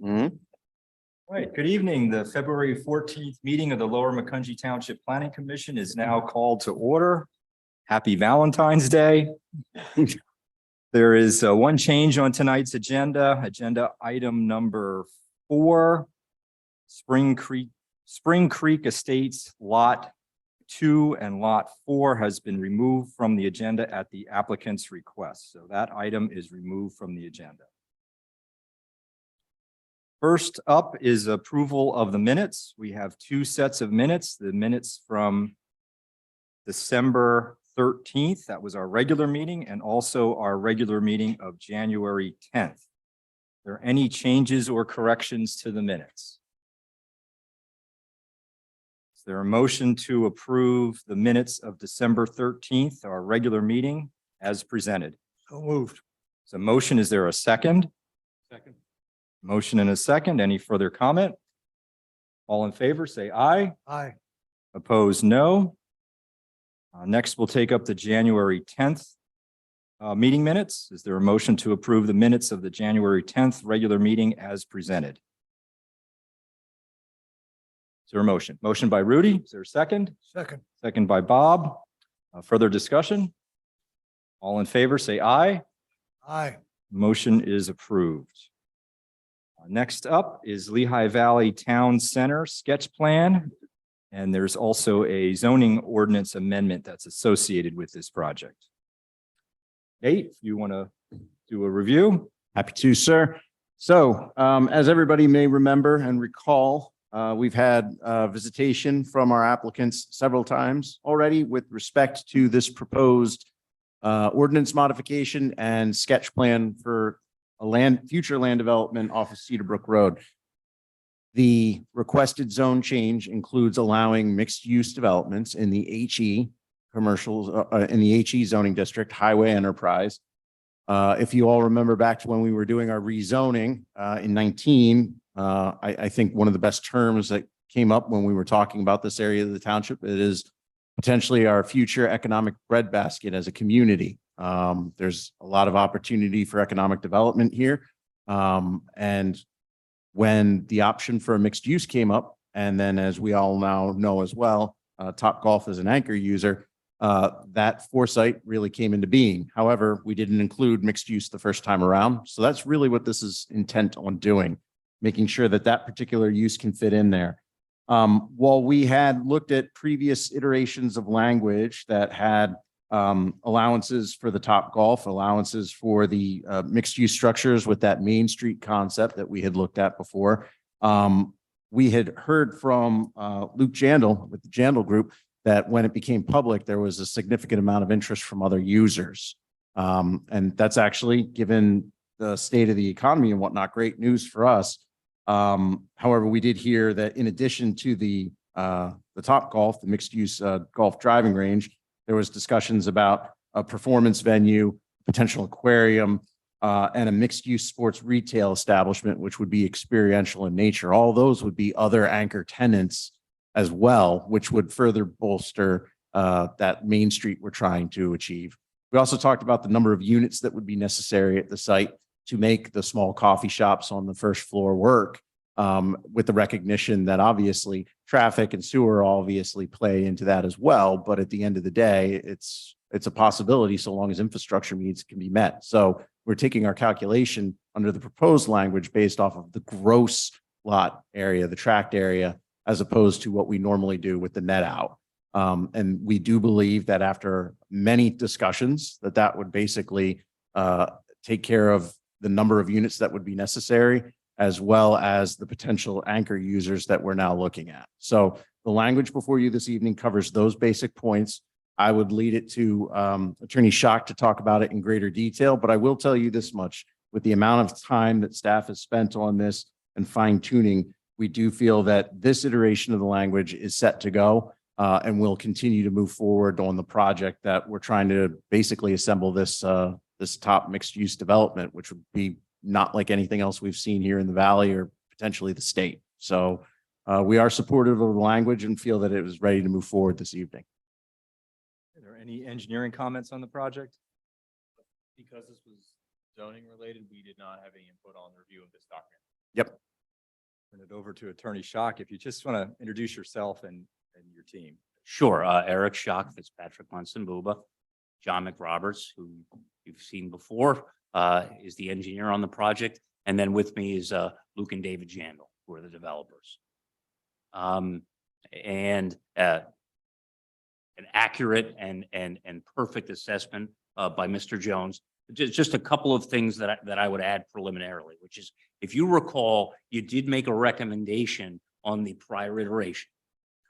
Mhm. All right, good evening. The February 14th meeting of the Lower Macungie Township Planning Commission is now called to order. Happy Valentine's Day. There is one change on tonight's agenda. Agenda item number 4, Spring Creek Estates Lot 2 and Lot 4 has been removed from the agenda at the applicant's request. So that item is removed from the agenda. First up is approval of the minutes. We have 2 sets of minutes. The minutes from December 13th, that was our regular meeting, and also our regular meeting of January 10th. Are there any changes or corrections to the minutes? Is there a motion to approve the minutes of December 13th, our regular meeting, as presented? So moved. So motion, is there a second? Second. Motion and a second. Any further comment? All in favor, say aye. Aye. Opposed, no. Next, we'll take up the January 10th meeting minutes. Is there a motion to approve the minutes of the January 10th regular meeting as presented? Is there a motion? Motion by Rudy. Is there a second? Second. Second by Bob. Further discussion? All in favor, say aye. Aye. Motion is approved. Next up is Lehigh Valley Town Center sketch plan. And there's also a zoning ordinance amendment that's associated with this project. Nate, if you want to do a review. Happy to, sir. So as everybody may remember and recall, we've had visitation from our applicants several times already with respect to this proposed ordinance modification and sketch plan for a future land development off of Cedar Brook Road. The requested zone change includes allowing mixed-use developments in the HE commercials in the HE zoning district, highway enterprise. If you all remember back to when we were doing our rezoning in 19, I think one of the best terms that came up when we were talking about this area of the township, it is potentially our future economic breadbasket as a community. There's a lot of opportunity for economic development here. And when the option for a mixed use came up, and then as we all now know as well, Topgolf is an anchor user, that foresight really came into being. However, we didn't include mixed use the first time around. So that's really what this is intent on doing, making sure that that particular use can fit in there. While we had looked at previous iterations of language that had allowances for the Topgolf, allowances for the mixed use structures with that Main Street concept that we had looked at before. We had heard from Luke Jandal with the Jandal Group that when it became public, there was a significant amount of interest from other users. And that's actually, given the state of the economy and whatnot, great news for us. However, we did hear that in addition to the Topgolf, the mixed use golf driving range, there was discussions about a performance venue, potential aquarium, and a mixed-use sports retail establishment, which would be experiential in nature. All those would be other anchor tenants as well, which would further bolster that Main Street we're trying to achieve. We also talked about the number of units that would be necessary at the site to make the small coffee shops on the first floor work, with the recognition that obviously traffic and sewer obviously play into that as well. But at the end of the day, it's a possibility so long as infrastructure needs can be met. So we're taking our calculation under the proposed language based off of the gross lot area, the tract area, as opposed to what we normally do with the net out. And we do believe that after many discussions that would basically take care of the number of units that would be necessary, as well as the potential anchor users that we're now looking at. So the language before you this evening covers those basic points. I would lead it to Attorney Schock to talk about it in greater detail, but I will tell you this much: with the amount of time that staff has spent on this and fine tuning, we do feel that this iteration of the language is set to go, and we'll continue to move forward on the project that we're trying to basically assemble this top mixed use development, which would be not like anything else we've seen here in the Valley or potentially the state. So we are supportive of the language and feel that it was ready to move forward this evening. Are there any engineering comments on the project? Because this was zoning related, we did not have any input on the review of this document. Yep. Turn it over to Attorney Schock. If you just want to introduce yourself and your team. Sure. Eric Schock, Fitzpatrick, Munson, Buba, John McRoberts, who you've seen before, is the engineer on the project. And then with me is Luke and David Jandal, who are the developers. And an accurate and perfect assessment by Mr. Jones. Just a couple of things that I would add preliminarily, which is, if you recall, you did make a recommendation on the prior iteration.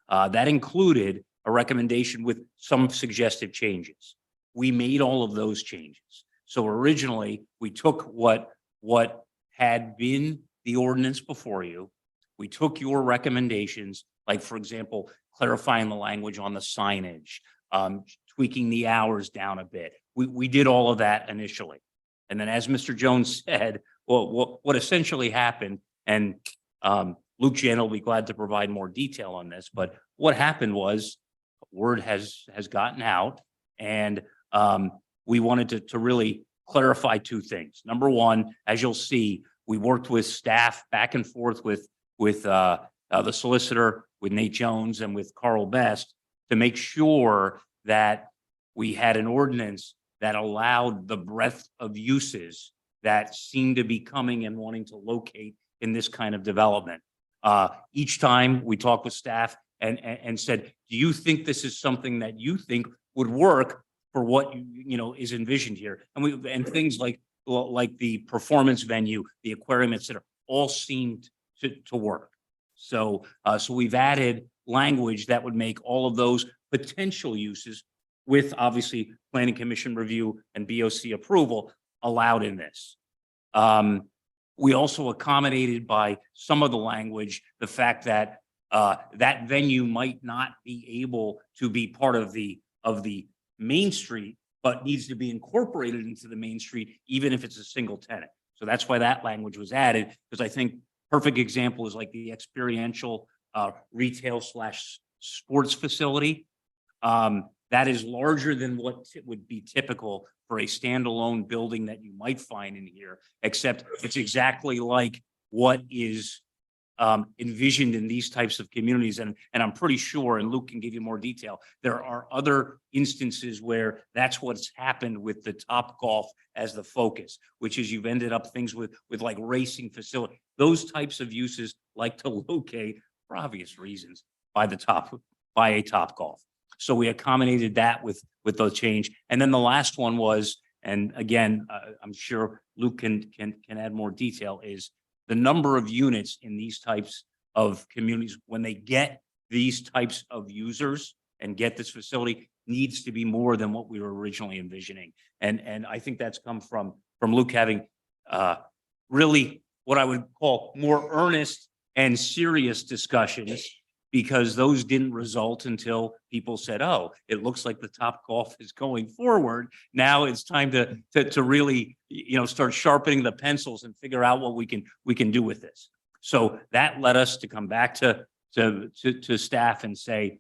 That included a recommendation with some suggested changes. We made all of those changes. So originally, we took what had been the ordinance before you. We took your recommendations, like, for example, clarifying the language on the signage, tweaking the hours down a bit. We did all of that initially. And then, as Mr. Jones said, well, what essentially happened, and Luke Jandal will be glad to provide more detail on this, but what happened was, word has gotten out, and we wanted to really clarify two things. Number one, as you'll see, we worked with staff back and forth with the solicitor, with Nate Jones, and with Carl Best, to make sure that we had an ordinance that allowed the breadth of uses that seem to be coming and wanting to locate in this kind of development. Each time we talked with staff and said, do you think this is something that you think would work for what is envisioned here? And things like the performance venue, the aquarium, et cetera, all seemed to work. So we've added language that would make all of those potential uses, with obviously Planning Commission review and BOC approval, allowed in this. We also accommodated by some of the language the fact that that venue might not be able to be part of the Main Street, but needs to be incorporated into the Main Street, even if it's a single tenant. So that's why that language was added, because I think perfect example is like the experiential retail / sports facility. That is larger than what would be typical for a standalone building that you might find in here, except it's exactly like what is envisioned in these types of communities. And I'm pretty sure, and Luke can give you more detail, there are other instances where that's what's happened with the Topgolf as the focus, which is you've ended up things with like racing facility. Those types of uses like to locate, for obvious reasons, by a Topgolf. So we accommodated that with the change. And then the last one was, and again, I'm sure Luke can add more detail, is the number of units in these types of communities when they get these types of users and get this facility needs to be more than what we were originally envisioning. And I think that's come from Luke having really what I would call more earnest and serious discussions, because those didn't result until people said, oh, it looks like the Topgolf is going forward. Now it's time to really, start sharpening the pencils and figure out what we can do with this. So that led us to come back to staff and say,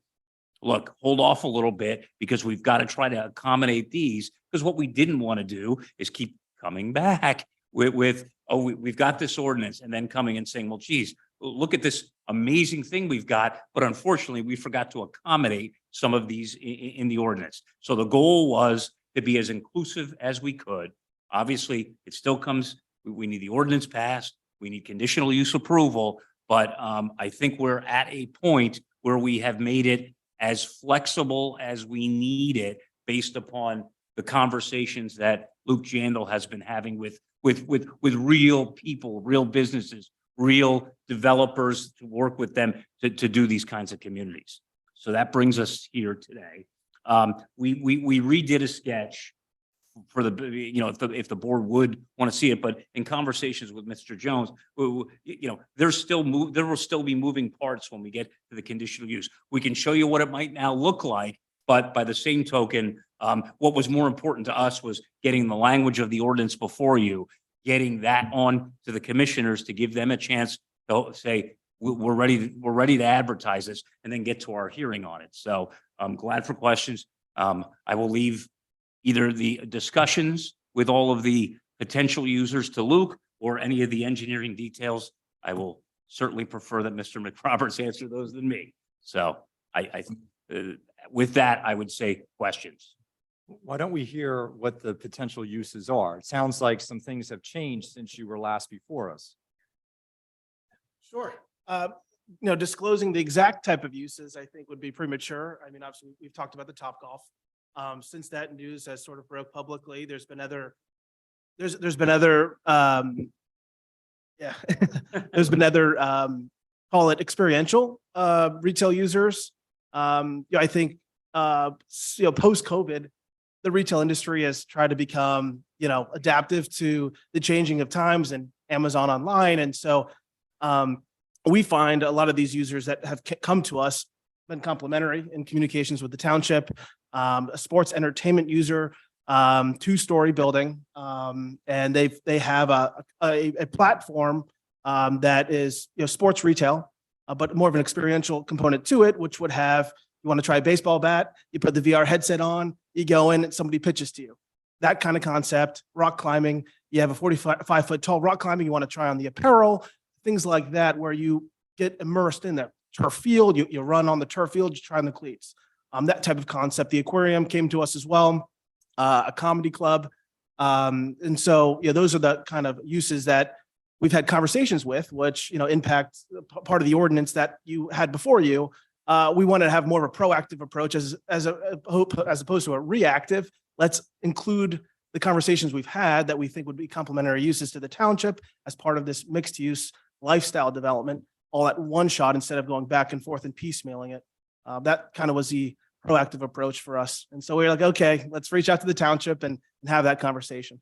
look, hold off a little bit, because we've got to try to accommodate these, because what we didn't want to do is keep coming back with we've got this ordinance, and then coming and saying, well, geez, look at this amazing thing we've got, but unfortunately we forgot to accommodate some of these in the ordinance. So the goal was to be as inclusive as we could. Obviously, it still comes, we need the ordinance passed, we need conditional use approval, but I think we're at a point where we have made it as flexible as we need it, based upon the conversations that Luke Jandal has been having with real people, real businesses, real developers, to work with them to do these kinds of communities. So that brings us here today. We redid a sketch for if the board would want to see it, but in conversations with Mr. Jones, there will still be moving parts when we get to the conditional use. We can show you what it might now look like, but by the same token, what was more important to us was getting the language of the ordinance before you, getting that on to the commissioners to give them a chance to say, we're ready to advertise this, and then get to our hearing on it. So I'm glad for questions. I will leave either the discussions with all of the potential users to Luke, or any of the engineering details I will certainly prefer that Mr. McRoberts answer those than me. So with that, I would say questions. Why don't we hear what the potential uses are? It sounds like some things have changed since you were last before us. Sure. Disclosing the exact type of uses, I think would be premature. I mean, obviously, we've talked about the Topgolf. Since that news has sort of broke publicly, there's been other, there's been other, there's been other, call it experiential, retail users. I think, post-COVID, the retail industry has tried to become, adaptive to the changing of times and Amazon online. And so, we find a lot of these users that have come to us been complimentary in communications with the township, a sports entertainment user, two-story building. And they have a platform that is, sports retail, but more of an experiential component to it, which would have, you want to try a baseball bat, you put the VR headset on, you go in and somebody pitches to you. That kind of concept. Rock climbing, you have a 45-foot tall rock climbing, you want to try on the apparel, things like that, where you get immersed in the turf field, you run on the turf field, you try on the cleats. That type of concept. The aquarium came to us as well, a comedy club. And so, those are the kind of uses that we've had conversations with, which, impact part of the ordinance that you had before you. We want to have more of a proactive approach as opposed to a reactive. Let's include the conversations we've had that we think would be complementary uses to the township as part of this mixed use lifestyle development, all at one shot instead of going back and forth and piecemealing it. That kind of was the proactive approach for us. And so we were like, okay, let's reach out to the township and have that conversation.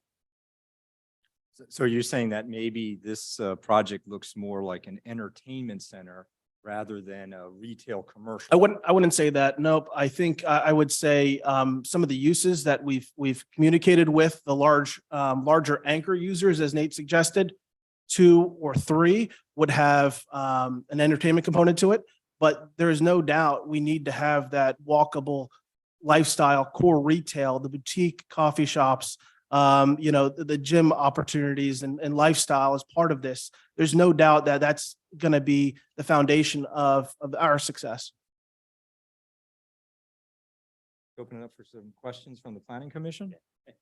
So you're saying that maybe this project looks more like an entertainment center rather than a retail commercial? I wouldn't say that. Nope. I think I would say some of the uses that we've communicated with the larger anchor users, as Nate suggested, 2 or 3 would have an entertainment component to it. But there is no doubt we need to have that walkable lifestyle core retail, the boutique coffee shops, the gym opportunities and lifestyle as part of this. There's no doubt that that's going to be the foundation of our success. Open it up for some questions from the planning commission.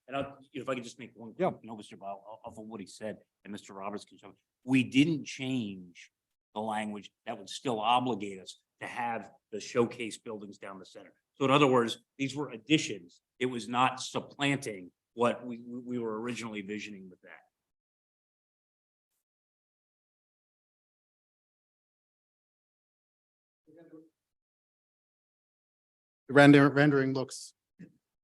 And if I could just make one, Yeah. Mr. Bow, of what he said, and Mr. Roberts can show, we didn't change the language that would still obligate us to have the showcase buildings down the center. So in other words, these were additions. It was not supplanting what we were originally visioning with that. The rendering looks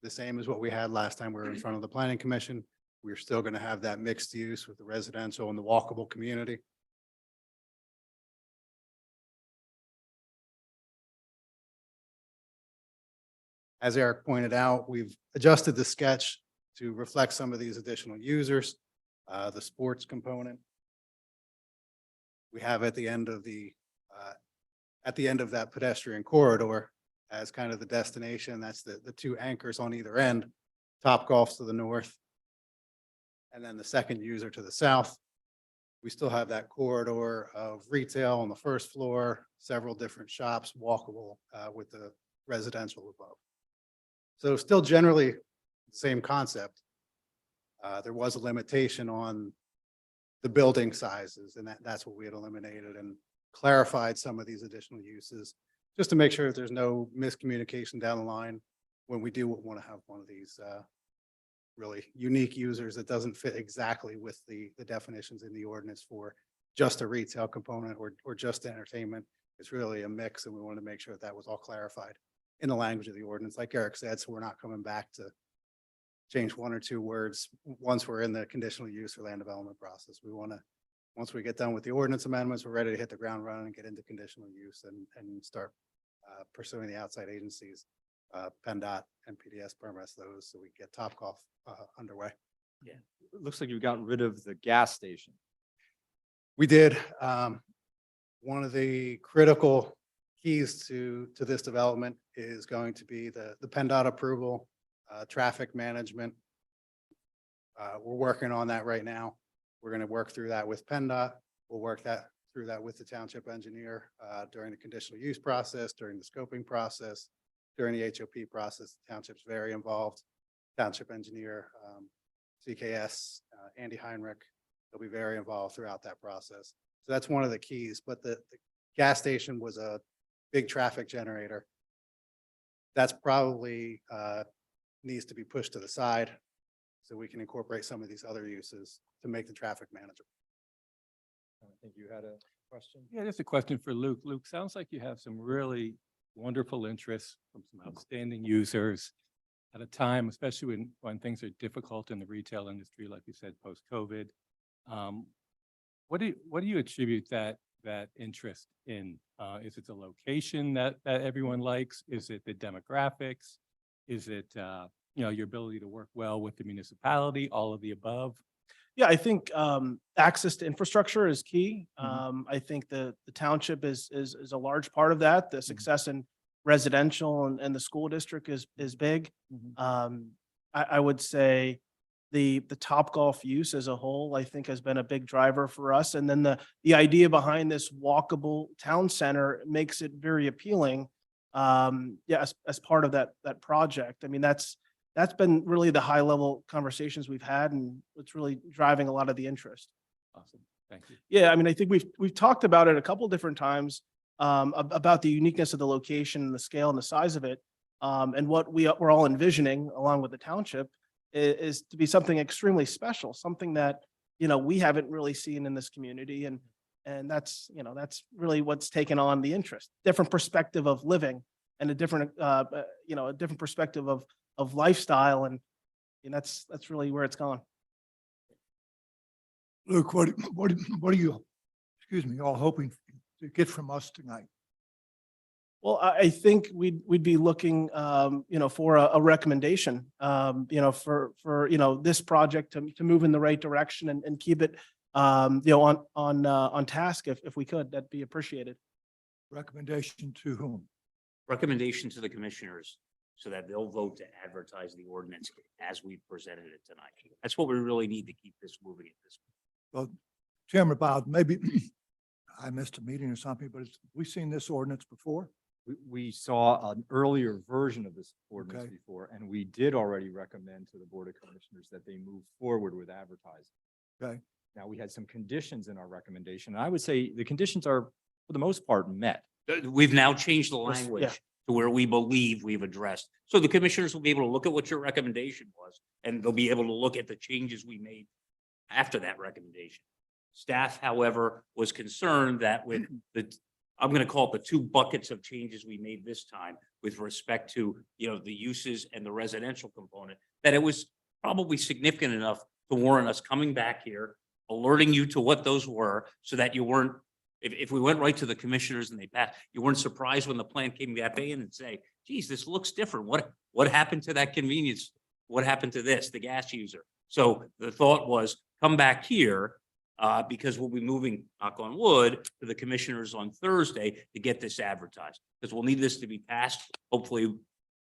the same as what we had last time we were in front of the planning commission. We're still going to have that mixed use with the residential and the walkable community. As Eric pointed out, we've adjusted the sketch to reflect some of these additional users, the sports component. We have at the end of that pedestrian corridor as kind of the destination. That's the 2 anchors on either end, Topgolf's to the north, and then the second user to the south. We still have that corridor of retail on the first floor, several different shops, walkable with the residential above. So still generally the same concept. There was a limitation on the building sizes, and that's what we had eliminated and clarified some of these additional uses, just to make sure that there's no miscommunication down the line when we do want to have one of these really unique users that doesn't fit exactly with the definitions in the ordinance for just a retail component or just entertainment. It's really a mix, and we wanted to make sure that that was all clarified in the language of the ordinance, like Eric said, so we're not coming back to change 1 or 2 words once we're in the conditional use or land development process. We want to, once we get done with the ordinance amendments, we're ready to hit the ground running and get into conditional use and start pursuing the outside agencies, PennDOT and PDS permits those, so we get Topgolf underway. It looks like you got rid of the gas station. We did. One of the critical keys to this development is going to be the PennDOT approval, traffic management. We're working on that right now. We're going to work through that with PennDOT. We'll work through that with the township engineer during the conditional use process, during the scoping process, during the HOP process. The township's very involved. Township engineer, CKS, Andy Heinrich, they'll be very involved throughout that process. So that's one of the keys, but the gas station was a big traffic generator. That's probably needs to be pushed to the side so we can incorporate some of these other uses to make the traffic manageable. I think you had a question. Yeah, just a question for Luke. Luke, sounds like you have some really wonderful interests from some outstanding users at a time, especially when things are difficult in the retail industry, like you said, post-COVID. What do you attribute that interest in? Is it the location that everyone likes? Is it the demographics? Is it, your ability to work well with the municipality, all of the above? Yeah, I think access to infrastructure is key. Mhm. I think the township is a large part of that. The success in residential and the school district is big. I would say the Topgolf use as a whole, I think, has been a big driver for us. And then the idea behind this walkable town center makes it very appealing. As part of that project. I mean, that's been really the high level conversations we've had, and it's really driving a lot of the interest. Awesome. Thank you. Yeah, I mean, I think we've talked about it a couple different times, about the uniqueness of the location and the scale and the size of it. And what we're all envisioning along with the township is to be something extremely special, something that, we haven't really seen in this community. And that's really what's taken on the interest, different perspective of living and a different perspective of lifestyle. And that's really where it's gone. Luke, what are you, all hoping to get from us tonight? Well, I think we'd be looking, for a recommendation, for this project to move in the right direction and keep it, on task if we could. That'd be appreciated. Recommendation to whom? Recommendation to the commissioners so that they'll vote to advertise the ordinance as we presented it tonight. That's what we really need to keep this moving at this point. Well, Chairman Bob, maybe I missed a meeting or something, but we've seen this ordinance before. We saw an earlier version of this ordinance Okay. before, and we did already recommend to the Board of Commissioners that they move forward with advertising. Okay. Now, we had some conditions in our recommendation, and I would say the conditions are, for the most part, met. We've now changed the Yes, language yeah. to where we believe we've addressed. So the commissioners will be able to look at what your recommendation was, and they'll be able to look at the changes we made after that recommendation. Staff, however, was concerned that with I'm going to call it the two buckets of changes we made this time with respect to, the uses and the residential component, that it was probably significant enough to warrant us coming back here, alerting you to what those were so that you weren't, if we went right to the commissioners and they passed, you weren't surprised when the plan came back in and say, geez, this looks different. What happened to that convenience? What happened to this, the gas user? So the thought was come back here because we'll be moving, knock on wood, to the commissioners on Thursday to get this advertised. Because we'll need this to be passed, hopefully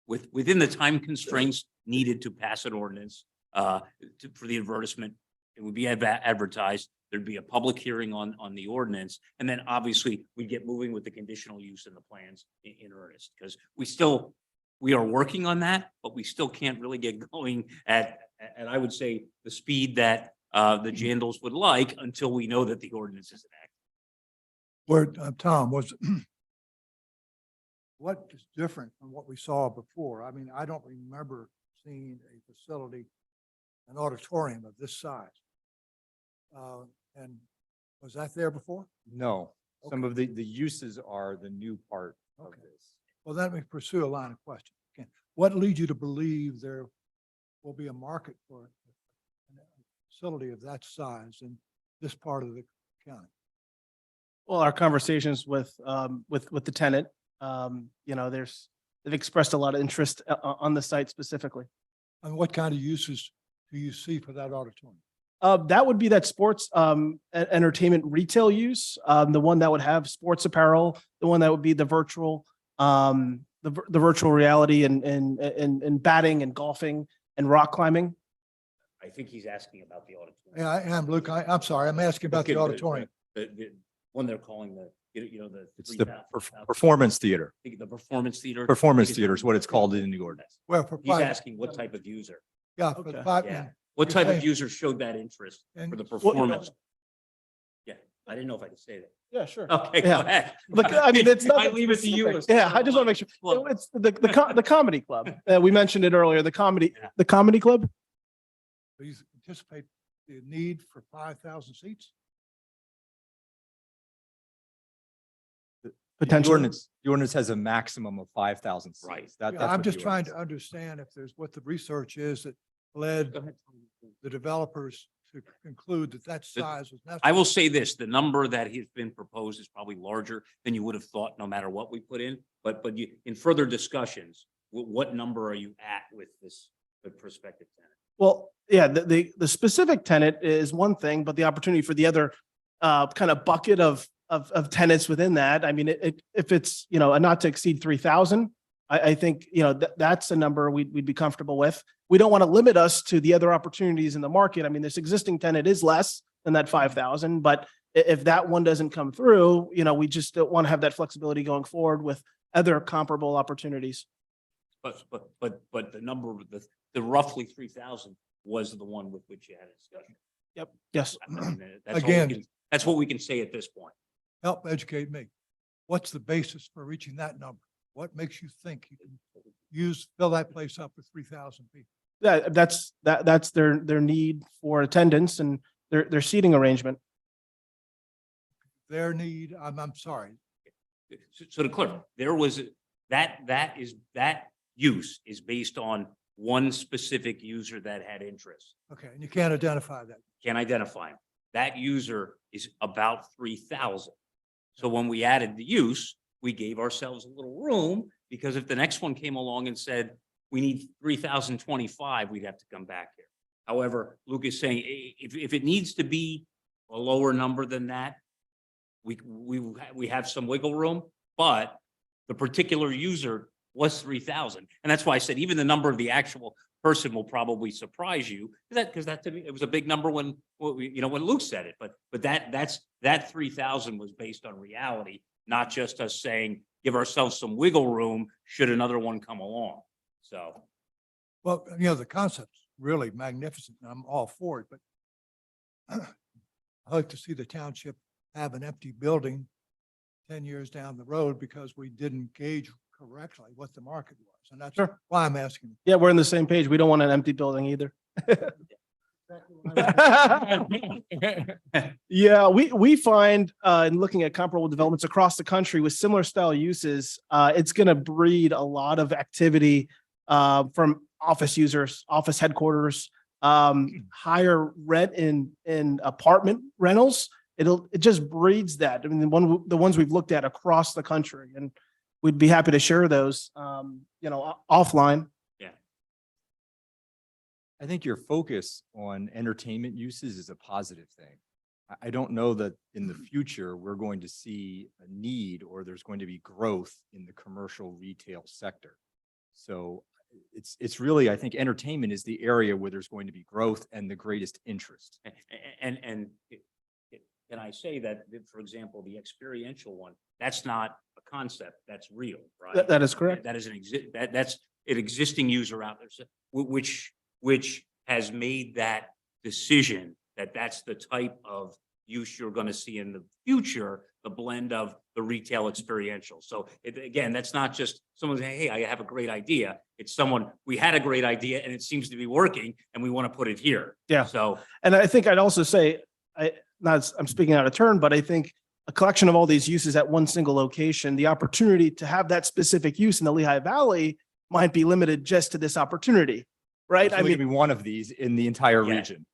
within the time constraints needed to pass an ordinance for the advertisement. It would be advertised. There'd be a public hearing on the ordinance. And then obviously we get moving with the conditional use and the plans in earnest. Because we are working on that, but we still can't really get going at I would say the speed that the Jandals would like until we know that the ordinance is enacted. Where, Tom, what is different from what we saw before? I mean, I don't remember seeing a facility, an auditorium of this size. And was that there before? No, some of the uses are the new part of Okay. this. Well, let me pursue a line of question. Again, what leads you to believe there will be a market for a facility of that size in this part of the county? Well, our conversations with the tenant, they've expressed a lot of interest on the site specifically. And what kind of uses do you see for that auditorium? That would be that sports entertainment retail use, the one that would have sports apparel, the one that would be the virtual, the virtual reality and batting and golfing and rock climbing. I think he's asking about the auditorium. Yeah, I am, Luke. I'm sorry. I'm asking about the Okay, auditorium. one they're calling the. It's the 3,000 Performance Theater. The performance theater. Performance Because- theater is what it's called in the ordinance. Well, for He's private, asking what type of user. yeah, for Okay. private. Yeah. What you're type of saying- user showed that interest And- for the Well, performance? Yeah, I didn't know if I could say that. Yeah, sure. Okay, go Yeah. ahead. Look, I mean, it's not. I leave it to you. specific. Yeah, I just want to make sure. Well- It's the comedy club. We mentioned it earlier, the comedy club. You anticipate the need for 5,000 seats? The Potentially. the ordinance has a maximum of 5,000 seats. Right. That- Yeah, that's I'm what just the trying to ordinance understand if there's what the research is that led Go ahead. the developers to conclude that that The- size was necessary. I will say this, the number that has been proposed is probably larger than you would have thought, no matter what we put in. But you, in further discussions, what number are you at with this, the prospective tenant? Well, yeah, the specific tenant is one thing, but the opportunity for the other kind of bucket of tenants within that, I mean, if it's, you know, a not to exceed 3,000, I think, you know, that's a number we'd be comfortable with. We don't want to limit us to the other opportunities in the market. I mean, this existing tenant is less than that 5,000, but if that one doesn't come through, you know, we just don't want to have that flexibility going forward with other comparable opportunities. But the number, the roughly 3,000 was the one with which you had a discussion. Yep. Yes. I mean, that's all we Again- can- That's what we can say at this point. Help educate me. What's the basis for reaching that number? What makes you think you can fill that place up with 3,000 people? Yeah, that's their need for attendance and their seating arrangement. Their need, I'm sorry, So to clarify, there was, that use is based on one specific user that had interest. okay, and you can't identify that. Can't identify him. That user is about 3,000. So when we added the use, we gave ourselves a little room because if the next one came along and said, we need 3,025, we'd have to come back here. However, Luke is saying if it needs to be a lower number than that, we have some wiggle room, but the particular user was 3,000. And that's why I said even the number of the actual person will probably surprise you. Because that to me, it was a big number when Luke said it, but that 3,000 was based on reality, not just us saying, give ourselves some wiggle room should another one come along. So, Well, you know, the concept's really magnificent and I'm all for it, but I like to see the township have an empty building 10 years down the road because we didn't gauge correctly what the market was. And that's Sure. why I'm asking. Yeah, we're on the same page. We don't want an empty building either. Yeah, we find in looking at comparable developments across the country with similar style uses, it's going to breed a lot of activity from office users, office headquarters, higher rent in apartment rentals. It just breeds that. I mean, the ones we've looked at across the country, and we'd be happy to share those, offline. I think your focus on entertainment uses is a positive thing. I don't know that in the future, we're going to see a need or there's going to be growth in the commercial retail sector. So it's really, I think entertainment is the area where there's going to be growth and the greatest interest. and can I say that, for example, the experiential one, that's not a concept, that's real, right? That is correct. That is that's an existing user out there, so, which has made that decision that that's the type of use you're going to see in the future, the blend of the retail experiential. So again, that's not just someone saying, hey, I have a great idea. It's someone, we had a great idea and it seems to be working and we want to put it here. Yeah. So And I think I'd also say, I'm speaking out of turn, but I think a collection of all these uses at one single location, the opportunity to have that specific use in the Lehigh Valley might be limited just to this opportunity, right? There's only gonna be one of these in the entire Yeah. region.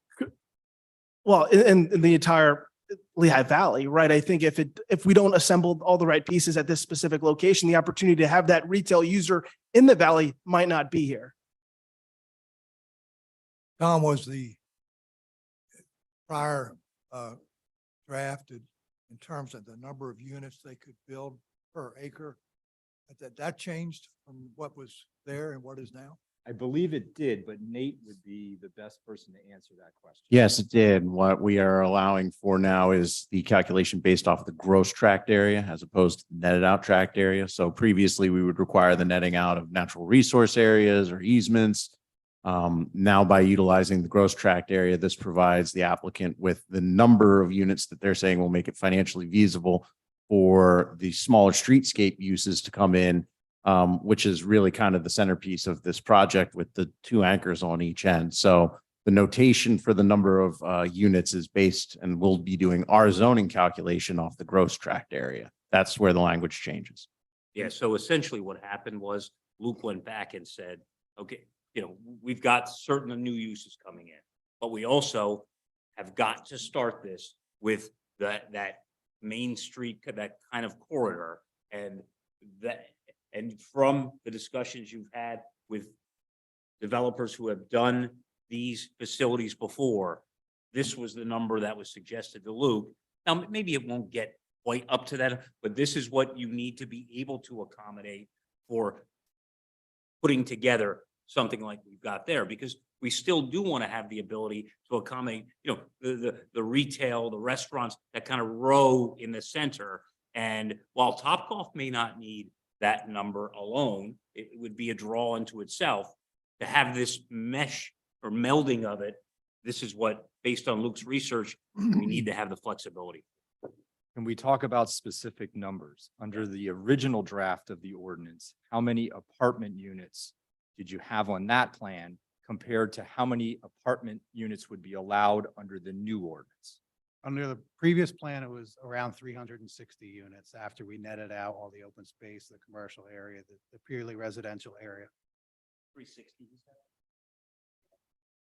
Well, in the entire Lehigh Valley, right? I think if we don't assemble all the right pieces at this specific location, the opportunity to have that retail user in the valley might not be here. Tom, was the prior drafted in terms of the number of units they could build per acre? That changed from what was there and what is now? I believe it did, but Nate would be the best person to answer that question. Yes, it did. What we are allowing for now is the calculation based off the gross tract area as opposed to netted out tract area. So previously, we would require the netting out of natural resource areas or easements. Now by utilizing the gross tract area, this provides the applicant with the number of units that they're saying will make it financially feasible for the smaller streetscape uses to come in, which is really kind of the centerpiece of this project with the two anchors on each end. So the notation for the number of units is based, and we'll be doing our zoning calculation off the gross tract area. That's where the language changes. Yeah, so essentially what happened was Luke went back and said, okay, we've got certain new uses coming in, but we also have got to start this with that main street, that kind of corridor. And from the discussions you've had with developers who have done these facilities before, this was the number that was suggested to Luke. Now, maybe it won't get quite up to that, but this is what you need to be able to accommodate for putting together something like we've got there, because we still do want to have the ability to accommodate, the retail, the restaurants that kind of row in the center. And while Topgolf may not need that number alone, it would be a draw unto itself to have this mesh or melding of it. This is what, based on Luke's research, we need to have the flexibility. Can we talk about specific numbers? Under the original draft of the ordinance, how many apartment units did you have on that plan compared to how many apartment units would be allowed under the new ordinance? Under the previous plan, it was around 360 units after we netted out all the open space, the commercial area, the purely residential area. 360.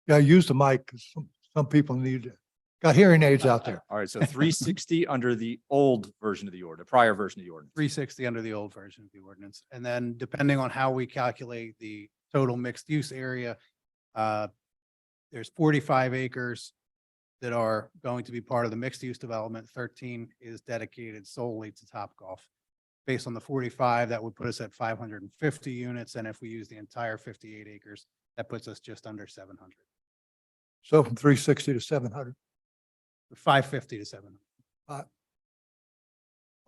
Yeah, use the mic, 'cause some people need, got hearing aids out there. All right, so 360 under the old version of the order, prior version of the ordinance. 360 under the old version of the ordinance. And then depending on how we calculate the total mixed use area, there's 45 acres that are going to be part of the mixed use development. 13 is dedicated solely to Topgolf. Based on the 45, that would put us at 550 units. And if we use the entire 58 acres, that puts us just under 700. So from 360 to 700. 550 to 700.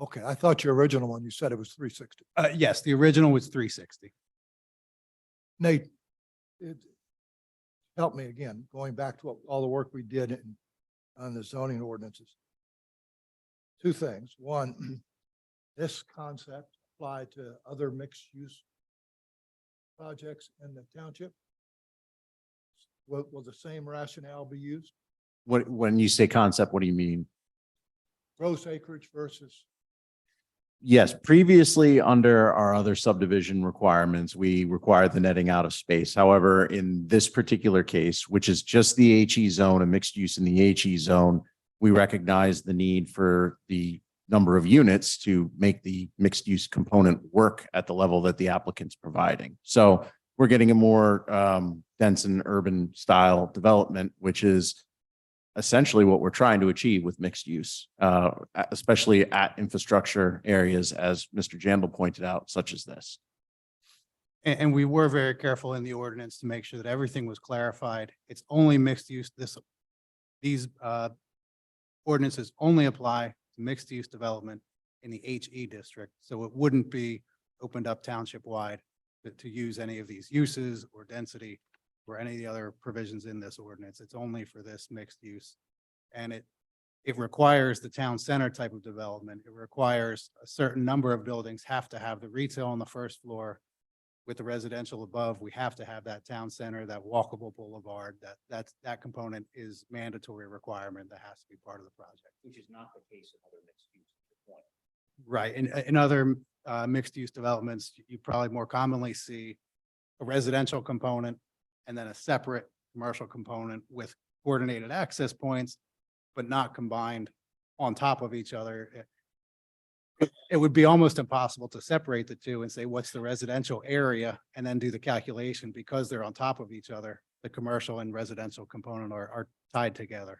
Okay, I thought your original one, you said it was 360. Yes, the original was 360. Nate, help me again, going back to all the work we did on the zoning ordinances. Two things. One, this concept applied to other mixed use projects in the township. Will the same rationale be used? When you say concept, what do you mean? Gross acreage versus, Yes, previously under our other subdivision requirements, we required the netting out of space. However, in this particular case, which is just the HE zone and mixed use in the HE zone, we recognize the need for the number of units to make the mixed use component work at the level that the applicant's providing. So we're getting a more dense and urban style development, which is essentially what we're trying to achieve with mixed use, especially at infrastructure areas, as Mr. Jandal pointed out, such as this. And we were very careful in the ordinance to make sure that everything was clarified. It's only mixed use. These ordinances only apply to mixed use development in the HE district. So it wouldn't be opened up township wide to use any of these uses or density or any of the other provisions in this ordinance. It's only for this mixed use. And it requires the town center type of development. It requires a certain number of buildings have to have the retail on the first floor with the residential above. We have to have that town center, that walkable boulevard, that component is mandatory requirement that has to be part of the project. Which is not the case in other mixed use at this point. Right. In other mixed use developments, you probably more commonly see a residential component and then a separate commercial component with coordinated access points, but not combined on top of each other. It would be almost impossible to separate the two and say, what's the residential area, and then do the calculation because they're on top of each other. The commercial and residential component are tied together.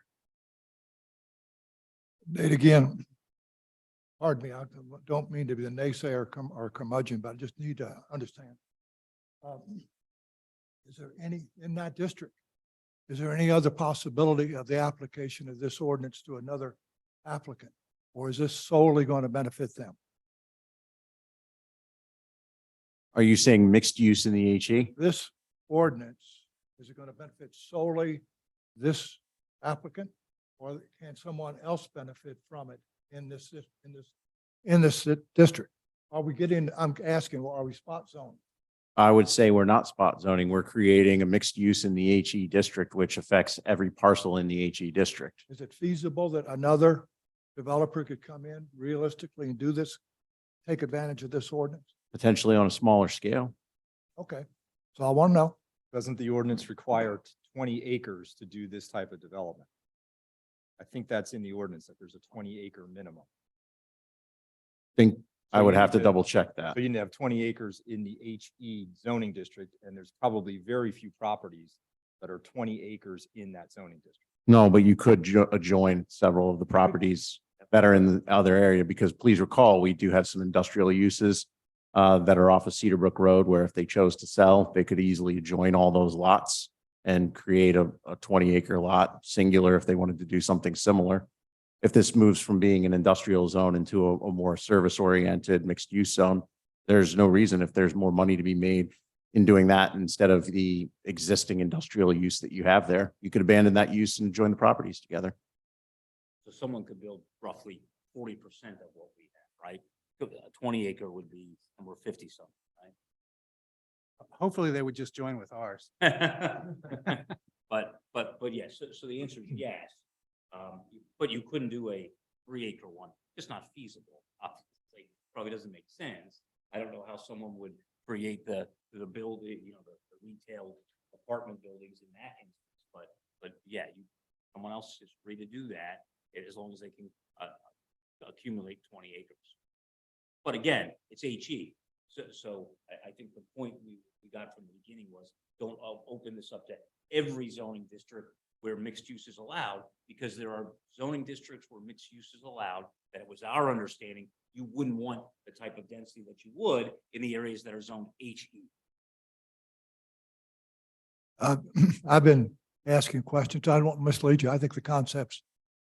Nate, again, pardon me, I don't mean to be the naysayer or curmudgeon, but I just need to understand. Is there any, in that district, is there any other possibility of the application of this ordinance to another applicant? Or is this solely going to benefit them? Are you saying mixed use in the HE? This ordinance, is it going to benefit solely this applicant? Or can someone else benefit from it in this district? Are we getting, I'm asking, are we spot zone? I would say we're not spot zoning. We're creating a mixed use in the HE district, which affects every parcel in the HE district. Is it feasible that another developer could come in realistically and do this, take advantage of this ordinance? Potentially on a smaller scale. Okay, so I want to know. Doesn't the ordinance require 20 acres to do this type of development? I think that's in the ordinance, that there's a 20-acre minimum. Think I So would you have to need double check that. So you need to have 20 acres in the HE zoning district, and there's probably very few properties that are 20 acres in that zoning district. No, but you could adjoin several of the properties that are in the other area, because please recall, we do have some industrial uses that are off of Cedar Brook Road, where if they chose to sell, they could easily join all those lots and create a 20-acre lot, singular, if they wanted to do something similar. If this moves from being an industrial zone into a more service-oriented mixed-use zone, there's no reason, if there's more money to be made in doing that instead of the existing industrial use that you have there, you could abandon that use and join the properties together. So someone could build roughly 40% of what we have, right? A 20-acre would be somewhere 50 something, Hopefully they would just join with ours. right? But yes, so the answer is yes. But you couldn't do a 3-acre one. It's not feasible. Obviously, probably doesn't make sense. I don't know how someone would create the building, the retail apartment buildings in that instance. But yeah, someone else is free to do that as long as they can accumulate 20 acres. But again, it's HE. So I think the point we got from the beginning was don't open this up to every zoning district where mixed use is allowed, because there are zoning districts where mixed use is allowed, that it was our understanding you wouldn't want the type of density that you would in the areas that are zoned HE. I've been asking questions. I don't want to mislead you. I think the concept's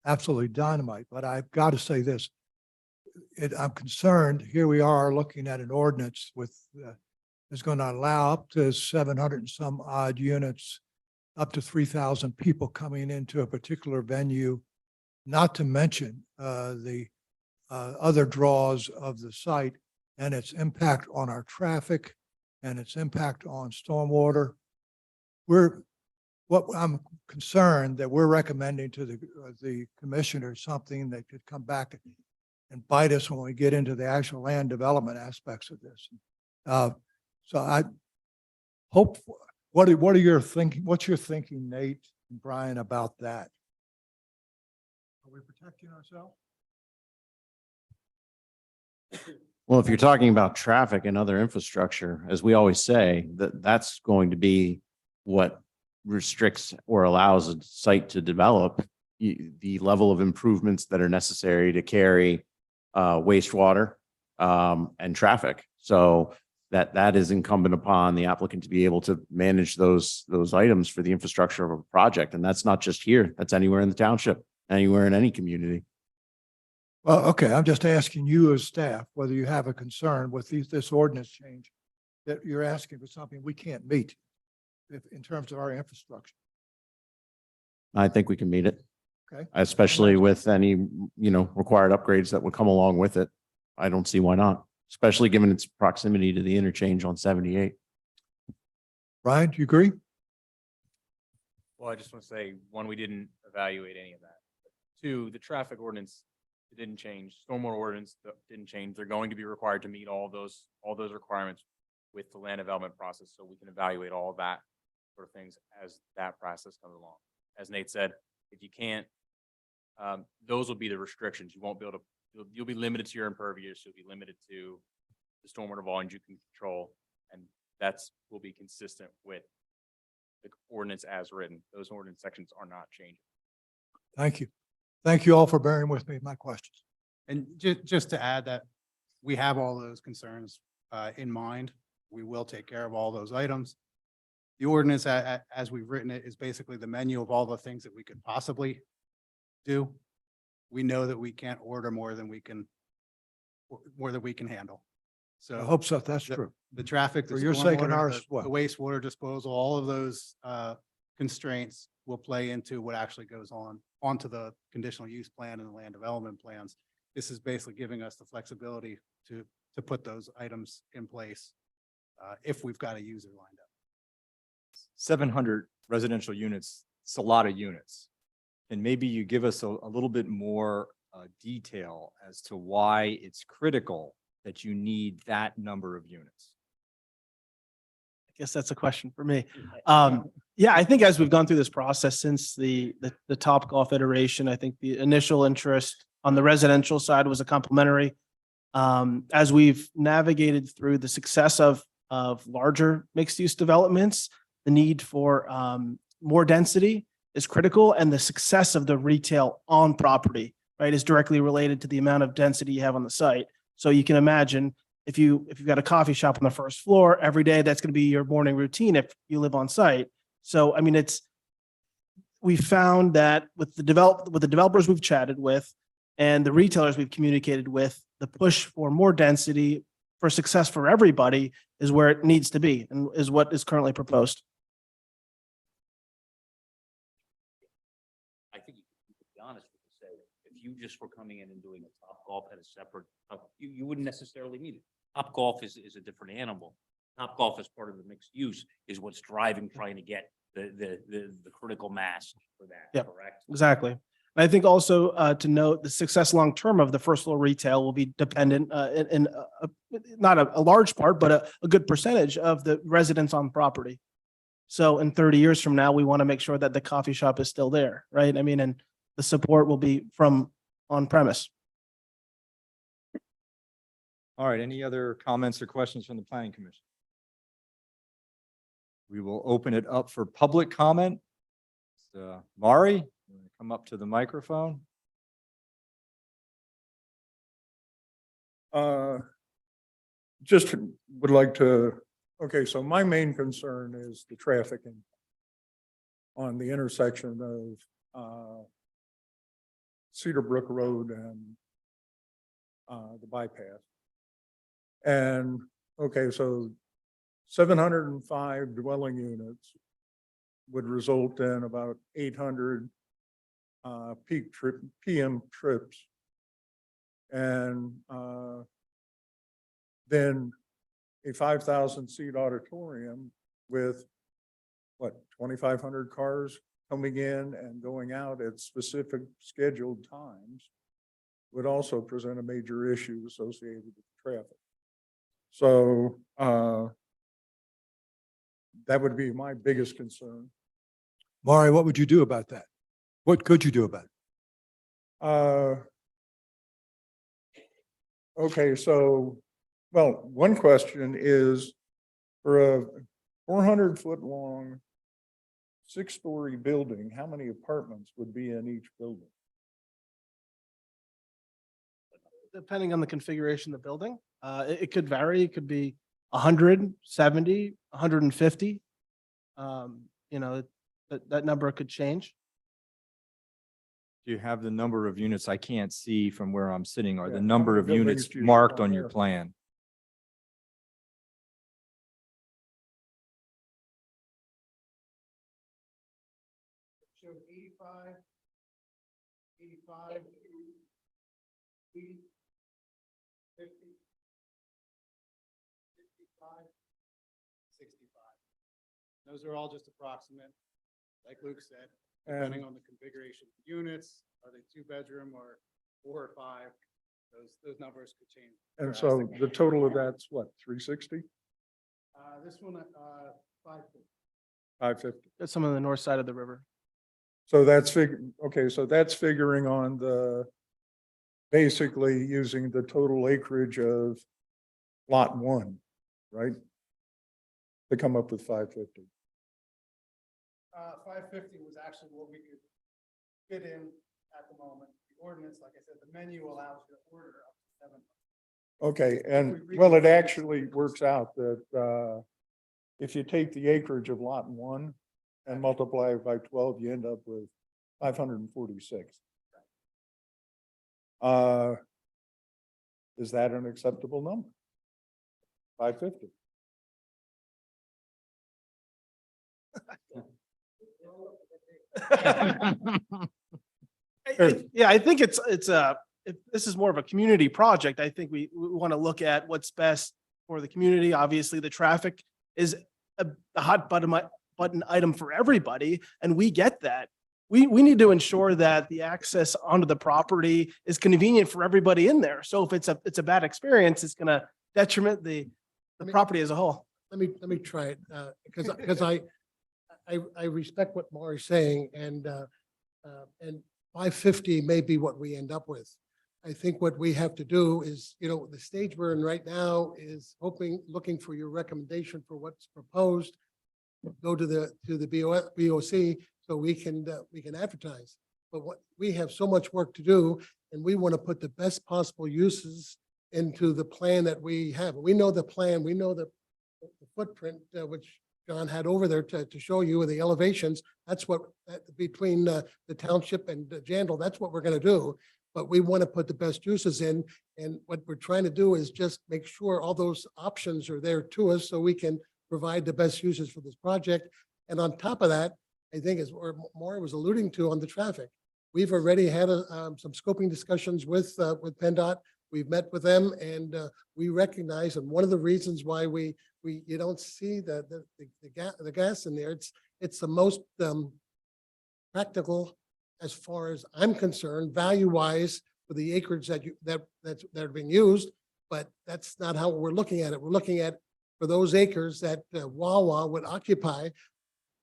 absolutely dynamite, but I've got to say this. I'm concerned, here we are looking at an ordinance with, is going to allow up to 700 and some odd units, up to 3,000 people coming into a particular venue, not to mention the other draws of the site and its impact on our traffic and its impact on stormwater. I'm concerned that we're recommending to the commissioner something that could come back and bite us when we get into the actual land development aspects of this. So I hope, what are your thinking? What's your thinking, Nate and Brian, about that? Are we protecting ourselves? Well, if you're talking about traffic and other infrastructure, as we always say, that's going to be what restricts or allows a site to develop the level of improvements that are necessary to carry wastewater and traffic. So that is incumbent upon the applicant to be able to manage those items for the infrastructure of a project. And that's not just here, that's anywhere in the township, anywhere in any community. Well, okay, I'm just asking you as staff, whether you have a concern with this ordinance change, that you're asking for something we can't meet in terms of our infrastructure. I think we can meet it. Okay. Especially with any, required upgrades that would come along with it. I don't see why not, especially given its proximity to the interchange on 78. Brian, do you agree? Well, I just want to say, one, we didn't evaluate any of that. Two, the traffic ordinance, it didn't change. Stormwater ordinance didn't change. They're going to be required to meet all those requirements with the land development process, so we can evaluate all of that sort of things as that process comes along. As Nate said, if you can't, those will be the restrictions. You won't be able to, you'll be limited to your impervious. You'll be limited to the stormwater volumes you can control, and will be consistent with the ordinance as written. Those ordinance sections are not changing. Thank you. Thank you all for bearing with me, my questions. And just to add that we have all those concerns in mind. We will take care of all those items. The ordinance, as we've written it, is basically the menu of all the things that we could possibly do. We know that we can't order more than we can handle. I So hope so. That's the- true. the traffic, the For your sake and stormwater, ours the as well. wastewater disposal, all of those constraints will play into what actually goes onto the conditional use plan and the land development plans. This is basically giving us the flexibility to put those items in place if we've got a user lined up. 700 residential units, it's a lot of units. And maybe you give us a little bit more detail as to why it's critical that you need that number of units. I guess that's a question for me. Yeah, I think as we've gone through this process since the Topgolf iteration, I think the initial interest on the residential side was a complimentary. As we've navigated through the success of larger mixed-use developments, the need for more density is critical, and the success of the retail on property, right, is directly related to the amount of density you have on the site. So you can imagine if you've got a coffee shop on the first floor every day, that's going to be your morning routine if you live on site. So, I mean, we found that with the developers we've chatted with and the retailers we've communicated with, the push for more density for success for everybody is where it needs to be and is what is currently proposed. I think you could be honest with you, say, if you just were coming in and doing a Topgolf at a separate, you wouldn't necessarily need it. Topgolf is a different animal. Topgolf as part of the mixed use is what's driving, trying to get the critical mass for that, Yep. correct? Exactly. And I think also to note the success long-term of the first floor retail will be dependent in not a large part, but a good percentage of the residents on property. So in 30 years from now, we want to make sure that the coffee shop is still there, right? I mean, and the support will be from on premise. All right, any other comments or questions from the planning commission? We will open it up for public comment. Mari, you wanna come up to the microphone. Just would like to, okay, so my main concern is the trafficking on the intersection of Cedar Brook Road and the bypass. And, okay, so 705 dwelling units would result in about 800 PM trips. And then a 5,000 seat auditorium with what, 2,500 cars coming in and going out at specific scheduled times would also present a major issue associated with traffic. So that would be my biggest concern. Mari, what would you do about that? What could you do about it? Okay, so, well, one question is for a 400-foot long, 6-story building, how many apartments would be in each building? Depending on the configuration of the building, it could vary. It could be 170, 150. You know, that number could change. Do you have the number of units? I can't see from where I'm sitting, or Yeah, the how number many of units buildings do you marked have on your there? plan? Showed 85, 80, 50, 55, 65. Those are all just approximate, like Luke said, depending on the configuration of the units, are they 2-bedroom or 4 or 5? Those numbers could change. And so drastically. the total of that's what, 360, This one, 550. 550? That's some of the north side of the river. So okay, so that's figuring on basically using the total acreage of lot 1, right? To come up with 550. 550 was actually what we could fit in at the moment. The ordinance, like I said, the menu allows you to order up to 700. Okay, and we well, it reconfigure- actually works out that if you take the acreage of lot 1 and multiply it by 12, you end up with 546. Is that an acceptable number? 550. Yeah, I think if this is more of a community project, I think we want to look at what's best for the community. Obviously, the traffic is a hot button item for everybody, and we get that. We need to ensure that the access onto the property is convenient for everybody in there. So if it's a bad experience, it's gonna detriment the property as a whole. Let me try it, because I respect what Maury's saying, and 550 may be what we end up with. I think what we have to do is, the stage we're in right now is looking for your recommendation for what's proposed. Go to the BOC so we can advertise. But we have so much work to do, and we want to put the best possible uses into the plan that we have. We know the plan, we know the footprint, which John had over there to show you the elevations. That's what, between the township and Jandal, that's what we're going to do. But we want to put the best uses in. And what we're trying to do is just make sure all those options are there to us so we can provide the best uses for this project. And on top of that, I think as Maury was alluding to on the traffic, we've already had some scoping discussions with PennDOT. We've met with them, and we recognize, and one of the reasons why you don't see the gas in there, it's the most practical as far as I'm concerned, value-wise, for the acreage that are being used. But that's not how we're looking at it. We're looking at, for those acres that Wawa would occupy,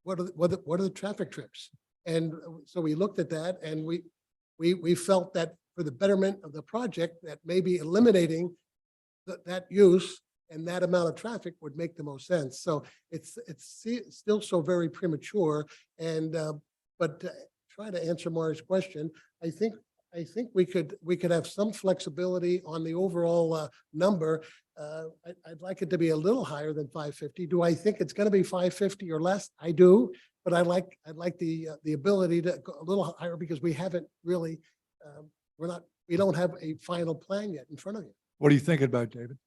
what are the traffic trips? And so we looked at that, and we felt that for the betterment of the project, that maybe eliminating that use and that amount of traffic would make the most sense. So it's still so very premature. And but to try to answer Maury's question, I think we could have some flexibility on the overall number. I'd like it to be a little higher than 550. Do I think it's going to be 550 or less? I do, but I'd like the ability to go a little higher, because we haven't really, we don't have a final plan yet in front of you. What are you thinking about, David?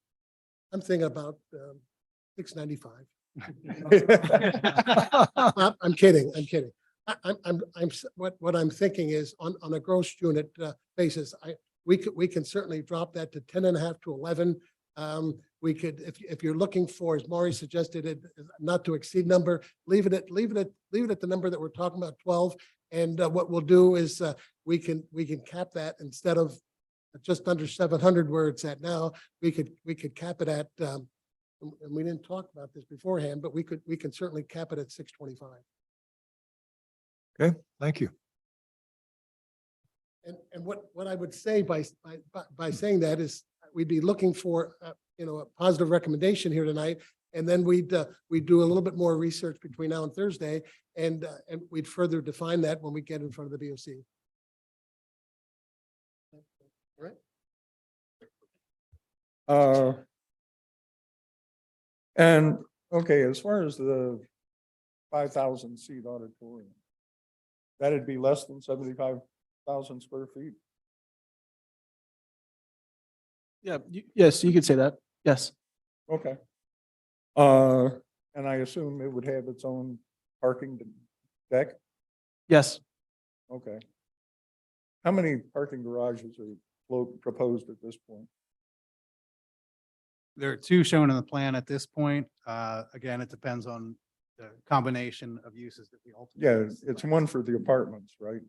I'm thinking about 695. I'm kidding. What I'm thinking is on a gross unit basis, we can certainly drop that to 10.5 to 11. We could, if you're looking for, as Maury suggested, it not to exceed number, leave it at the number that we're talking about, 12. And what we'll do is we can cap that instead of just under 700 where it's at now. We could cap it at, and we didn't talk about this beforehand, but we can certainly cap it at 625. Okay, thank you. And what I would say by saying that is we'd be looking for a positive recommendation here tonight, and then we'd do a little bit more research between now and Thursday, and we'd further define that when we get in front of the BOC. All right. And okay, as far as the 5,000 seat auditorium, that'd be less than 75,000 square feet. Yeah, yes, you could say that. Yes. Okay. And I assume it would have its own parking deck? Yes. Okay. How many parking garages are proposed at this point? There are 2 shown in the plan at this point. Again, it depends on the combination of uses that we ultimately. Yeah, it's one for the apartments, right?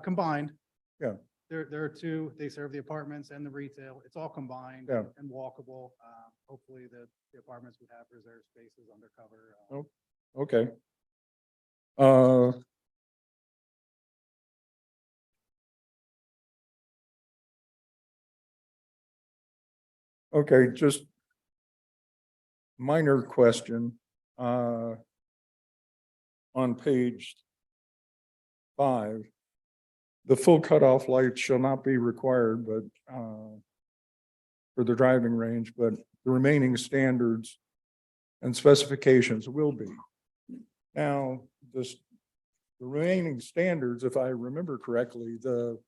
Combined. Yeah. There are 2, they serve the apartments and the retail. It's all combined Yeah. and walkable. Hopefully the apartments would have reserved spaces undercover. Okay. Okay, just minor question. On page 5, the full cutoff light shall not be required, but for the driving range, but the remaining standards and specifications will be. Now, the remaining standards, if I remember correctly, the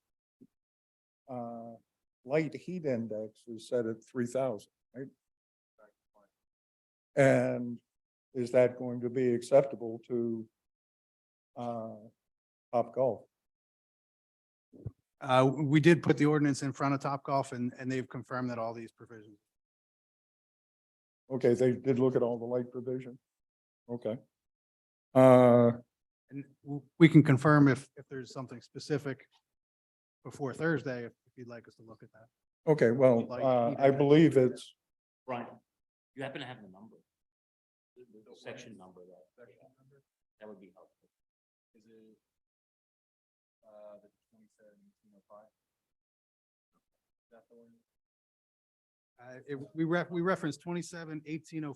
light heat index is set at 3,000, right? And is that going to be acceptable to Topgolf? We did put the ordinance in front of Topgolf and they've confirmed that all these provisions. Okay, they did look at all the light provision. Okay. And we can confirm if there's something specific before Thursday, if you'd like us to look at that. Okay, well, I believe it's, Brian, you happen to have the number? The section number that would be helpful. Is it, the 27-1805? Is that the one? We referenced 27-1805-6.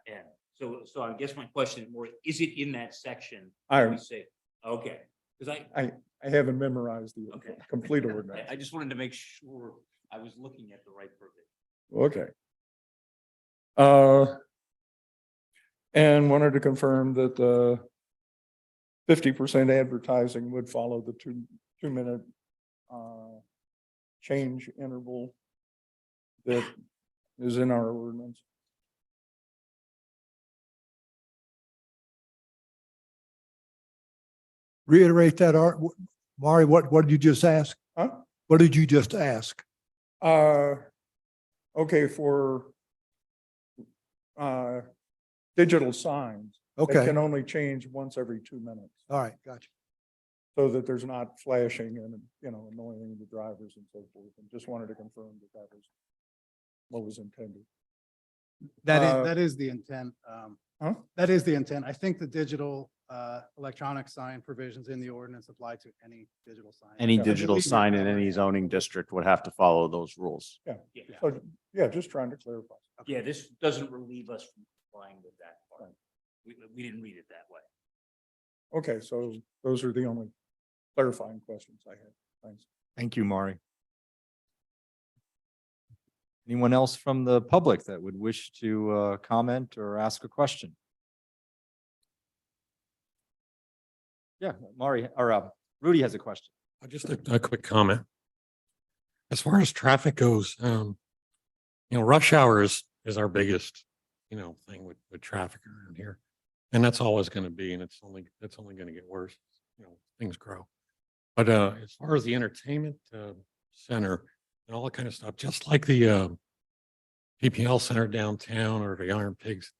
Yeah, so I guess my question more, is it in that section? I- We say, okay, because I haven't memorized the Okay. complete ordinance. I just wanted to make sure I was looking at the right provision. Okay. And wanted to confirm that the 50% advertising would follow the 2-minute change interval that is in our ordinance. Reiterate that, Mari, what did you just ask? Huh? What did you just ask? Okay, for digital signs. They Okay, can only change once every 2 minutes, all right, gotcha. so that there's not flashing and, annoying the drivers and so forth. And just wanted to confirm that that was what was intended. That is the intent. Huh? That is the intent. I think the digital electronic sign provisions in the ordinance apply to any digital sign. Any Yeah. digital sign in any zoning district would have to follow those rules. Yeah, So, yeah, just trying to clarify. yeah, this doesn't relieve us from complying with that part. We didn't read it that way. Okay, so those are the only clarifying questions I had. Thanks. Thank you, Mari. Anyone else from the public that would wish to comment or ask a question? Yeah, Mari, or Rudy has a question. Just a quick comment. As far as traffic goes, rush hour is our biggest, thing with traffic around here. And that's always going to be, and it's only going to get worse, things grow. But as far as the entertainment center and all that kind of stuff, just like the PPL center downtown or the Iron Pigs,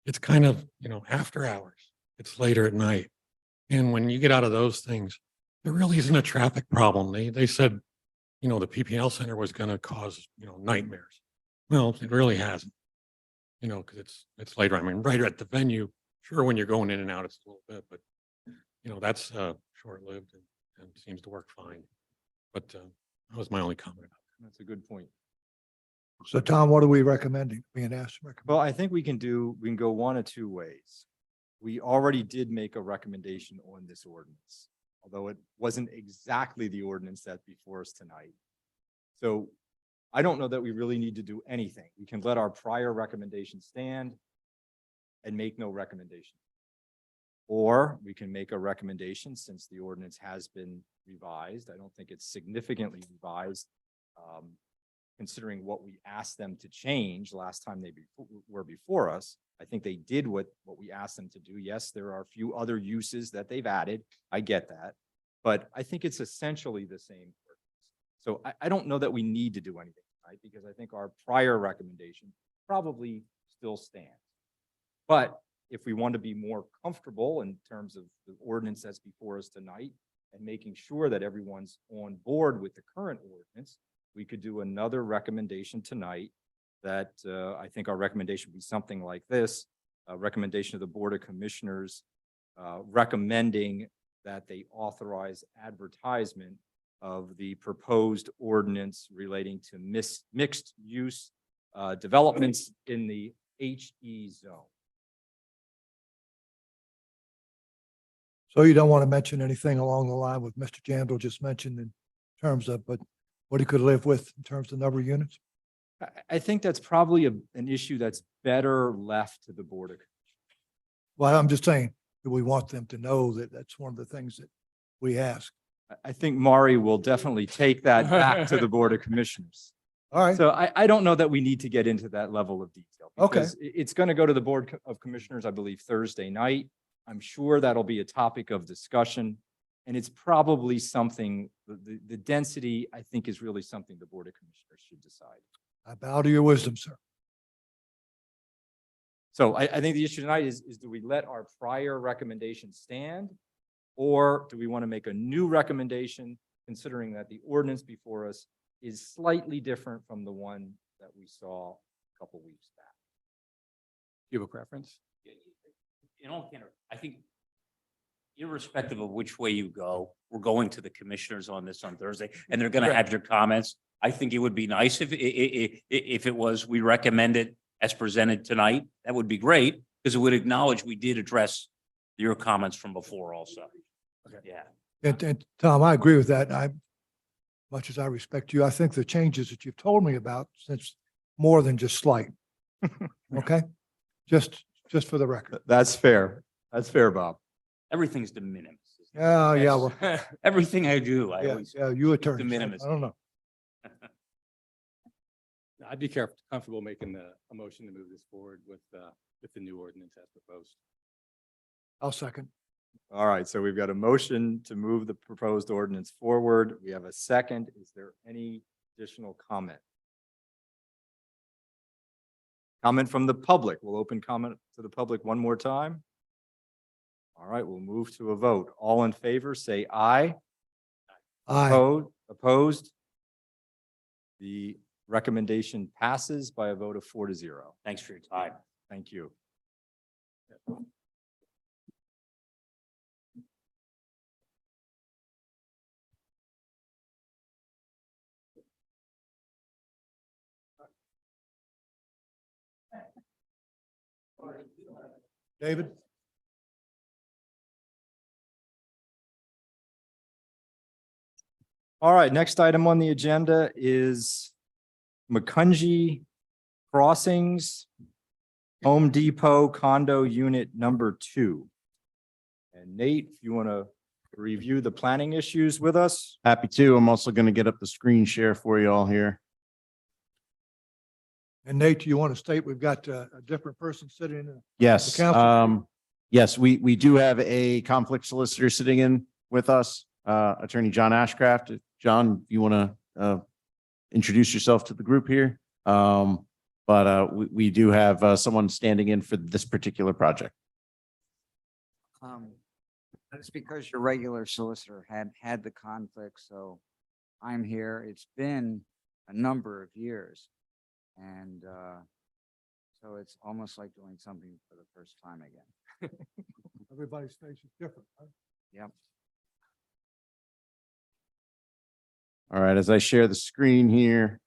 it's kind of, after hours. It's later at night. And when you get out of those things, there really isn't a traffic problem. They said, the PPL center was going to cause, nightmares. Well, it really hasn't, because it's later. I mean, right at the venue, sure, when you're going in and out, it's a little bit, but, that's short-lived and seems to work fine. But that was my only comment about it. That's a good point. So Tom, what are we recommending? Being asked to recommend? Well, I think we can go one of two ways. We already did make a recommendation on this ordinance, although it wasn't exactly the ordinance that's before us tonight. So I don't know that we really need to do anything. We can let our prior recommendation stand and make no recommendation. Or we can make a recommendation since the ordinance has been revised. I don't think it's significantly revised, considering what we asked them to change last time they were before us. I think they did what we asked them to do. Yes, there are a few other uses that they've added. I get that. But I think it's essentially the same. So I don't know that we need to do anything, right? Because I think our prior recommendation probably still stands. But if we want to be more comfortable in terms of the ordinance that's before us tonight and making sure that everyone's on board with the current ordinance, we could do another recommendation tonight that I think our recommendation would be something like this, a recommendation of the Board of Commissioners recommending that they authorize advertisement of the proposed ordinance relating to mixed use developments in the HE zone. So you don't want to mention anything along the line with Mr. Jandal just mentioned in terms of, but what he could live with in terms of number of units? I think that's probably an issue that's better left to the Board of. Well, I'm just saying, do we want them to know that that's one of the things that we ask? I think Maury will definitely take that back to the Board of Commissioners. All right, So I don't know that we need to get into that level of detail. Okay. because It's going to go to the Board of Commissioners, I believe, Thursday night. I'm sure that'll be a topic of discussion. And it's probably something, the density, I think, is really something the Board of Commissioners should decide. I bow to your wisdom, sir. So I think the issue tonight is do we let our prior recommendation stand? Or do we want to make a new recommendation, considering that the ordinance before us is slightly different from the one that we saw a couple weeks back? Do you have a preference? In all candor, I think irrespective of which way you go, we're going to the commissioners on this on Thursday, and they're gonna have your comments. I think it would be nice if it was, we recommend it as presented tonight. That would be great, because it would acknowledge we did address your comments from before also. Okay. Yeah. And Tom, I agree with that. Much as I respect you, I think the changes that you've told me about, since more than just slight. Okay? Just for the record. That's fair. That's fair, Bob. Everything's de minimis. Yeah, well, Everything I do, I yeah, always, you attorneys. de minimis. I don't know. I'd be comfortable making a motion to move this forward with the new ordinance as proposed. I'll second. All right, so we've got a motion to move the proposed ordinance forward. We have a second. Is there any additional comment? Comment from the public. We'll open comment to the public one more time. All right, we'll move to a vote. All in favor, say aye. Aye. Opposed? The recommendation passes by a vote of 4-0. thanks for your time. Thank you. David? All right, next item on the agenda is Macungie Crossings Home Depot Condo Unit Number 2. And Nate, if you want to review the planning issues with us? Happy to. I'm also going to get up the screen share for you all here. And Nate, do you want to state we've got a different person sitting in? Yes, The council? yes, we do have a conflict solicitor sitting in with us, Attorney John Ashcraft. John, you want to introduce yourself to the group here? But we do have someone standing in for this particular project. It's because your regular solicitor had the conflict, so I'm here. It's been a number of years. And so it's almost like doing something for the first time again. Everybody's face is different. Right? Yep. All right, as I share the screen here,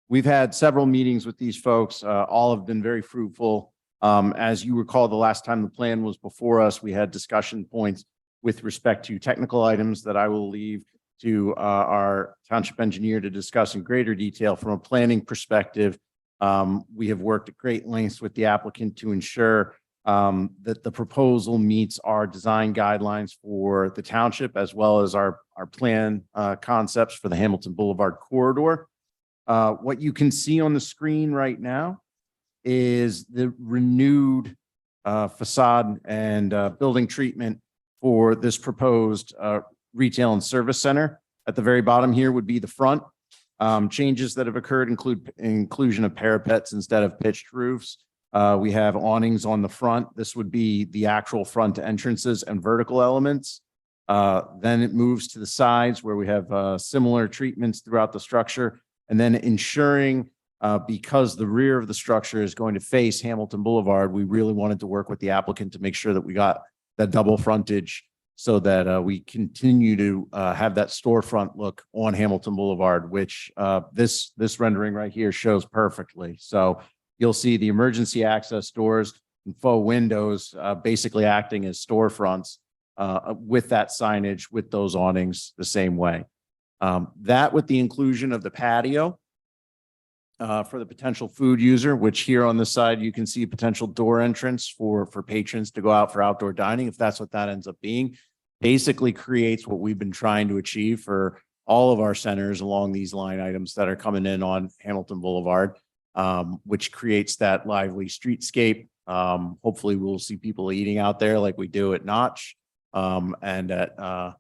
we've had several meetings with these folks. All have been very fruitful. As you recall, the last time the plan was before us, we had discussion points with respect to technical items that I will leave to our township engineer to discuss in greater detail. From a planning perspective, we have worked at great lengths with the applicant to ensure that the proposal meets our design guidelines for the township, as well as our plan concepts for the Hamilton Boulevard corridor. What you can see on the screen right now is the renewed facade and building treatment for this proposed retail and service center. At the very bottom here would be the front. Changes that have occurred include inclusion of parapets instead of pitched roofs. We have awnings on the front. This would be the actual front entrances and vertical elements. Then it moves to the sides where we have similar treatments throughout the structure. And then ensuring, because the rear of the structure is going to face Hamilton Boulevard, we really wanted to work with the applicant to make sure that we got that double frontage so that we continue to have that storefront look on Hamilton Boulevard, which this rendering right here shows perfectly. So you'll see the emergency access doors and faux windows basically acting as storefronts with that signage, with those awnings the same way. That with the inclusion of the patio for the potential food user, which here on this side, you can see a potential door entrance for patrons to go out for outdoor dining, if that's what that ends up being. Basically creates what we've been trying to achieve for all of our centers along these line items that are coming in on Hamilton Boulevard, which creates that lively streetscape. Hopefully we'll see people eating out there like we do at Notch, and at,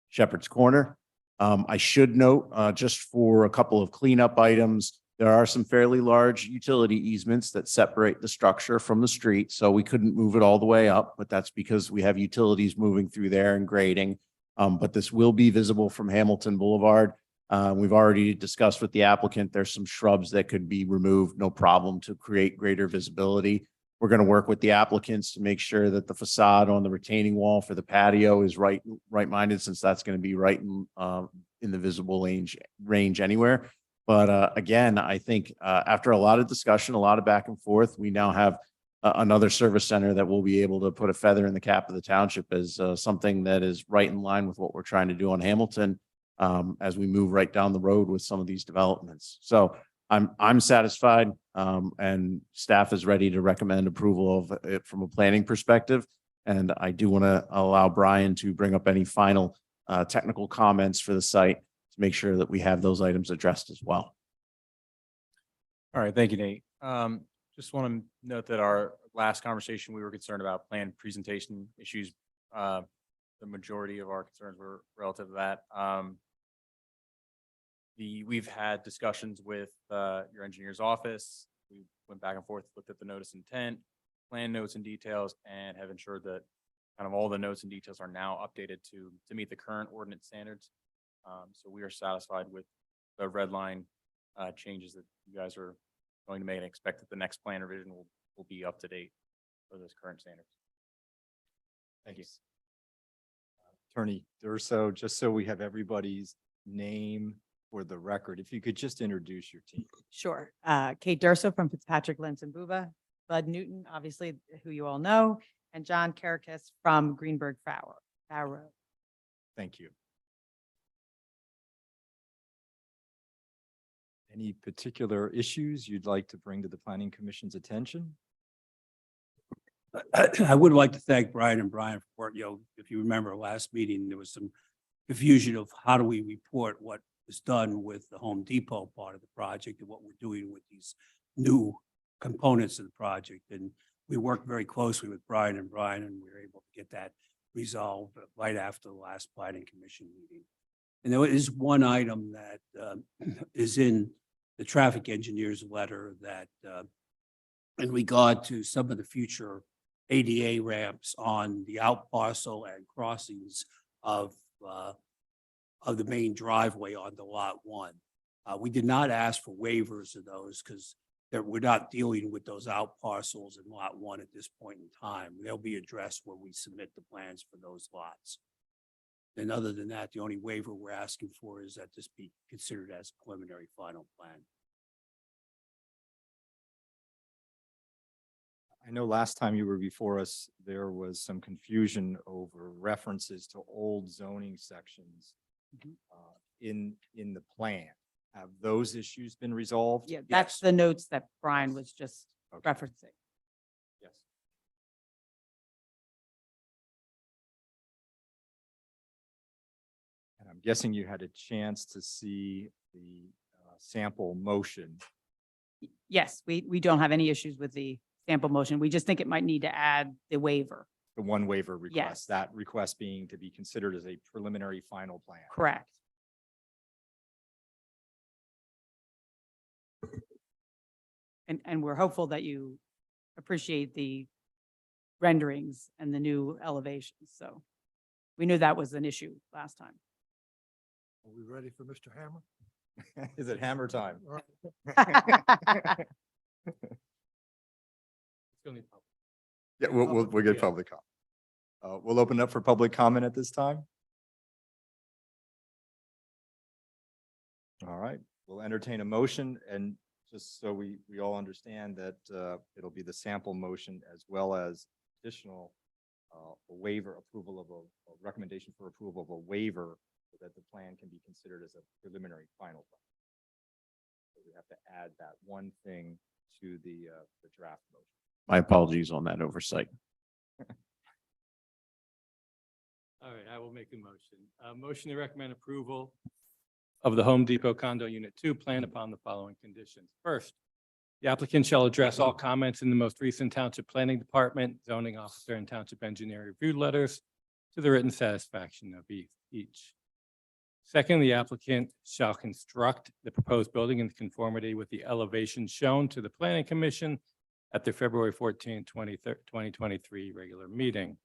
Shepherd's Corner. I should note, just for a couple of cleanup items, there are some fairly large utility easements that separate the structure from the street, so we couldn't move it all the way up, but that's because we have utilities moving through there and grading. But this will be visible from Hamilton Boulevard. We've already discussed with the applicant, there's some shrubs that could be removed, no problem, to create greater visibility. We're going to work with the applicants to make sure that the facade on the retaining wall for the patio is right-minded, since that's going to be right in the visible range anywhere. But again, I think after a lot of discussion, a lot of back and forth, we now have another service center that will be able to put a feather in the cap of the township as something that is right in line with what we're trying to do on Hamilton as we move right down the road with some of these developments. So I'm satisfied, and staff is ready to recommend approval of it from a planning perspective. And I do want to allow Brian to bring up any final technical comments for the site to make sure that we have those items addressed as well. All right, thank you, Nate. Just want to note that our last conversation, we were concerned about plan presentation issues. The majority of our concerns were relative to that. We've had discussions with your engineer's office. We went back and forth, looked at the notice intent, plan notes and details, and have ensured that kind of all the notes and details are now updated to meet the current ordinance standards. So we are satisfied with the red line changes that you guys are going to make, and expect that the next plan revision will be up to date for those current standards. Thank you. Attorney Durso, just so we have everybody's name for the record, if you could just introduce your team. Sure. Kate Durso from Fitzpatrick, Lentz and Buba, Bud Newton, obviously, who you all know, and John Karakis from Greenberg Farrow. Thank you. Any particular issues you'd like to bring to the Planning Commission's attention? I would like to thank Brian and Brian for, if you remember last meeting, there was some confusion of how do we report what was done with the Home Depot part of the project and what we're doing with these new components of the project. And we worked very closely with Brian, and we were able to get that resolved right after the last Planning Commission meeting. And there is one item that is in the traffic engineer's letter that in regard to some of the future ADA ramps on the out parcel and crossings of the main driveway on the lot one. We did not ask for waivers of those because we're not dealing with those out parcels in lot one at this point in time. They'll be addressed when we submit the plans for those lots. And other than that, the only waiver we're asking for is that this be considered as a preliminary final plan. I know last time you were before us, there was some confusion over references to old zoning sections in the plan. Have those issues been resolved? Yeah, that's the notes that Brian was just referencing. Yes. And I'm guessing you had a chance to see the sample motion. Yes, we don't have any issues with the sample motion. We just think it might need to add the waiver. The one waiver request, Yes. that request being to be considered as a preliminary final plan. Correct. And we're hopeful that you appreciate the renderings and the new elevations. So we knew that was an issue last time. Are we ready for Mr. Hammer? Is it hammer time? All right. Yeah, we'll get public comment. We'll open up for public comment at this time. All right, we'll entertain a motion, and just so we all understand that it'll be the sample motion as well as additional waiver approval of a recommendation for approval of a waiver so that the plan can be considered as a preliminary final plan. We have to add that one thing to the draft motion. My apologies on that oversight. All right, I will make a motion. Motion to recommend approval of the Home Depot Condo Unit 2 plan upon the following conditions. First, the applicant shall address all comments in the most recent Township Planning Department, zoning officer, and Township Engineer review letters to the written satisfaction of each. Second, the applicant shall construct the proposed building in conformity with the elevation shown to the Planning Commission at their February 14, 2023 regular meeting.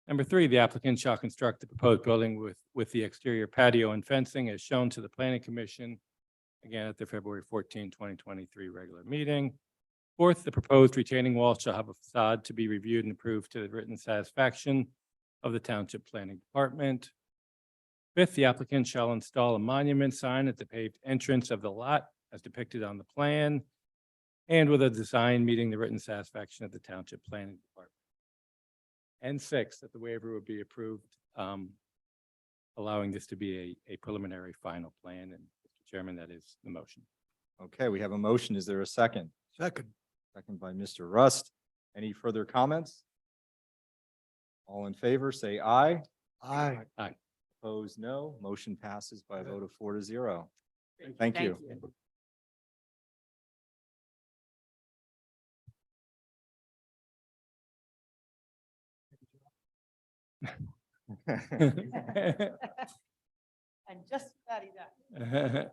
Number three, the applicant shall construct the proposed building with the exterior patio and fencing as shown to the Planning Commission, again at the February 14, 2023 regular meeting. Fourth, the proposed retaining wall shall have a facade to be reviewed and approved to the written satisfaction of the Township Planning Department. Fifth, the applicant shall install a monument sign at the paved entrance of the lot as depicted on the plan and with a design meeting the written satisfaction of the Township Planning Department. And six, that the waiver would be approved, allowing this to be a preliminary final plan. And Mr. Chairman, that is the motion. Okay, we have a motion. Is there a second? Second. Second by Mr. Rust. Any further comments? All in favor, say aye. Aye. Aye. Opposed, no. Motion passes by a vote of 4-0. Thank you. And just that he does.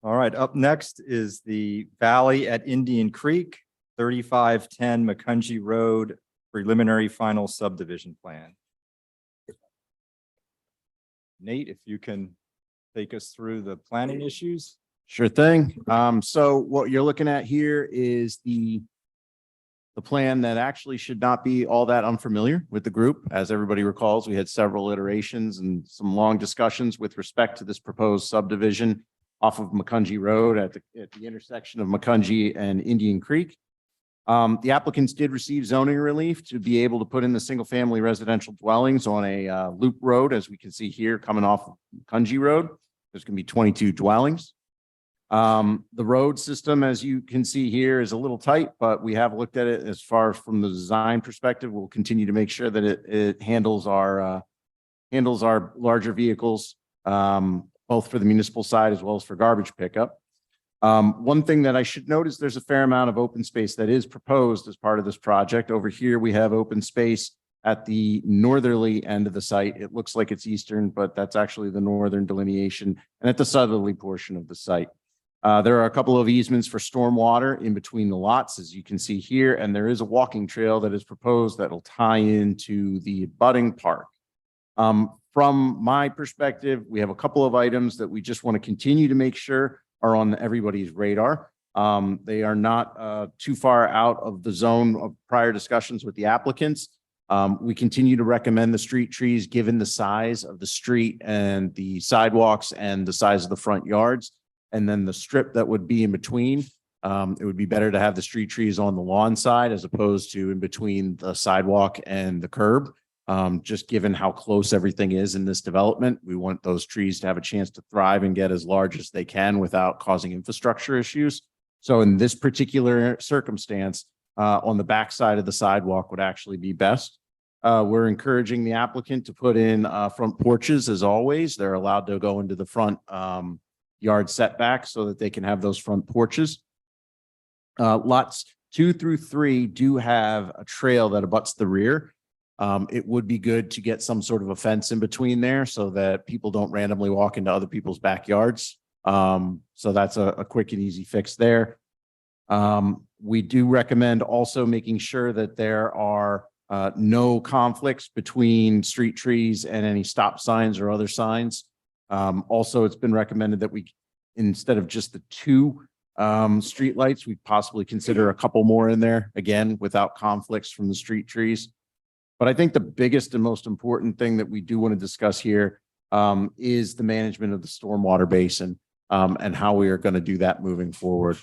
All right, up next is the Valley at Indian Creek, 3510 Macungie Road, preliminary final subdivision plan. Nate, if you can take us through the planning issues. Sure thing. So what you're looking at here is the plan that actually should not be all that unfamiliar with the group. As everybody recalls, we had several iterations and some long discussions with respect to this proposed subdivision off of Macungie Road at the intersection of Macungie and Indian Creek. The applicants did receive zoning relief to be able to put in the single-family residential dwellings on a loop road, as we can see here coming off of Macungie Road. There's going to be 22 dwellings. The road system, as you can see here, is a little tight, but we have looked at it as far as from the design perspective. We'll continue to make sure that it handles our larger vehicles, both for the municipal side as well as for garbage pickup. One thing that I should note is there's a fair amount of open space that is proposed as part of this project. Over here, we have open space at the northerly end of the site. It looks like it's eastern, but that's actually the northern delineation, and at the southerly portion of the site. There are a couple of easements for stormwater in between the lots, as you can see here, and there is a walking trail that is proposed that will tie into the abutting park. From my perspective, we have a couple of items that we just want to continue to make sure are on everybody's radar. They are not too far out of the zone of prior discussions with the applicants. We continue to recommend the street trees, given the size of the street and the sidewalks and the size of the front yards. And then the strip that would be in between, it would be better to have the street trees on the lawn side as opposed to in between the sidewalk and the curb. Just given how close everything is in this development, we want those trees to have a chance to thrive and get as large as they can without causing infrastructure issues. So in this particular circumstance, on the back side of the sidewalk would actually be best. We're encouraging the applicant to put in front porches as always. They're allowed to go into the front yard setback so that they can have those front porches. Lots 2 through 3 do have a trail that abuts the rear. It would be good to get some sort of a fence in between there so that people don't randomly walk into other people's backyards. So that's a quick and easy fix there. We do recommend also making sure that there are no conflicts between street trees and any stop signs or other signs. Also, it's been recommended that we, instead of just the 2 street lights, we possibly consider a couple more in there, again, without conflicts from the street trees. But I think the biggest and most important thing that we do want to discuss here is the management of the stormwater basin and how we are going to do that moving forward.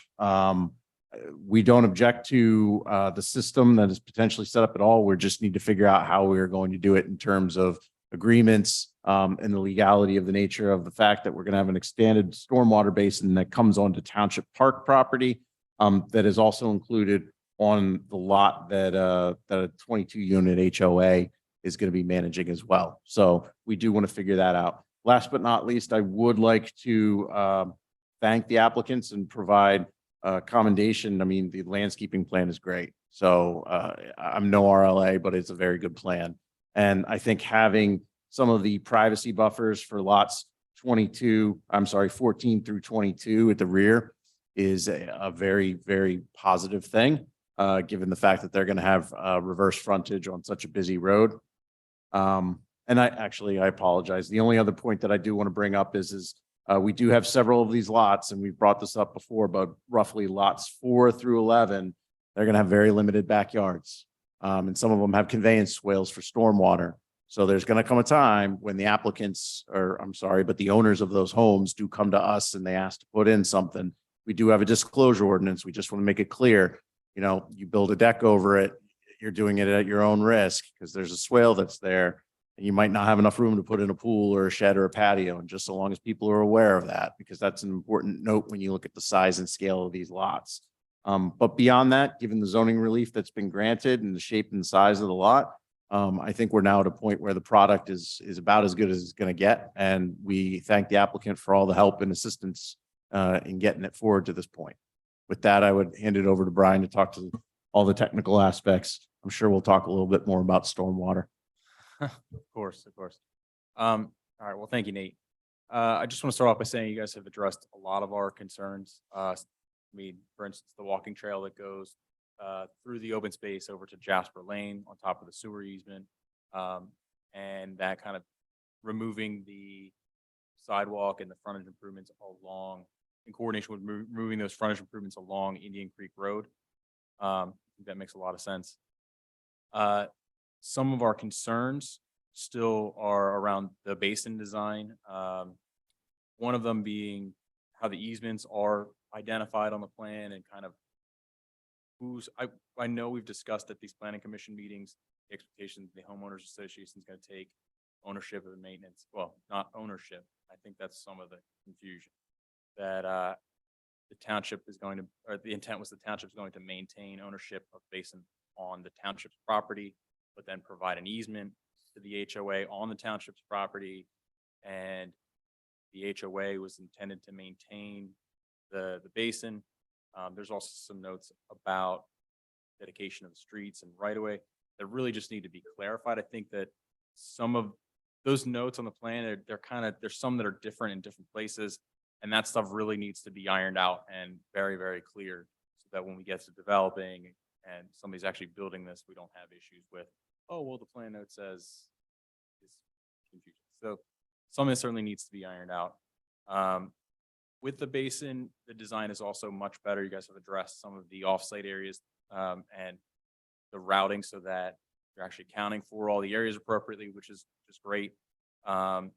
we don't object to the system that is potentially set up at all. We just need to figure out how we are going to do it in terms of agreements and the legality of the nature of the fact that we're going to have an extended stormwater basin that comes onto Township Park property that is also included on the lot that that a 22 unit HOA is going to be managing as well. So we do want to figure that out. Last but not least, I would like to thank the applicants and provide commendation. I mean, the landscaping plan is great. So I'm no RLA, but it's a very good plan. And I think having some of the privacy buffers for lots 14 through 22 at the rear is a very, very positive thing, given the fact that they're going to have reverse frontage on such a busy road. And I apologize. The only other point that I do want to bring up is we do have several of these lots, and we've brought this up before, but roughly lots 4 through 11, they're going to have very limited backyards. And some of them have conveyance swales for stormwater. So there's going to come a time when the applicants, or I'm sorry, but the owners of those homes do come to us and they ask to put in something. We do have a disclosure ordinance. We just want to make it clear, you know, you build a deck over it, you're doing it at your own risk because there's a swale that's there. And you might not have enough room to put in a pool or a shed or a patio. And just so long as people are aware of that, because that's an important note when you look at the size and scale of these lots. But beyond that, given the zoning relief that's been granted and the shape and size of the lot, I think we're now at a point where the product is about as good as it's going to get. And we thank the applicant for all the help and assistance in getting it forward to this point. With that, I would hand it over to Brian to talk to all the technical aspects. I'm sure we'll talk a little bit more about stormwater. Of course, of course. All right, well, thank you, Nate. I just want to start off by saying you guys have addressed a lot of our concerns. I mean, for instance, the walking trail that goes through the open space over to Jasper Lane on top of the sewer easement. And that kind of removing the sidewalk and the frontage improvements along, in coordination with moving those frontage improvements along Indian Creek Road. I think that makes a lot of sense. Some of our concerns still are around the basin design. One of them being how the easements are identified on the plan and kind of I know we've discussed at these planning commission meetings, the expectations the homeowners association is going to take ownership of the maintenance. Well, not ownership. I think that's some of the confusion that the township is going to, or the intent was the township is going to maintain ownership of basin on the township's property, but then provide an easement to the HOA on the township's property. And the HOA was intended to maintain the basin. There's also some notes about dedication of the streets and right of way that really just need to be clarified. I think that some of those notes on the plan, there's some that are different in different places. And that stuff really needs to be ironed out and very, very clear so that when we get to developing and somebody's actually building this, we don't have issues with, oh, well, the plan note says is confusion. So some of it certainly needs to be ironed out. With the basin, the design is also much better. You guys have addressed some of the off-site areas and the routing so that you're actually accounting for all the areas appropriately, which is just great. And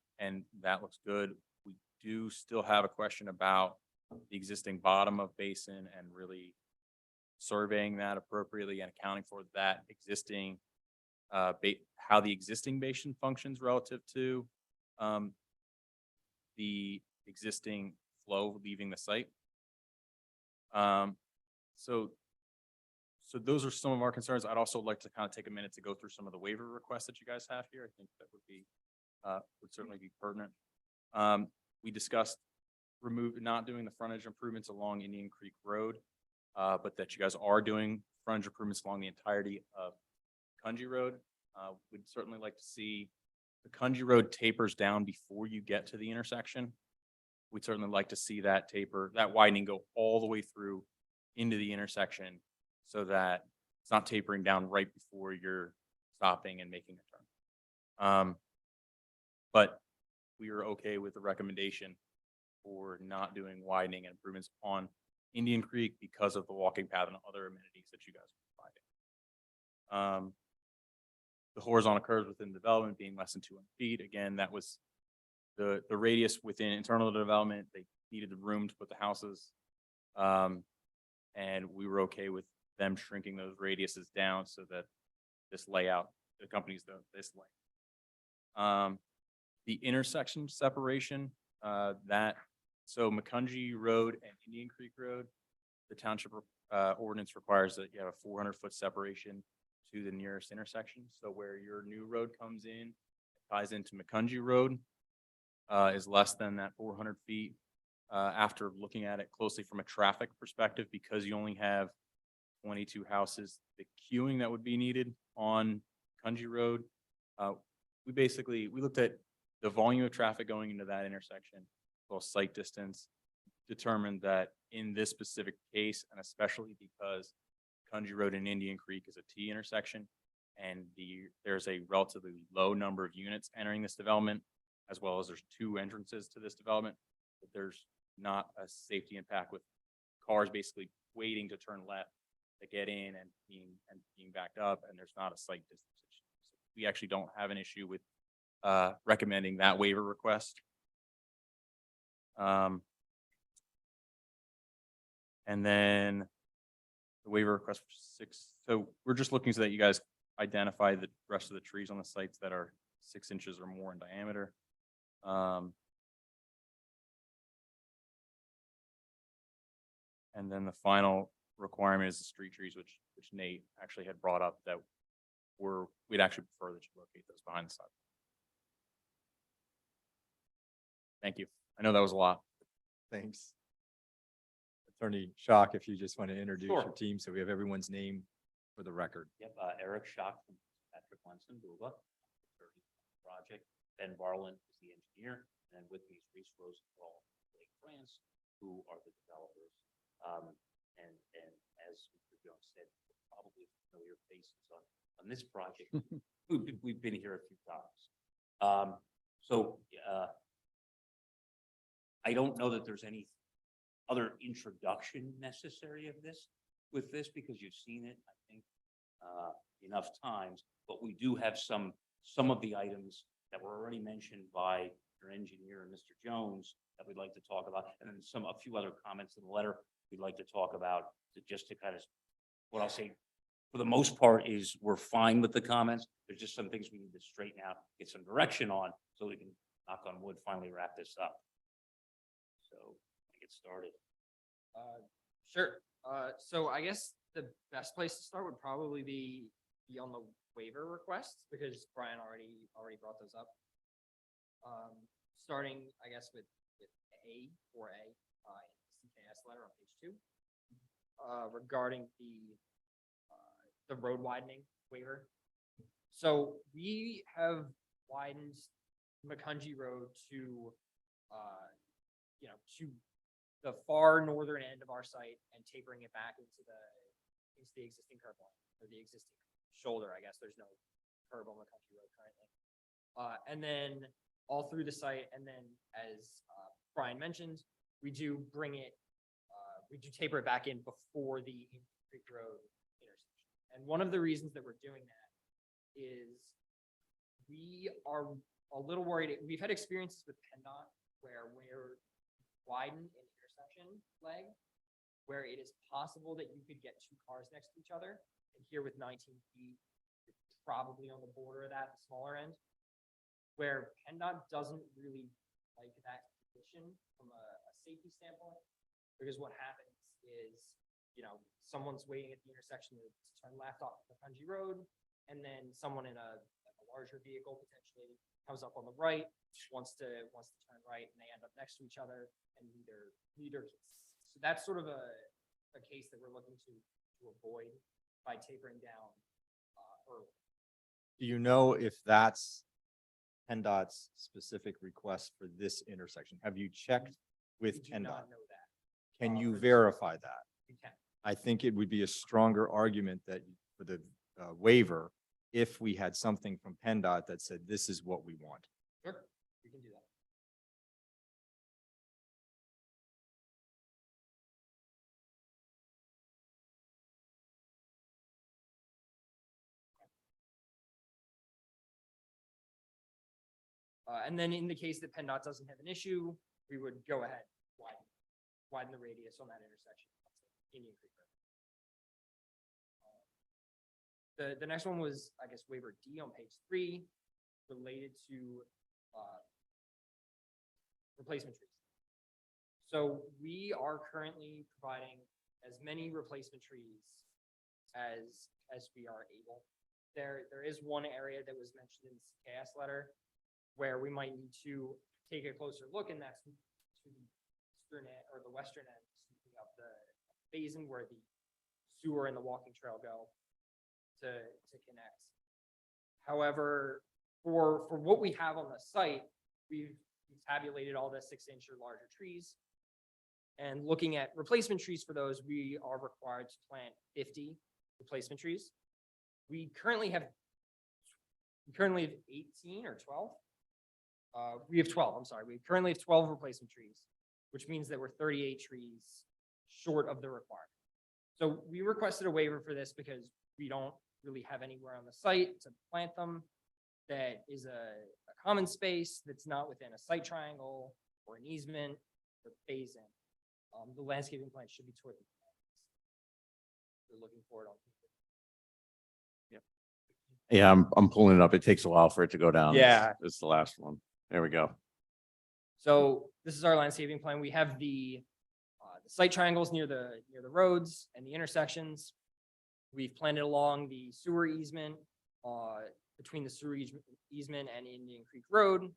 that looks good. We do still have a question about the existing bottom of basin and really surveying that appropriately and accounting for that existing how the existing basin functions relative to the existing flow leaving the site. So those are some of our concerns. I'd also like to kind of take a minute to go through some of the waiver requests that you guys have here. I think that would certainly be pertinent. We discussed not doing the frontage improvements along Indian Creek Road, but that you guys are doing frontage improvements along the entirety of Cungy Road. We'd certainly like to see the Cungy Road tapers down before you get to the intersection. We'd certainly like to see that that widening go all the way through into the intersection so that it's not tapering down right before you're stopping and making a turn. But we are okay with the recommendation for not doing widening and improvements on Indian Creek because of the walking path and other amenities that you guys are providing. The horizontal curves within development being less than 200 feet. Again, that was the radius within internal development. They needed the room to put the houses. And we were okay with them shrinking those radiuses down so that this layout accompanies this lane. The intersection separation, so Macungie Road and Indian Creek Road, the township ordinance requires that you have a 400-foot separation to the nearest intersection. So where your new road comes in, ties into Macungie Road, is less than that 400 feet. After looking at it closely from a traffic perspective, because you only have 22 houses, the queuing that would be needed on Macungie Road, we looked at the volume of traffic going into that intersection, well, site distance, determined that in this specific case, and especially because Macungie Road and Indian Creek is a T intersection, and there's a relatively low number of units entering this development, as well as there's 2 entrances to this development, that there's not a safety impact with cars basically waiting to turn left to get in and being backed up, and there's not a site distance issue. So we actually don't have an issue with recommending that waiver request. And then the waiver request for 6. So we're just looking so that you guys identify the rest of the trees on the sites that are 6 inches or more in diameter. And then the final requirement is the street trees, which Nate actually had brought up, that we'd actually prefer that you locate those behind the sidewalk. Thank you. I know that was a lot. Thanks. Attorney Schock, if you just want to introduce Sure. your team, so we have everyone's name for the record. Yep, Eric Schock from Patrick Lenson, Buba, project. Ben Barlin is the engineer, and with me is Reese Rosenthal, Lake France, who are the developers. And as Mr. Jones said, probably familiar faces on this project. We've been here a few times. I don't know that there's any other introduction necessary of this with this, because you've seen it, I think, enough times, but we do have some of the items that were already mentioned by your engineer and Mr. Jones that we'd like to talk about, and then a few other comments in the letter we'd like to talk about, just to kind of, what I'll say, for the most part is we're fine with the comments. There's just some things we need to straighten out, get some direction on, so we can, knock on wood, finally wrap this up. So, get started. Sure. So I guess the best place to start would probably be on the waiver requests, because Brian already brought those up. Starting, I guess, with A, CKS letter on page 2, regarding the road widening waiver. So we have widened Macungie Road to the far northern end of our site and tapering it back into the existing curb line, or the existing shoulder. I guess there's no curb on Macungie Road currently. And then all through the site, and then as Brian mentioned, we do taper it back in before the Creek Road intersection. And one of the reasons that we're doing that is we are a little worried. We've had experiences with PennDOT where we're widen an intersection leg where it is possible that you could get 2 cars next to each other. And here with 19 feet, you're probably on the border of that, the smaller end, where PennDOT doesn't really like that position from a safety standpoint, because what happens is, someone's waiting at the intersection to turn left off the Macungie Road, and then someone in a larger vehicle potentially comes up on the right, wants to turn right, and they end up next to each other, and neither. So that's sort of a case that we're looking to avoid by tapering down early. Do you know if that's PennDOT's specific request for this intersection? Have you checked with We do PennDOT? not know that. Can you for this- verify that? We can. I think it would be a stronger argument that for the waiver, if we had something from PennDOT that said, this is what we want. Sure, we can do that. And then in the case that PennDOT doesn't have an issue, we would go ahead, widen the radius on that intersection. Indian Creek Road. The next one was, I guess, waiver D on page 3, related to replacement trees. So we are currently providing as many replacement trees as we are able. There is one area that was mentioned in the CKS letter where we might need to take a closer look, and that's to the eastern end or the western end of the basin where the sewer and the walking trail go to connect. However, for what we have on the site, we've tabulated all the 6-inch or larger trees. And looking at replacement trees for those, we are required to plant 50 replacement trees. We currently have 18 or 12. We have 12, I'm sorry. We currently have 12 replacement trees, which means that we're 38 trees short of the requirement. So we requested a waiver for this because we don't really have anywhere on the site to plant them that is a common space that's not within a site triangle or an easement or basin. The landscaping plan should be toward the back. We're looking for it on. Yeah, I'm pulling it up. It takes a while for it to go down. Yeah. It's the last one. There we go. So this is our landscaping plan. We have the site triangles near the roads and the intersections. We've planted along the sewer easement, between the sewer easement and Indian Creek Road.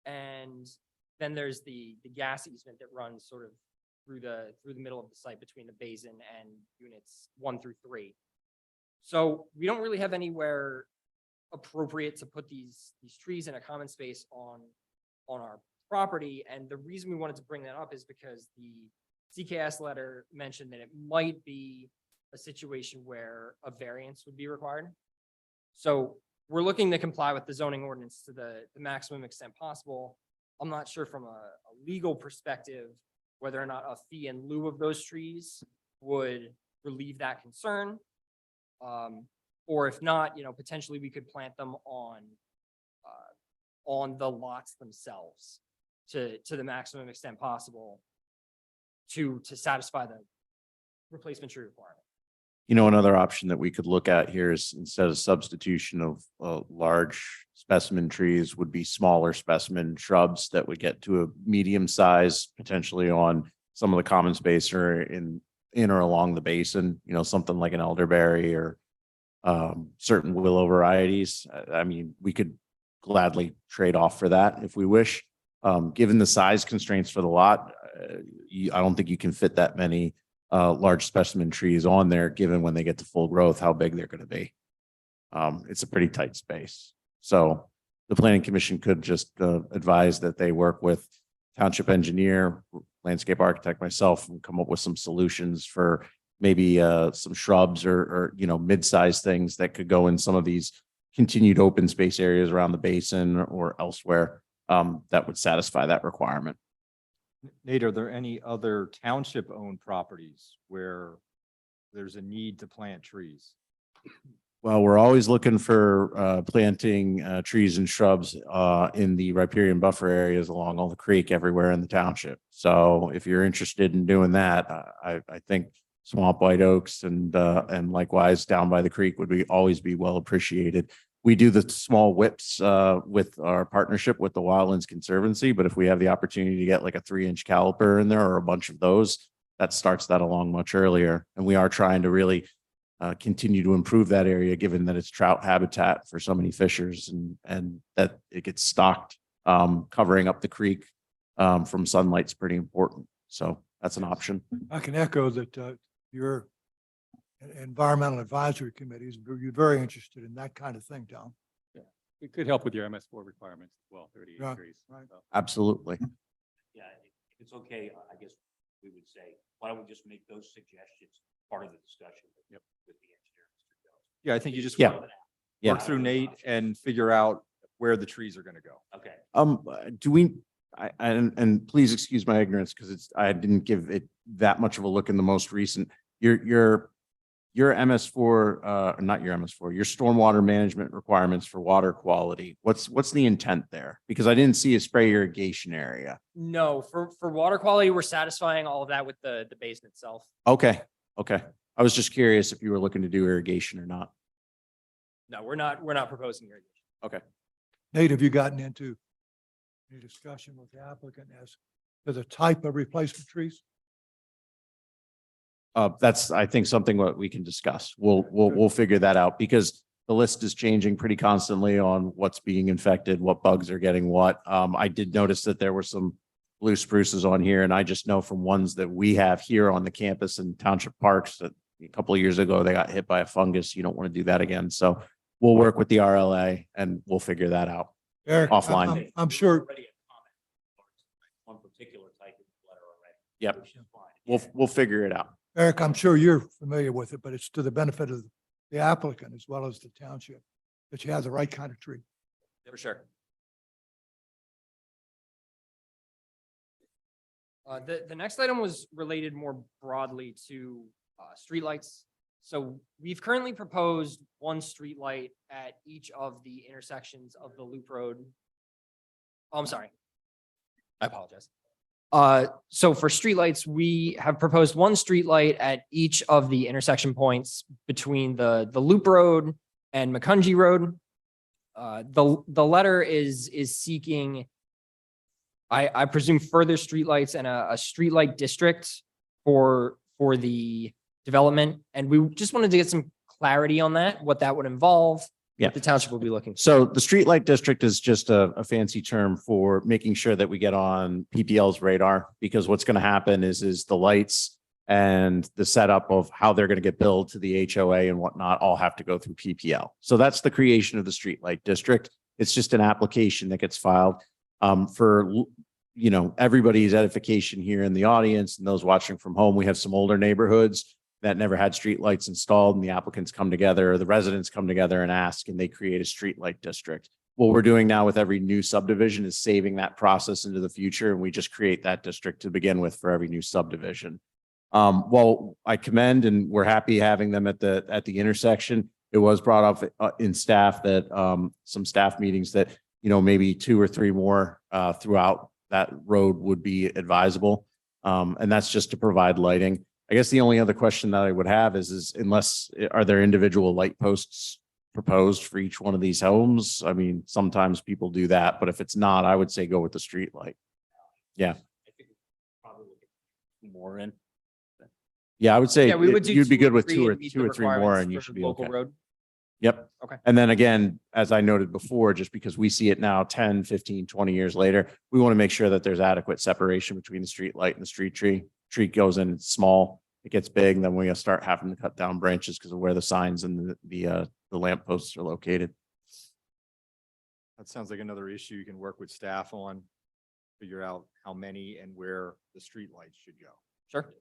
And then there's the gas easement that runs sort of through the middle of the site between the basin and units 1 through 3. So we don't really have anywhere appropriate to put these trees in a common space on our property. And the reason we wanted to bring that up is because the CKS letter mentioned that it might be a situation where a variance would be required. So we're looking to comply with the zoning ordinance to the maximum extent possible. I'm not sure from a legal perspective whether or not a fee in lieu of those trees would relieve that concern. Or if not, potentially we could plant them on the lots themselves to the maximum extent possible to satisfy the replacement tree requirement. Another option that we could look at here is instead of substitution of large specimen trees would be smaller specimen shrubs that would get to a medium size, potentially on some of the common space or in or along the basin, something like an elderberry or certain willow varieties. I mean, we could gladly trade off for that if we wish. Given the size constraints for the lot, I don't think you can fit that many large specimen trees on there, given when they get to full growth, how big they're going to be. It's a pretty tight space. So the planning commission could just advise that they work with township engineer, landscape architect, myself, and come up with some solutions for maybe some shrubs or mid-sized things that could go in some of these continued open space areas around the basin or elsewhere that would satisfy that requirement. Nate, are there any other township-owned properties where there's a need to plant trees? Well, we're always looking for planting trees and shrubs in the riparian buffer areas along all the creek everywhere in the township. So if you're interested in doing that, I think swamp white oaks and likewise down by the creek would always be well appreciated. We do the small whips with our partnership with the Wildlands Conservancy, but if we have the opportunity to get like a 3-inch caliper in there or a bunch of those, that starts that along much earlier. And we are trying to really continue to improve that area, given that it's trout habitat for so many fishers and that it gets stocked. Covering up the creek from sunlight's pretty important. So that's an option. I can echo that your environmental advisory committees, you're very interested in that kind of thing, Tom. We could help with your MS4 requirements as well, 38 Yeah, trees. right. So, Absolutely. Yeah, if it's okay, I guess we would say, why don't we just make those suggestions part of the discussion with the engineer, Mr. Jones? Yeah, I think you just Yeah. work Yeah. through Nate and figure out where the trees are going to go. Okay. Do we, and please excuse my ignorance because I didn't give it that much of a look in the most recent, your MS4, not your MS4, your stormwater management requirements for water quality. What's the intent there? Because I didn't see a spray irrigation area. No, for water quality, we're satisfying all of that with the basin itself. Okay. I was just curious if you were looking to do irrigation or not. No, we're not proposing irrigation. Nate, have you gotten into any discussion with the applicant as to the type of replacement trees? That's, I think, something what we can discuss. We'll figure that out because the list is changing pretty constantly on what's being infected, what bugs are getting what. I did notice that there were some blue spruces on here, and I just know from ones that we have here on the campus in township parks that a couple of years ago, they got hit by a fungus. You don't want to do that again. So we'll work with the RLA and we'll figure that out. Eric, Offline. I'm sure, Already a comment on particular type of letter already. Yep. which is fine. We'll figure it out. Eric, I'm sure you're familiar with it, but it's to the benefit of the applicant as well as the township that you have the right kind of tree. For sure. The next item was related more broadly to streetlights. So we've currently proposed one streetlight at each of the intersections of the Loop Road. Oh, I'm sorry. I apologize. So for streetlights, we have proposed one streetlight at each of the intersection points between the Loop Road and Macungie Road. The letter is seeking, I presume, further streetlights and a streetlight district for the development. And we just wanted to get some clarity on that, what that would involve. Yeah. What the township will be looking for. So the streetlight district is just a fancy term for making sure that we get on PPL's radar, because what's going to happen is the lights and the setup of how they're going to get billed to the HOA and whatnot all have to go through PPL. So that's the creation of the streetlight district. It's just an application that gets filed for, you know, everybody's edification here in the audience and those watching from home. We have some older neighborhoods that never had streetlights installed, and the applicants come together, or the residents come together and ask, and they create a streetlight district. What we're doing now with every new subdivision is saving that process into the future, and we just create that district to begin with for every new subdivision. Well, I commend, and we're happy having them at the intersection. It was brought up in staff that some staff meetings that, you know, maybe 2 or 3 more throughout that road would be advisable. And that's just to provide lighting. I guess the only other question that I would have is unless, are there individual light posts proposed for each one of these homes? I mean, sometimes people do that, but if it's not, I would say go with the street light. Yeah. I think we probably look at more in. Yeah, I would say Yeah, we would do you'd be good with 3 2 or and meet 2 the or 3 more requirements and you for should be local okay. road. Yep. Okay. And then again, as I noted before, just because we see it now 10, 15, 20 years later, we want to make sure that there's adequate separation between the street light and the street tree. Tree goes in small, it gets big, then we start having to cut down branches because of where the signs and the lamp posts are located. That sounds like another issue you can work with staff on, figure out how many and where the street lights should go. Sure.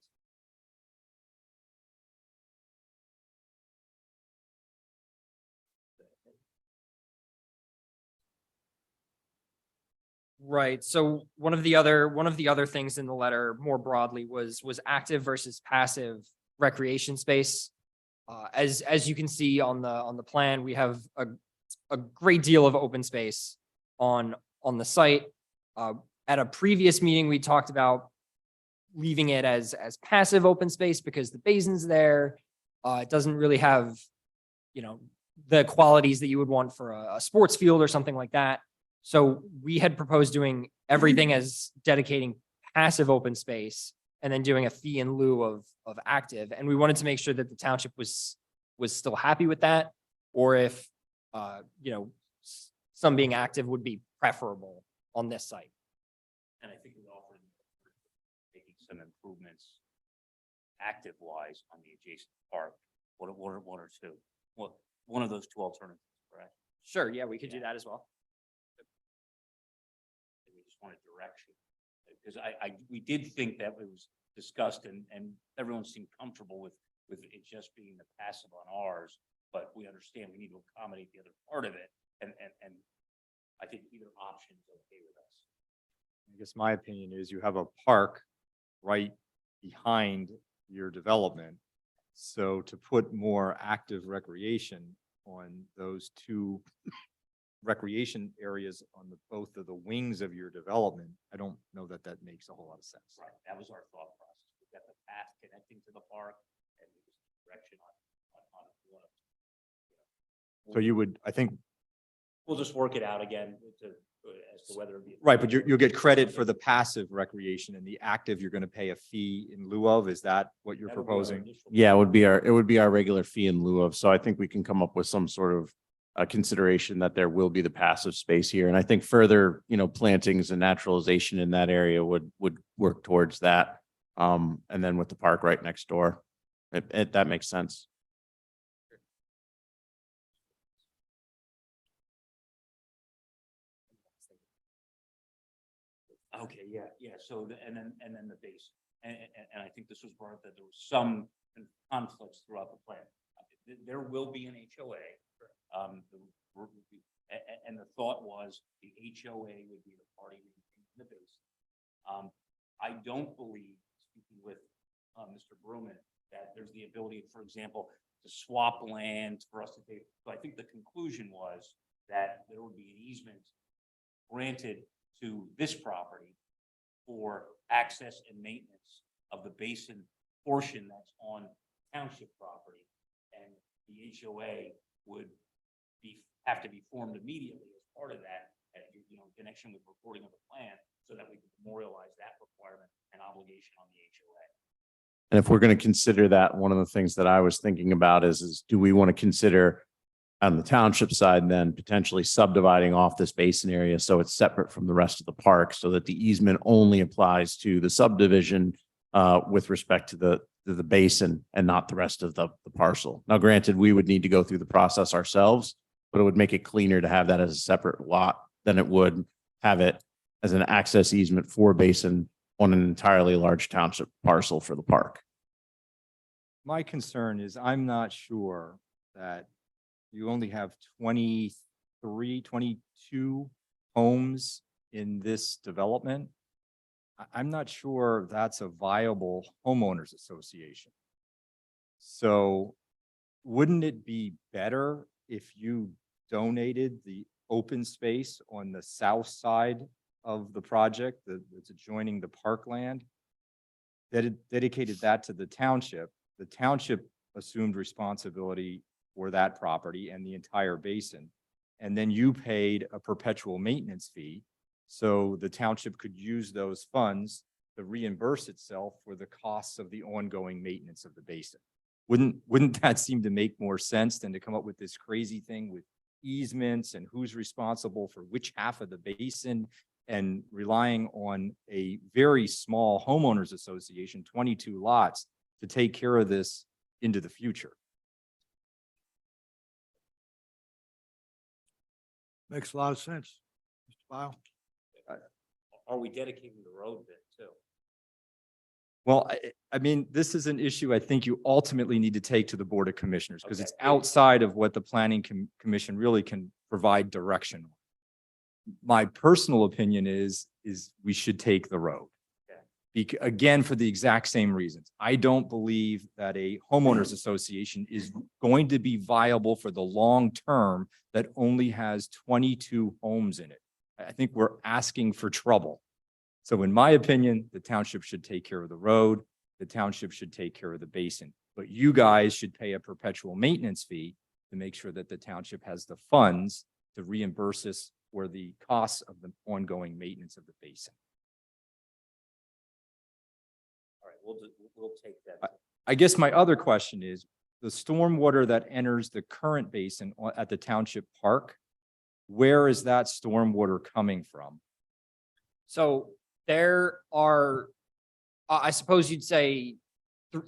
Right. So one of the other things in the letter more broadly was active versus passive recreation space. As you can see on the plan, we have a great deal of open space on the site. At a previous meeting, we talked about leaving it as passive open space because the basin's there. It doesn't really have, you know, the qualities that you would want for a sports field or something like that. So we had proposed doing everything as dedicating passive open space and then doing a fee in lieu of active. And we wanted to make sure that the township was still happy with that, or if, you know, some being active would be preferable on this site. And I think we offered making some improvements active wise on the adjacent park. One or two. Well, one of those 2 alternatives, correct? Sure. Yeah, we could do that as well. We just wanted direction. Because we did think that it was discussed and everyone seemed comfortable with it just being the passive on ours, but we understand we need to accommodate the other part of it. And I think either option is okay with us. I guess my opinion is you have a park right behind your development. So to put more active recreation on those 2 recreation areas on both of the wings of your development, I don't know that makes a whole lot of sense. Right. That was our thought process. We've got the path connecting to the park and direction on what, So you would, I think, We'll just work it out again as to whether it be. Right, but you'll get credit for the passive recreation and the active, you're going to pay a fee in lieu of. Is that what you're That'll be our proposing? initial- yeah, it would be our regular fee in lieu of. So I think we can come up with some sort of consideration that there will be the passive space here. And I think further, plantings and naturalization in that area would work towards that. And then with the park right next door, that makes sense. Okay, yeah. So, and then the base. And I think this was brought up that there was some conflicts throughout the plan. There will be an HOA. And the thought was the HOA would be the party maintaining the base. I don't believe, speaking with Mr. Bruman, that there's the ability, for example, to swap land for us to take. So I think the conclusion was that there would be an easement granted to this property for access and maintenance of the basin portion that's on township property. And the HOA would have to be formed immediately as part of that, in connection with recording of the plan, so that we can memorialize that requirement and obligation on the HOA. And if we're going to consider that, one of the things that I was thinking about is do we want to consider on the township side, then potentially subdividing off this basin area so it's separate from the rest of the park, so that the easement only applies to the subdivision with respect to the basin and not the rest of the parcel. Now, granted, we would need to go through the process ourselves, but it would make it cleaner to have that as a separate lot than it would have it as an access easement for basin on an entirely large township parcel for the park. My concern is I'm not sure that you only have 23, 22 homes in this development. I'm not sure that's a viable homeowners association. So wouldn't it be better if you donated the open space on the south side of the project that's adjoining the parkland, dedicated that to the township? The township assumed responsibility for that property and the entire basin. And then you paid a perpetual maintenance fee. So the township could use those funds to reimburse itself for the costs of the ongoing maintenance of the basin. Wouldn't that seem to make more sense than to come up with this crazy thing with easements and who's responsible for which half of the basin, and relying on a very small homeowners association, 22 lots, to take care of this into the future? Makes a lot of sense. Mr. Bile? Are we dedicating the road then too? Well, I mean, this is an issue I think you ultimately need to take to the Board of Commissioners, because it's outside of what the Planning Commission really can provide direction on. My personal opinion is we should take the road. Again, for the exact same reasons. I don't believe that a homeowners association is going to be viable for the long term that only has 22 homes in it. I think we're asking for trouble. So in my opinion, the township should take care of the road. The township should take care of the basin. But you guys should pay a perpetual maintenance fee to make sure that the township has the funds to reimburse us for the costs of the ongoing maintenance of the basin. All right, we'll take that. I guess my other question is, the stormwater that enters the current basin at the township park, where is that stormwater coming from? So there are, I suppose you'd say,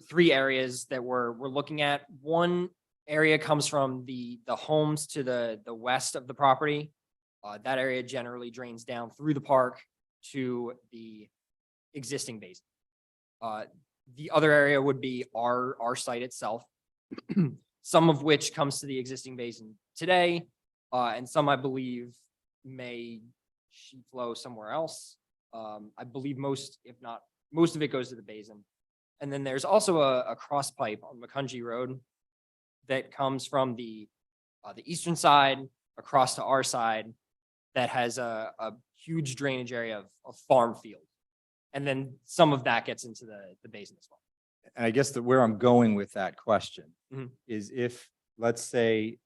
three areas that we're looking at. One area comes from the homes to the west of the property. That area generally drains down through the park to the existing basin. The other area would be our site itself, some of which comes to the existing basin today, and some I believe may sheet flow somewhere else. I believe most, if not most of it, goes to the basin. And then there's also a cross pipe on Macungie Road that comes from the eastern side across to our side that has a huge drainage area of farm field. And then some of that gets into the basin as well. And I guess that where I'm going with that question Mhm. is, if, let's say,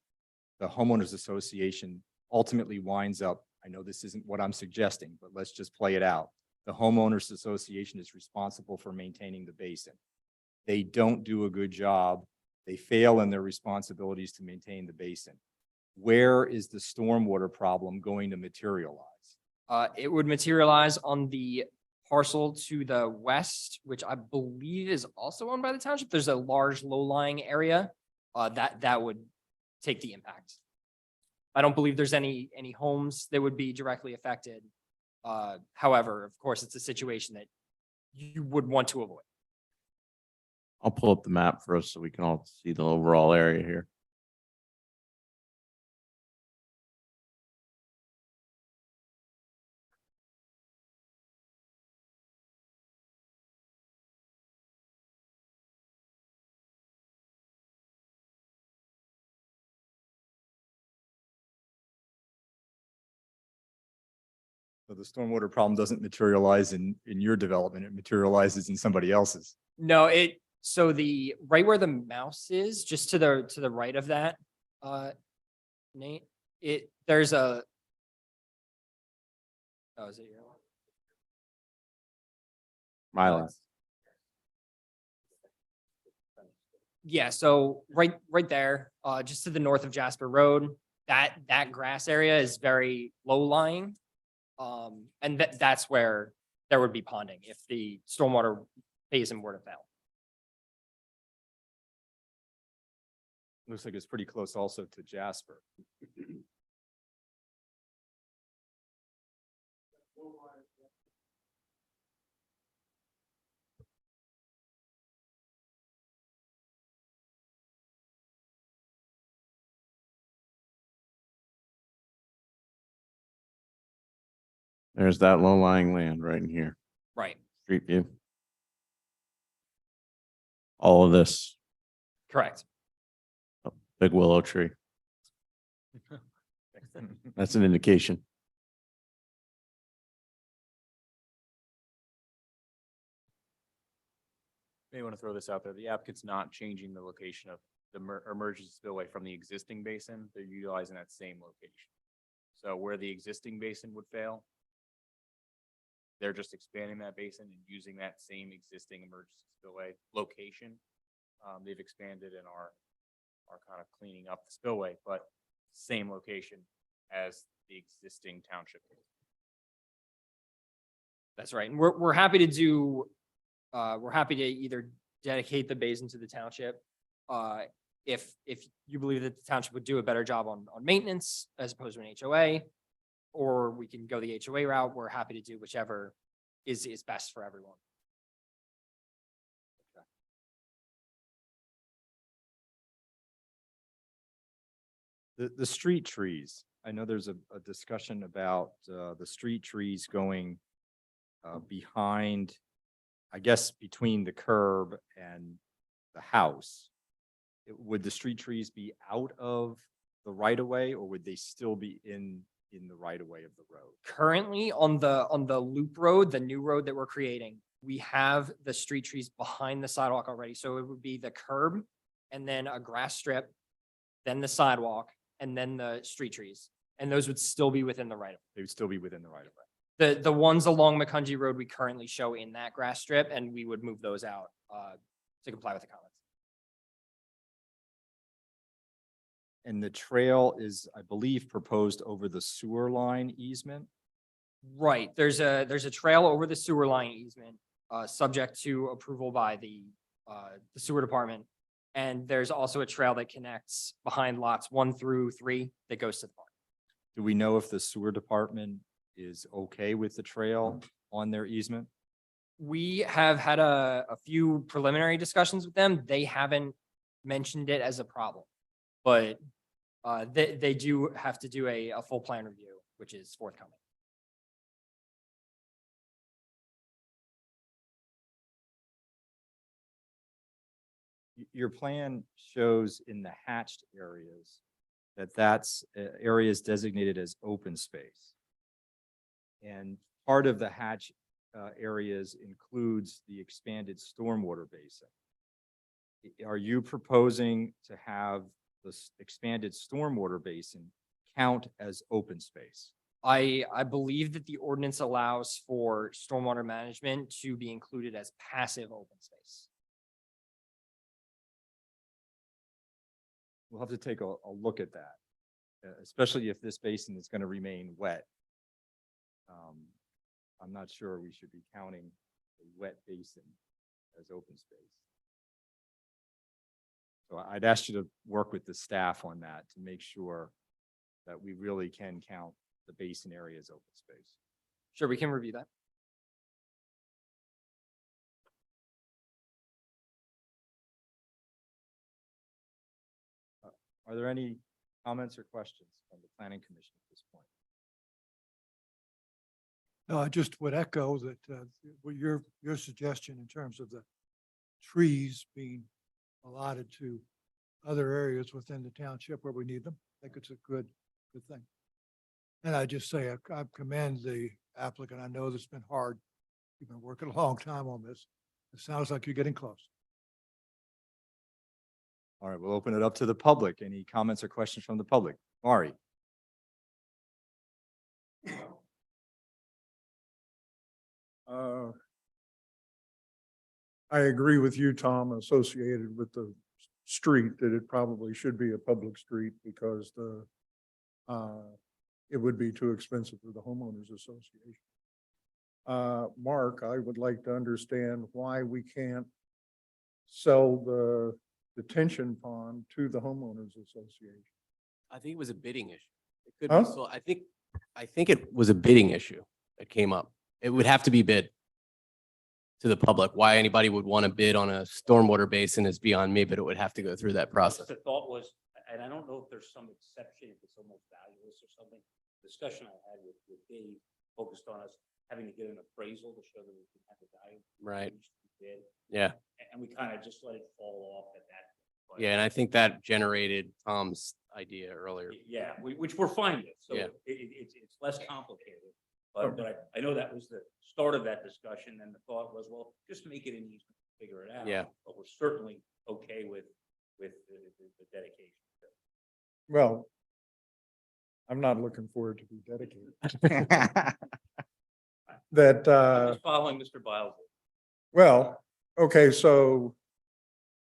the homeowners association ultimately winds up, I know this isn't what I'm suggesting, but let's just play it out. The homeowners association is responsible for maintaining the basin. They don't do a good job. They fail in their responsibilities to maintain the basin. Where is the stormwater problem going to materialize? It would materialize on the parcel to the west, which I believe is also owned by the township. There's a large low-lying area that would take the impact. I don't believe there's any homes that would be directly affected. However, of course, it's a situation that you would want to avoid. I'll pull up the map for us so we can all see the overall area here. So the stormwater problem doesn't materialize in your development, it materializes in somebody else's. No, so right where the mouse is, just to the right of that, Nate, there's a. Oh, is it your? My last. Yeah, so right there, just to the north of Jasper Road, that grass area is very low lying. And that's where there would be ponding if the stormwater basin were to fail. Looks like it's pretty close also to Jasper. There's that low-lying land right in here, Right, street view. All of this, correct. big willow tree. That's an indication. May want to throw this out there. The applicant's not changing the location of the emergency spillway from the existing basin. They're utilizing that same location. So where the existing basin would fail, they're just expanding that basin and using that same existing emergency spillway location. They've expanded and are kind of cleaning up the spillway, but same location as the existing township. That's right. And we're happy to do, we're happy to either dedicate the basin to the township. If you believe that the township would do a better job on maintenance as opposed to an HOA, or we can go the HOA route, we're happy to do whichever is best for everyone. The street trees, I know there's a discussion about the street trees going behind, I guess, between the curb and the house. Would the street trees be out of the right of way, or would they still be in the right of way of the road? Currently on the loop road, the new road that we're creating, we have the street trees behind the sidewalk already. So it would be the curb and then a grass strip, then the sidewalk, and then the street trees. And those would still be within the right of way. They would still be within the right of way. The ones along McCungy Road, we currently show in that grass strip, and we would move those out to comply with the comments. And the trail is, I believe, proposed over the sewer line easement. Right, there's a trail over the sewer line easement, subject to approval by the sewer department. And there's also a trail that connects behind lots 1 through 3 that goes to the park. Do we know if the sewer department is okay with the trail on their easement? We have had a few preliminary discussions with them. They haven't mentioned it as a problem, but they do have to do a full plan review, which is forthcoming. Your plan shows in the hatched areas that's areas designated as open space. And part of the hatch areas includes the expanded stormwater basin. Are you proposing to have expanded stormwater basin count as open space? I believe that the ordinance allows for stormwater management to be included as passive open space. We'll have to take a look at that, especially if this basin is going to remain wet. I'm not sure we should be counting a wet basin as open space. So I'd ask you to work with the staff on that to make sure that we really can count the basin area as open space. Sure, we can review that. Are there any comments or questions from the planning commission at this point? No, I just would echo that, what your suggestion in terms of the trees being allotted to other areas within the township where we need them. I think it's a good thing. And I just say, I commend the applicant. I know this has been hard. You've been working a long time on this. It sounds like you're getting close. All right, we'll open it up to the public. Any comments or questions from the public? Mari? I agree with you, Tom, associated with the street, that it probably should be a public street because it would be too expensive for the homeowners association. Mark, I would like to understand why we can't sell the detention pond to the homeowners association. I think it was a bidding issue. It could Huh? be, so I think it was a bidding issue that came up. It would have to be bid to the public. Why anybody would want to bid on a stormwater basin is beyond me, but it would have to go through that process. The thought was, and I don't know if there's some exception, if it's almost valueless or something. Discussion I had with Dave focused on us having to get an appraisal to show that we can have the value. Right. Bid, Yeah. and we kind of just let it fall off at that. But- Yeah. And I think that generated Tom's idea earlier. Yeah, which we're fine with. So Yeah. it's less complicated. But I know that was the start of that discussion, and the thought was, well, just make it an easement, figure it out. Yeah. But we're certainly okay with the dedication. Well, I'm not looking for it to be dedicated. That, I'm just following Mr. Biles. well, okay, so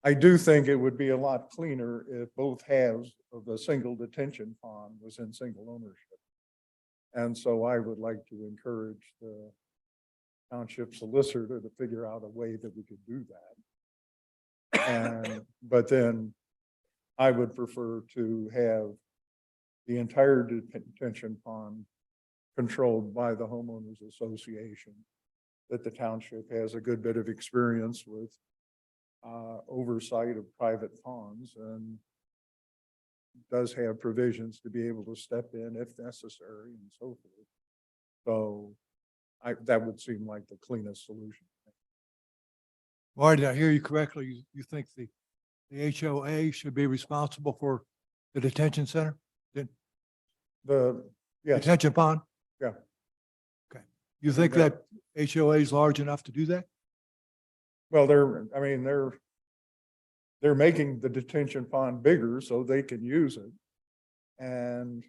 I do think it would be a lot cleaner if both halves of the single detention pond was in single ownership. And so I would like to encourage the township solicitor to figure out a way that we could do that. But then I would prefer to have the entire detention pond controlled by the homeowners association, that the township has a good bit of experience with oversight of private ponds and does have provisions to be able to step in if necessary and so forth. So that would seem like the cleanest solution. Marty, did I hear you correctly? You think the HOA should be responsible for the detention center? Yes, Detention pond? Yeah. Okay. You think that HOA is large enough to do that? well, they're making the detention pond bigger so they can use it. And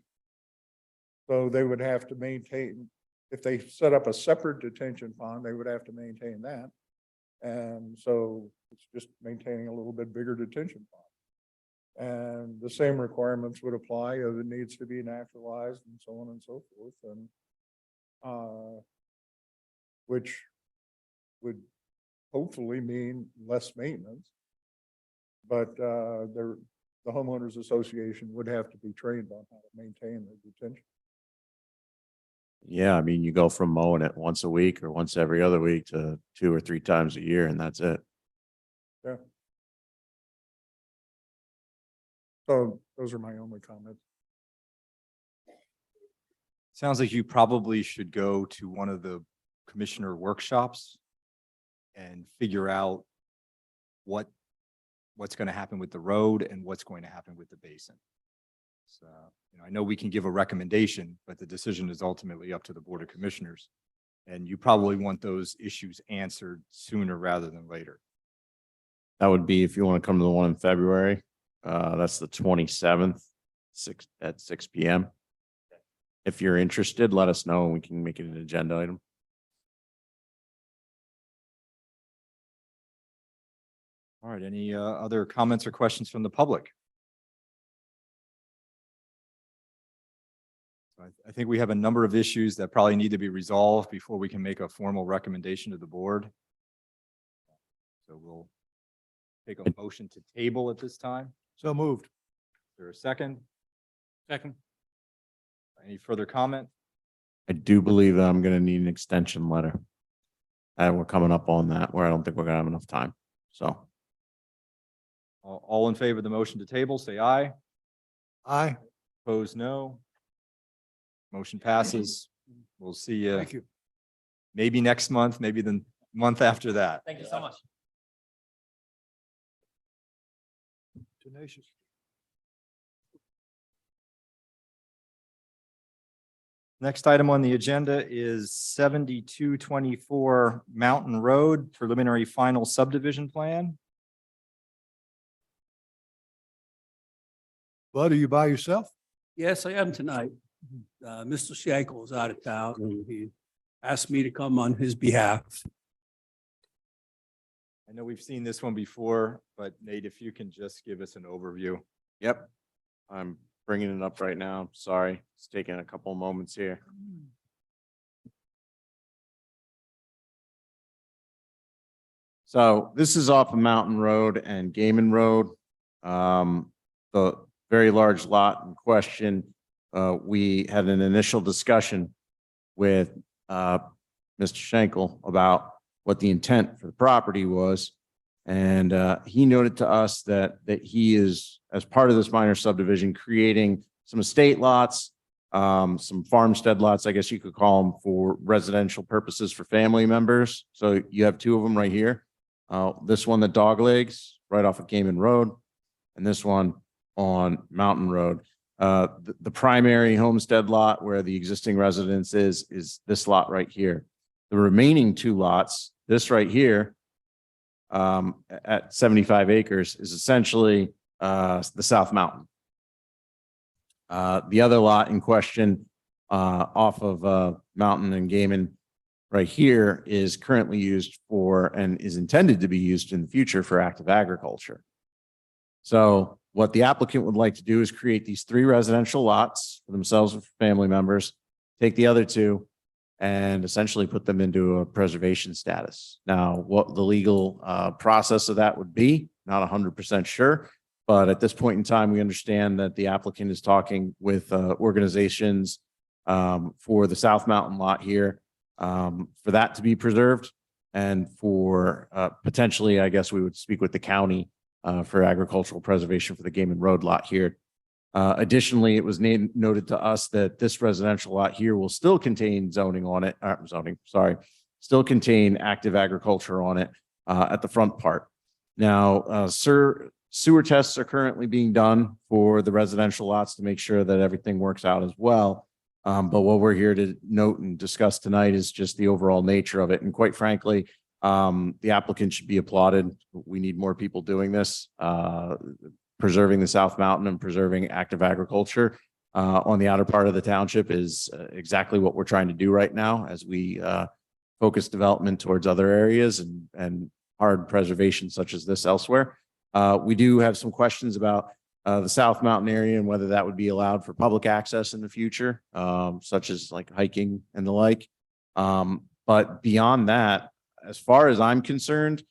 so they would have to maintain, if they set up a separate detention pond, they would have to maintain that. And so it's just maintaining a little bit bigger detention pond. And the same requirements would apply if it needs to be naturalized and so on and so forth. And which would hopefully mean less maintenance. But the homeowners association would have to be trained on how to maintain the detention. Yeah, I mean, you go from mowing it once a week or once every other week to 2 or 3 times a year, and that's it. Yeah. So those are my only comments. Sounds like you probably should go to one of the commissioner workshops and figure out what's going to happen with the road and what's going to happen with the basin. So, I know we can give a recommendation, but the decision is ultimately up to the Board of Commissioners. And you probably want those issues answered sooner rather than later. That would be if you want to come to the one in February. That's the 27th, at 6 PM. If you're interested, let us know and we can make it an agenda item. All right, any other comments or questions from the public? I think we have a number of issues that probably need to be resolved before we can make a formal recommendation to the board. So we'll take a motion to table at this time. So moved. Is there a second? Second. Any further comment? I do believe that I'm gonna need an extension letter. And we're coming up on that where I don't think we're gonna have enough time. So All in favor of the motion to table, say aye. Aye. Opposed, no. Motion passes. We'll see you Thank you. maybe next month, maybe the month after that. Thank you so much. Tenacious. Next item on the agenda is 7224 Mountain Road preliminary final subdivision plan. Bud, are you by yourself? Yes, I am tonight. Mr. Schenkel is out of town and he asked me to come on his behalf. I know we've seen this one before, but Nate, if you can just give us an overview. yep, I'm bringing it up right now. Sorry, it's taking a couple of moments here. So this is off of Mountain Road and Gaiman Road. The very large lot in question. We had an initial discussion with Mr. Schenkel about what the intent for the property was. And he noted to us that he is, as part of this minor subdivision, creating some estate lots, some farmstead lots, I guess you could call them, for residential purposes for family members. So you have two of them right here. This one, the Doglegs, right off of Gaiman Road, and this one on Mountain Road. The primary homestead lot where the existing residence is this lot right here. The remaining two lots, this right here, at 75 acres, is essentially the South Mountain. The other lot in question, off of Mountain and Gaiman right here, is currently used for and is intended to be used in the future for active agriculture. So what the applicant would like to do is create these three residential lots for themselves and for family members, take the other two and essentially put them into a preservation status. Now, what the legal process of that would be, not 100% sure, but at this point in time, we understand that the applicant is talking with organizations for the South Mountain lot here, for that to be preserved, and for potentially, I guess we would speak with the county for agricultural preservation for the Gaiman Road lot here. Additionally, it was noted to us that this residential lot here will still contain zoning on it, still contain active agriculture on it at the front part. Now, sewer tests are currently being done for the residential lots to make sure that everything works out as well. But what we're here to note and discuss tonight is just the overall nature of it. And quite frankly, the applicant should be applauded. We need more people doing this, preserving the South Mountain and preserving active agriculture on the outer part of the township is exactly what we're trying to do right now as we focus development towards other areas and hard preservation such as this elsewhere. We do have some questions about the South Mountain area and whether that would be allowed for public access in the future, such as like hiking and the like. But beyond that, as far as I'm concerned,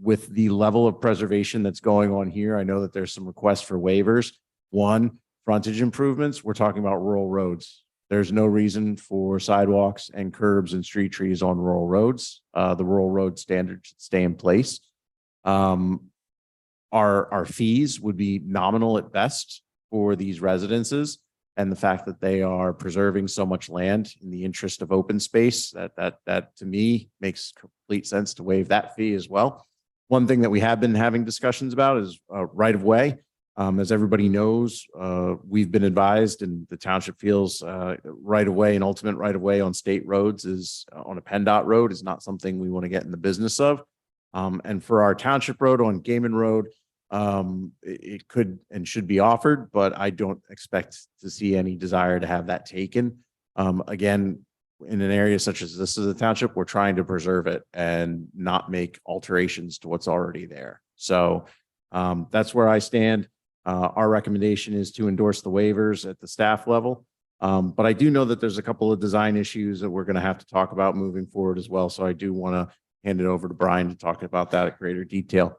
with the level of preservation that's going on here, I know that there's some requests for waivers. One, frontage improvements. We're talking about rural roads. There's no reason for sidewalks and curbs and street trees on rural roads. The rural road standard should stay in place. Our fees would be nominal at best for these residences. And the fact that they are preserving so much land in the interest of open space, that to me makes complete sense to waive that fee as well. One thing that we have been having discussions about is right of way. As everybody knows, we've been advised and the township feels right of way and ultimate right of way on state roads is on a PennDOT road is not something we want to get in the business of. And for our township road on Gaiman Road, it could and should be offered, but I don't expect to see any desire to have that taken. Again, in an area such as this is a township, we're trying to preserve it and not make alterations to what's already there. So that's where I stand. Our recommendation is to endorse the waivers at the staff level. But I do know that there's a couple of design issues that we're going to have to talk about moving forward as well. So I do want to hand it over to Brian to talk about that at greater detail.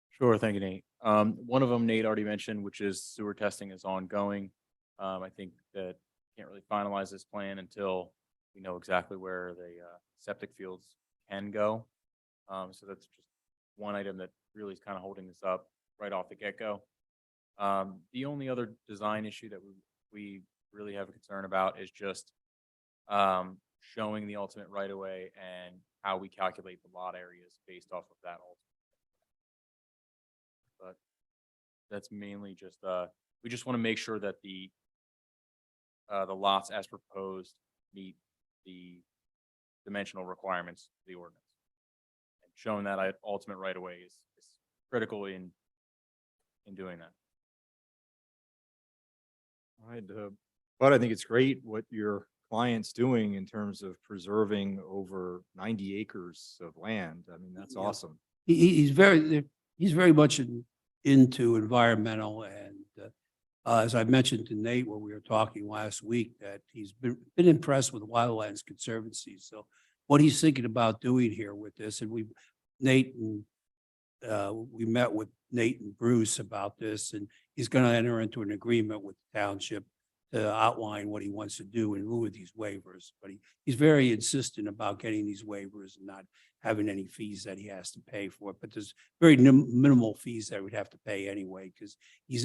Sure, thank you, Nate. One of them Nate already mentioned, which is sewer testing is ongoing. I think that can't really finalize this plan until we know exactly where the septic fields can go. So that's just one item that really is kind of holding this up right off the get-go. The only other design issue that we really have a concern about is just showing the ultimate right-of-way and how we calculate the lot areas based off of that ultimate. But that's mainly just, we just want to make sure that the lots as proposed meet the dimensional requirements of the ordinance. And showing that ultimate right-of-way is critical in doing that. All right, but I think it's great what your client's doing in terms of preserving over 90 acres of land. I mean, that's Yeah. awesome. He's very much into environmental and as I mentioned to Nate when we were talking last week, that he's been impressed with Wildlands Conservancy. So what he's thinking about doing here with this, and we met with Nate and Bruce about this, and he's going to enter into an agreement with the township to outline what he wants to do in lieu of these waivers. But he's very insistent about getting these waivers and not having any fees that he has to pay for it. But there's very minimal fees that we'd have to pay anyway, because he's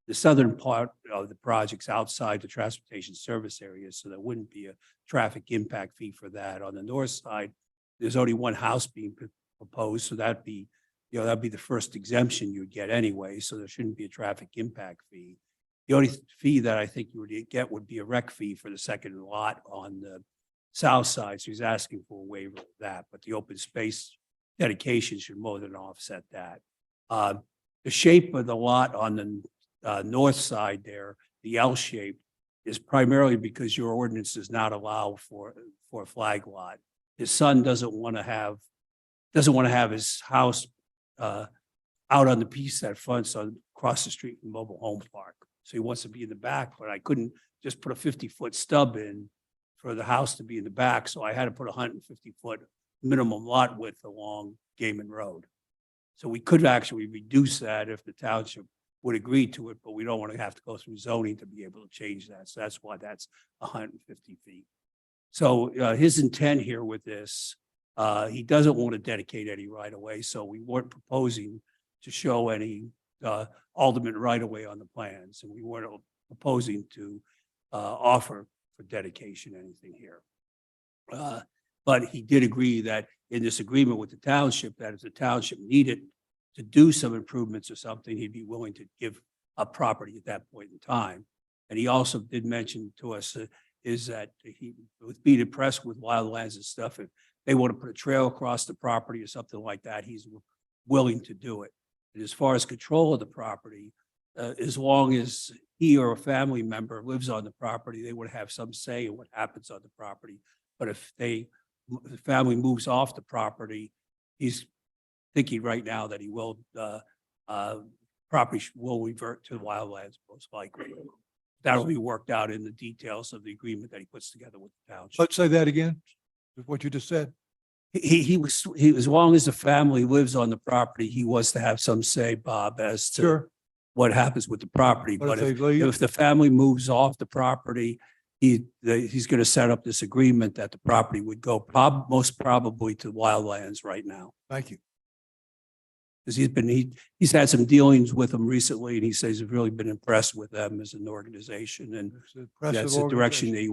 the southern part of the project's outside the transportation service area, so there wouldn't be a traffic impact fee for that. On the north side, there's only one house being proposed, so that'd be the first exemption you'd get anyway, so there shouldn't be a traffic impact fee. The only fee that I think you would get would be a rec fee for the second lot on the south side, so he's asking for a waiver of that, but the open space dedication should more than offset that. The shape of the lot on the north side there, the L shape, is primarily because your ordinance does not allow for a flag lot. His son doesn't want to have his house out on the piece that fronts across the street from Mobile Home Park. So he wants to be in the back, but I couldn't just put a 50-foot stub in for the house to be in the back. So I had to put a 150-foot minimum lot width along Gaiman Road. So we could actually reduce that if the township would agree to it, but we don't want to have to go through zoning to be able to change that. So that's why that's 150 feet. So his intent here with this, he doesn't want to dedicate any right of way. So we weren't proposing to show any ultimate right of way on the plans. And we weren't proposing to offer for dedication anything here. But he did agree that in this agreement with the township, that if the township needed to do some improvements or something, he'd be willing to give up property at that point in time. And he also did mention to us is that he was being impressed with Wildlands and stuff. If they want to put a trail across the property or something like that, he's willing to do it. And as far as control of the property, as long as he or a family member lives on the property, they would have some say in what happens on the property. But if the family moves off the property, he's thinking right now that he will, property will revert to Wildlands most likely. That'll be worked out in the details of the agreement that he puts together with the township. Let's say that again, what you just said. He as long as the family lives on the property, he was to have some say, Bob, as to Sure. what happens with the property. But But if they leave- if the family moves off the property, he's going to set up this agreement that the property would go most probably to Wildlands right now. Thank you. Because he's had some dealings with them recently, and he says he's really been impressed with them as an organization, and It's an impressive that's the direction organization. that he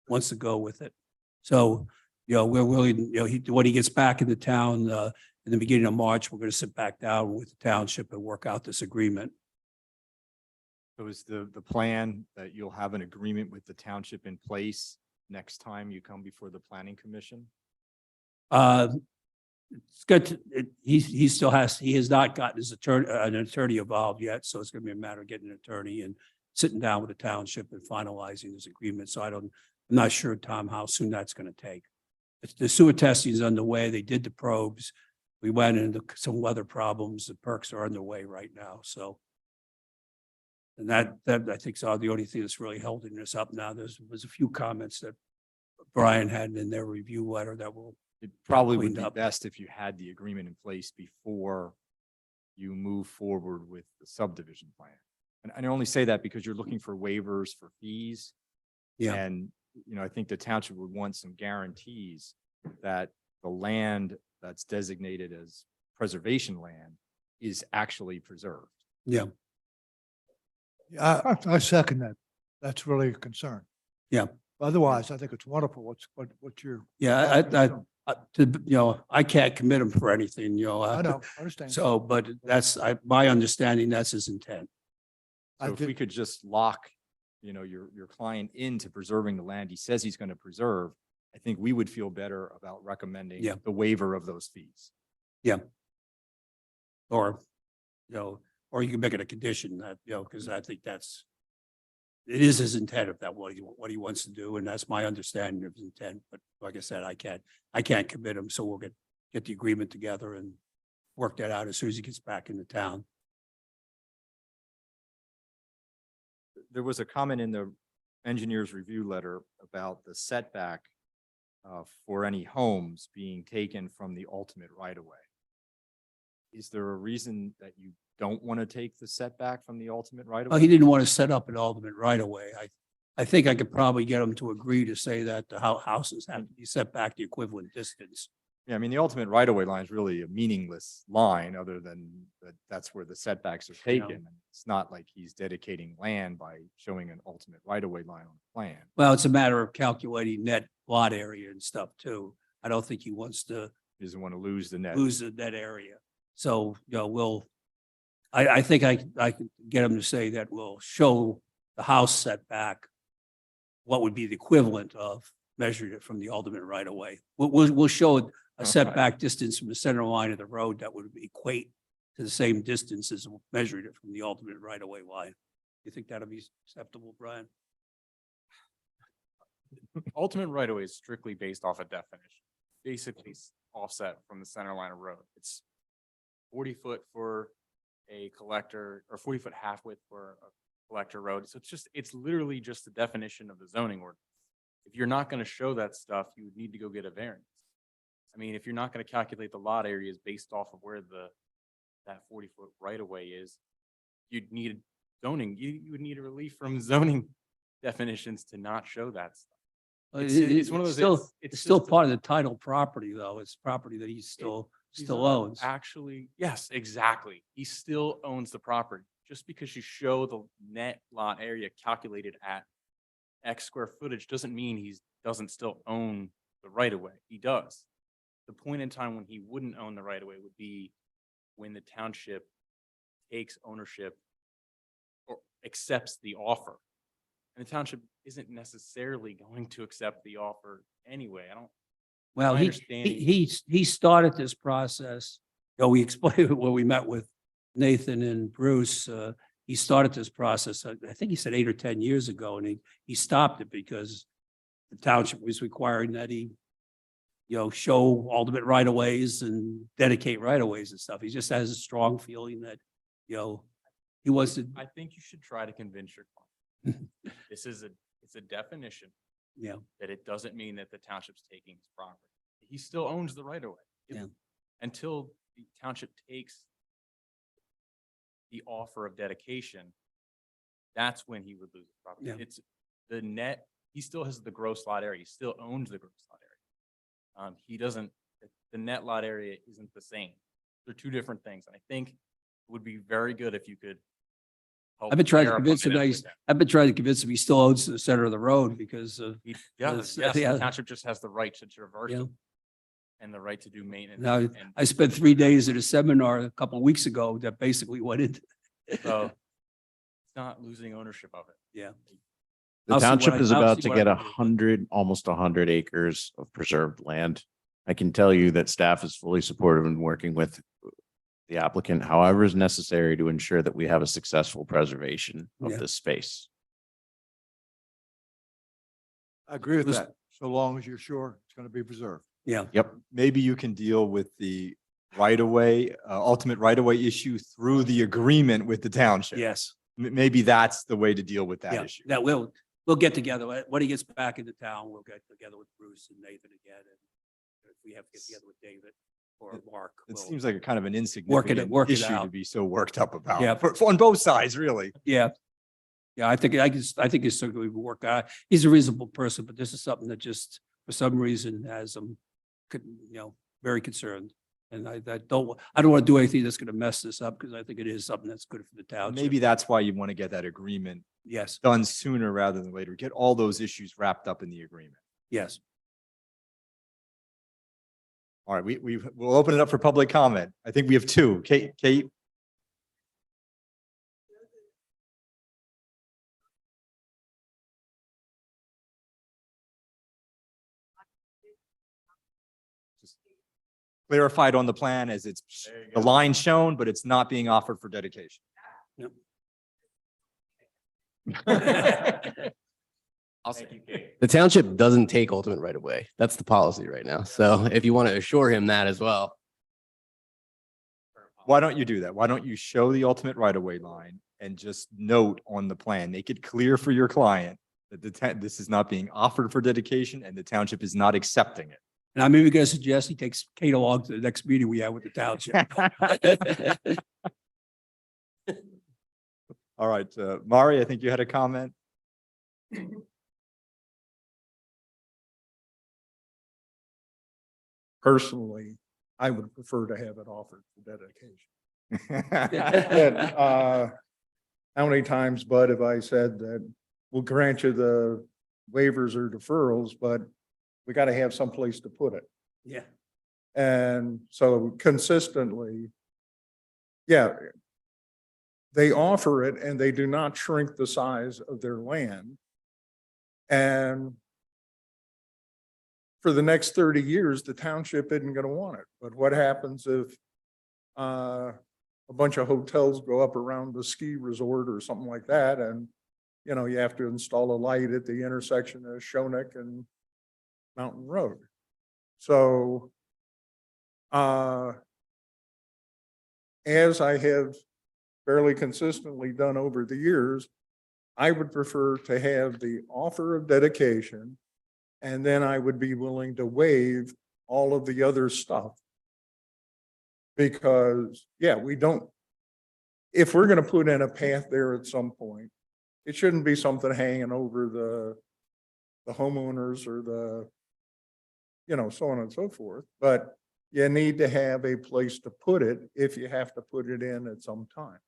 wants to go with it. So, we're willing, when he gets back into town in the beginning of March, we're going to sit back down with the township and work out this agreement. So is the plan that you'll have an agreement with the township in place next time you come before the planning commission? It's good. He still has, he has not gotten his attorney, an attorney involved yet. So it's going to be a matter of getting an attorney and sitting down with the township and finalizing this agreement. So I'm not sure, Tom, how soon that's going to take. The sewer testing is underway. They did the probes. We went into some weather problems. The perks are underway right now. So. And that I think is the only thing that's really holding us up now. Was a few comments that Brian had in their review letter that will. It probably would cleaned be up. best if you had the agreement in place before you move forward with the subdivision plan. And I only say that because you're looking for waivers for fees. Yeah. And, I think the township would want some guarantees that the land that's designated as preservation land is actually preserved. Yeah. Yeah, I second that. That's really a concern. Yeah. Otherwise, I think it's wonderful what you're. Yeah, I can't commit him for anything, I know, I understand. So, but that's, my understanding, that's his intent. I So if did- we could just lock, your client into preserving the land he says he's going to preserve, I think we would feel better about recommending Yeah. the waiver of those fees. Or, or you can make it a condition that, because I think it is his intent of that, what he wants to do. And that's my understanding of his intent. But like I said, I can't commit him. So we'll get the agreement together and work that out as soon as he gets back into town. There was a comment in the engineer's review letter about the setback for any homes being taken from the ultimate right of way. Is there a reason that you don't want to take the setback from the ultimate right of Well, way? he didn't want to set up an ultimate right away. I think I could probably get him to agree to say that the houses have to be set back the equivalent distance. Yeah, I mean, the ultimate right of way line is really a meaningless line other than that's where the setbacks are taken. It's not like he's dedicating land by showing an ultimate right of way line on the plan. Well, it's a matter of calculating net lot area and stuff too. I don't think he wants to He doesn't want to lose the net. lose the net area. So, I think I can get him to say that we'll show the house setback what would be the equivalent of measuring it from the ultimate right of way. We'll show a Okay. setback distance from the center line of the road that would equate to the same distance as measuring it from the ultimate right of way line. You think that'll be acceptable, Brian? Ultimate right of way is strictly based off a definition, basically offset from the center line of road. It's 40 foot for a collector or 40 foot half width for a collector road. So it's literally just the definition of the zoning ordinance. If you're not going to show that stuff, you would need to go get a variance. I mean, if you're not going to calculate the lot areas based off of where that 40-foot right of way is, you'd need zoning, you would need a relief from zoning definitions to not show that stuff. It's one of those. It's still part of the title property, though. It's property that he still He's still not owns. Actually, yes, exactly. He still owns the property. Just because you show the net lot area calculated at X square footage doesn't mean he doesn't still own the right of way. He does. The point in time when he wouldn't own the right of way would be when the township takes ownership or accepts the offer. And the township isn't necessarily going to accept the offer anyway. Well, my he understanding- he started this process. We explained it when we met with Nathan and Bruce. He started this process, I think he said 8 or 10 years ago, and he stopped it because the township was requiring that he, show ultimate right of ways and dedicate right of ways and stuff. He just has a strong feeling that, he wants to, I think you should try to convince your client. It's a definition that it doesn't mean that the township's taking his property. He still owns the right of way. Yeah. Until the township takes the offer of dedication, that's when he would lose the property. Yeah. It's the net, he still has the gross lot area. He still owns the gross lot area. He doesn't, the net lot area isn't the same. They're two different things. And I think it would be very good if you could help I've been trying to clear up convince on him, it. I've been trying to convince him he still owns the center of the road because of, He does, yes. yeah. The township just has the right to traverse Yeah. it and the right to do maintenance. now, and I spent 3 days at a seminar a couple of weeks ago that basically went into. So it's not losing ownership of it. Yeah. The I'll see township what is I'll about see to what I get can do. 100, almost 100 acres of preserved land. I can tell you that staff is fully supportive in working with the applicant, however is necessary to ensure that we have a successful preservation of Yeah. this space. I agree with Was- that, so long as you're sure it's going to be preserved. Yeah. Yep. Maybe you can deal with the right-of-way, ultimate right-of-way issue through the agreement with the township. Yes. Maybe that's the way to deal with that Yeah. issue. That we'll get together. When he gets back into town, we'll get together with Bruce and Nathan again. And if we have to get together with David or Mark. It we'll- seems like a kind of an insignificant work it issue to out. be so worked up about. Yeah. On both sides, really. Yeah. Yeah, I think it's certainly will work out. He's a reasonable person, but this is something that just, for some reason, has him, very concerned. And I don't want to do anything that's going to mess this up because I think it is something that's good for the township. Maybe that's why you want to get that agreement Yes, done sooner rather than later. Get all those issues wrapped up in the agreement. yes. All right, we'll open it up for public comment. I think we have two. Kate? Just clarified on the plan as it's the line shown, but it's not being offered for dedication. The township doesn't take ultimate right away. That's the policy right now. So if you want to assure him that as well. Why don't you do that? Why don't you show the ultimate right-of-way line and just note on the plan, make it clear for your client that this is not being offered for dedication and the township is not accepting it. And I'm even going to suggest he takes Kate along to the next meeting we have with the township. All right, Mari, I think you had a comment. Personally, I would prefer to have it offered for dedication. And, how many times, Bud, have I said that we'll grant you the waivers or deferrals, but we got to have some place to put it. Yeah. And so consistently, yeah, they offer it and they do not shrink the size of their land. And for the next 30 years, the township isn't going to want it. But what happens if a bunch of hotels go up around the ski resort or something like that? And, you know, you have to install a light at the intersection of Shonik and Mountain Road. So as I have fairly consistently done over the years, I would prefer to have the offer of dedication, and then I would be willing to waive all of the other stuff. Because, yeah, we don't, if we're going to put in a path there at some point, it shouldn't be something hanging over the homeowners or the, you know, so on and so forth. But you need to have a place to put it if you have to put it in at some time.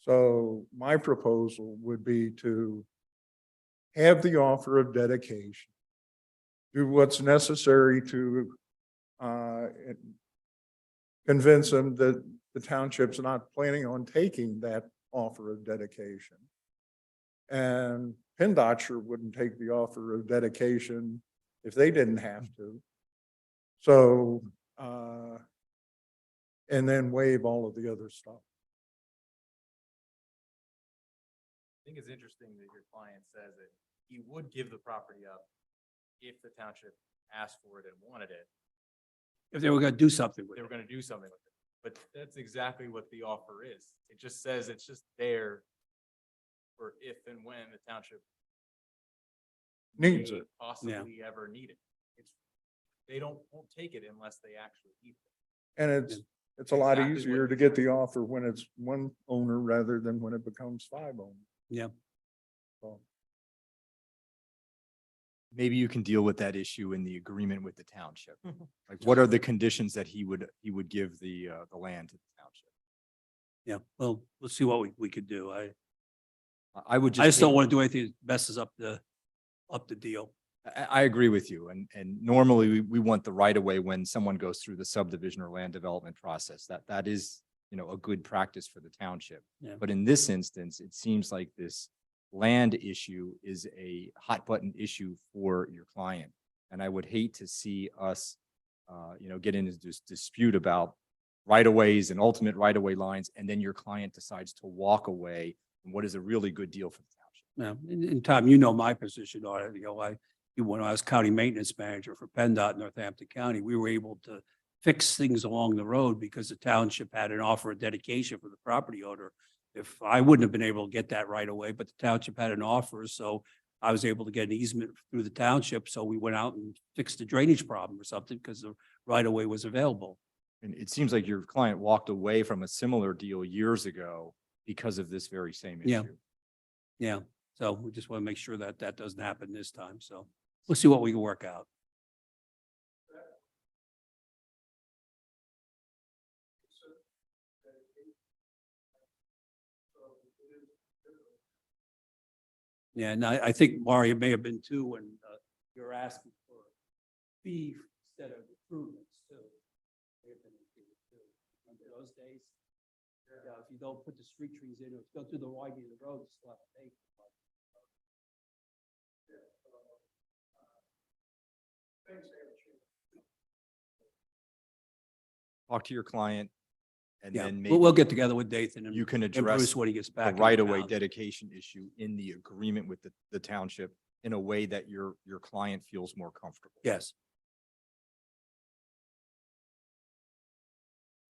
So my proposal would be to have the offer of dedication, do what's necessary to convince them that the township's not planning on taking that offer of dedication. And PennDOT sure wouldn't take the offer of dedication if they didn't have to. So, and then waive all of the other stuff. I think it's interesting that your client says that he would give the property up if the township asked for it and wanted it. If they were going to do something with They it. were gonna do something with it. But that's exactly what the offer is. It just says it's just there for if and when the township Needs may it. possibly ever need it. They won't take it unless they actually need it. And it's a lot Exactly what easier to it get the is. offer when it's one owner rather than when it becomes 5 owners. Yeah. So, Maybe you can deal with that issue in the agreement with the township. Like, what are the conditions that he would give the land to the township? Yeah. Well, let's see what we could do. I would I just don't hate- want to do anything that messes up the deal. I agree with you. And normally we want the right of way when someone goes through the subdivision or land development process. That is, you know, a good practice for the township. Yeah. But in this instance, it seems like this land issue is a hot button issue for your client. And I would hate to see us get into this dispute about right-of-ways and ultimate right-of-way lines, and then your client decides to walk away from what is a really good deal for the township. Yeah, and Tom, you know my position on it, when I was county maintenance manager for PennDOT Northampton County, we were able to fix things along the road because the township had an offer of dedication for the property owner. If I wouldn't have been able to get that right away, but the township had an offer, so I was able to get an easement through the township. So we went out and fixed the drainage problem or something because the right of way was available. And it seems like your client walked away from a similar deal years ago because of this very same Yeah. issue. Yeah, so we just want to make sure that that doesn't happen this time. So we'll see what we can work out. Yeah, and I think, Mario, it may have been too, when you're asking for fee instead of improvements too. May have been included, too. Remember those days? If you don't put the street trees in, or go through the widening of the road, you still have to pay. Talk to your client and Yeah, then we'll maybe get together with Dathan and you can and address Bruce when he gets the back. in right-of-way town. dedication issue in the agreement with the township in a way that your client feels more comfortable. Yes.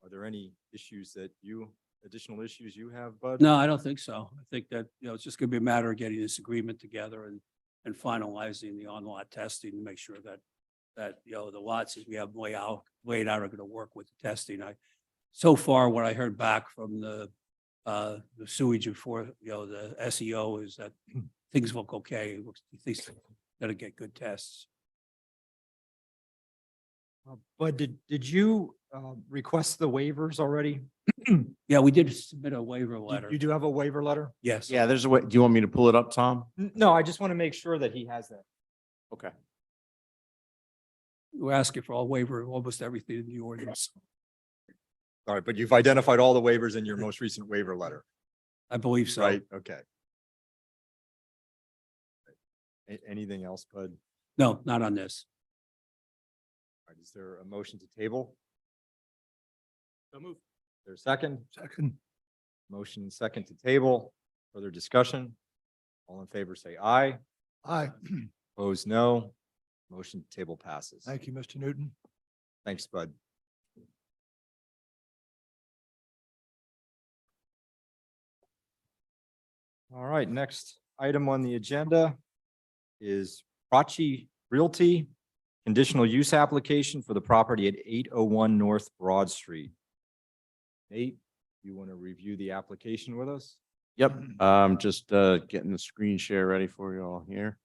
Are there any issues additional issues you have, Bud? No, I don't think so. I think that, it's just gonna be a matter of getting this agreement together and finalizing the on-lot testing to make sure that, the lots as we have laid out are gonna work with the testing. So far, what I heard back from the sewage and the SEO is that things look okay. It looks, he thinks they're gonna get good tests. Bud, did you request the waivers already? Yeah, we did submit a waiver letter. You do have a waiver letter? Yes. Yeah, there's a way. Do you want me to pull it up, Tom? No, I just want to make sure that he has that. Okay. We're asking for a waiver of almost everything in the ordinance. All right, but you've identified all the waivers in your most recent waiver letter, I believe so. right? Okay. Anything else, Bud? No, not on this. All right, is there a motion to table? So move. Is there a second? Second. Motion second to table. Further discussion? All in favor, say aye. Aye. Opposed, no. Motion to table passes. Thank you, Mr. Newton. Thanks, Bud. All right, next item on the agenda is Prachi Realty, conditional use application for the property at 801 North Broad Street. Nate, you want to review the application with us? Yep, just getting the screen share ready for you all here.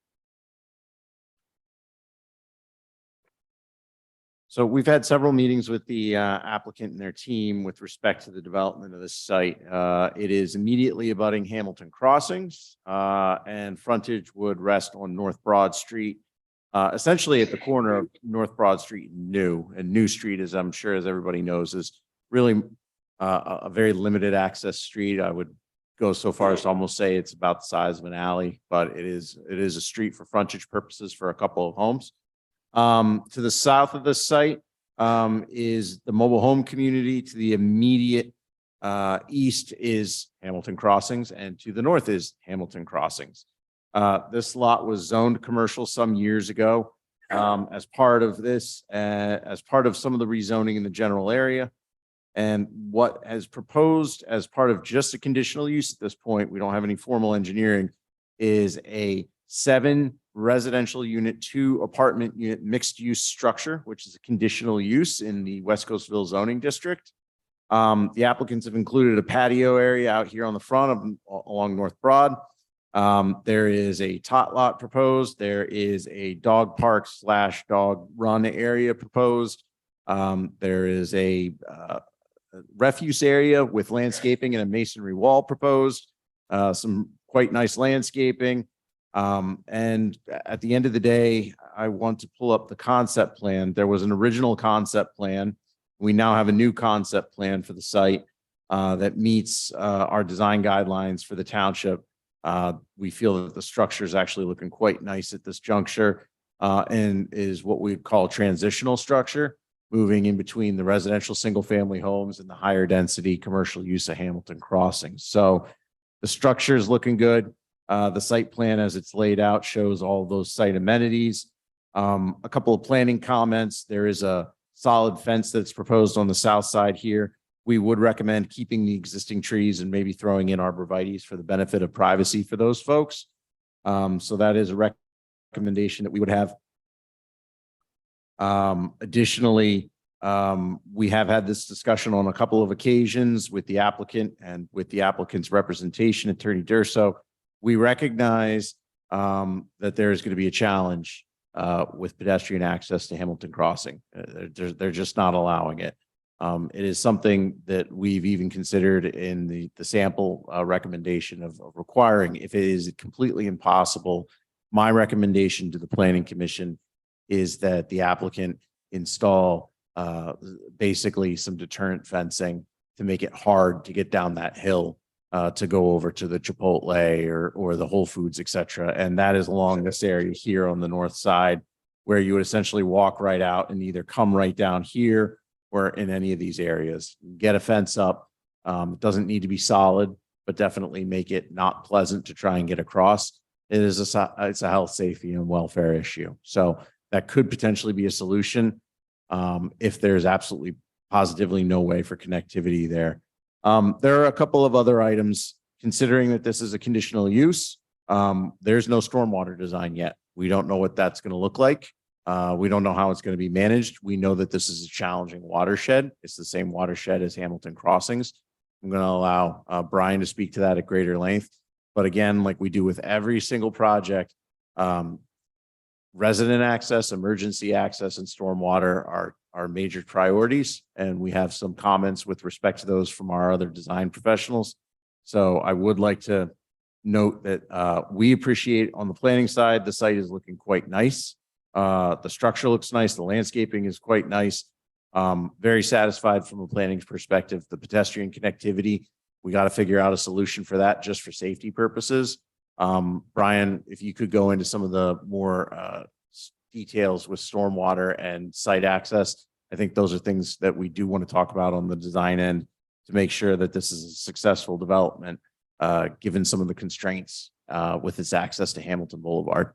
So we've had several meetings with the applicant and their team with respect to the development of this site. It is immediately abutting Hamilton Crossings, and frontage would rest on North Broad Street, essentially at the corner of North Broad Street and New Street, as I'm sure as everybody knows, is really a very limited access street. I would go so far as to almost say it's about the size of an alley, but it is a street for frontage purposes for a couple of homes. To the south of this site is the mobile home community. To the immediate east is Hamilton Crossings, and to the north is Hamilton Crossings. This lot was zoned commercial some years ago as part of as part of some of the rezoning in the general area. And what has proposed as part of just a conditional use at this point, we don't have any formal engineering, is a 7 residential unit, 2 apartment unit mixed use structure, which is a conditional use in the West Coastville zoning district. The applicants have included a patio area out here on the front of along North Broad. There is a tot lot proposed. There is a dog park / dog run area proposed. There is a refuse area with landscaping and a masonry wall proposed. Some quite nice landscaping. And at the end of the day, I want to pull up the concept plan. There was an original concept plan. We now have a new concept plan for the site that meets our design guidelines for the township. We feel that the structure is actually looking quite nice at this juncture and is what we call transitional structure. moving in between the residential single-family homes and the higher density commercial use of Hamilton Crossings. So the structure is looking good. The site plan as it's laid out shows all those site amenities. A couple of planning comments. There is a solid fence that's proposed on the south side here. We would recommend keeping the existing trees and maybe throwing in arborvitae for the benefit of privacy for those folks. So that is a recommendation that we would have. Additionally, we have had this discussion on a couple of occasions with the applicant and with the applicant's representation, Attorney Durso. We recognize that there is going to be a challenge with pedestrian access to Hamilton Crossing. They're just not allowing it. It is something that we've even considered in the sample recommendation of requiring. If it is completely impossible, my recommendation to the Planning Commission is that the applicant install basically some deterrent fencing to make it hard to get down that hill to go over to the Chipotle or the Whole Foods, et cetera. And that is along this area here on the north side, where you would essentially walk right out and either come right down here or in any of these areas. Get a fence up. It doesn't need to be solid, but definitely make it not pleasant to try and get across. It's a health, safety, and welfare issue. So that could potentially be a solution if there's absolutely positively no way for connectivity there. There are a couple of other items, considering that this is a conditional use. There's no stormwater design yet. We don't know what that's going to look like. We don't know how it's going to be managed. We know that this is a challenging watershed. It's the same watershed as Hamilton Crossings. I'm going to allow Brian to speak to that at greater length. But again, like we do with every single project, resident access, emergency access, and stormwater are major priorities. And we have some comments with respect to those from our other design professionals. So I would like to note that we appreciate on the planning side, the site is looking quite nice. The structure looks nice. The landscaping is quite nice. Very satisfied from a planning perspective. The pedestrian connectivity, we got to figure out a solution for that just for safety purposes. Brian, if you could go into some of the more details with stormwater and site access. I think those are things that we do want to talk about on the design end to make sure that this is a successful development, given some of the constraints with its access to Hamilton Boulevard.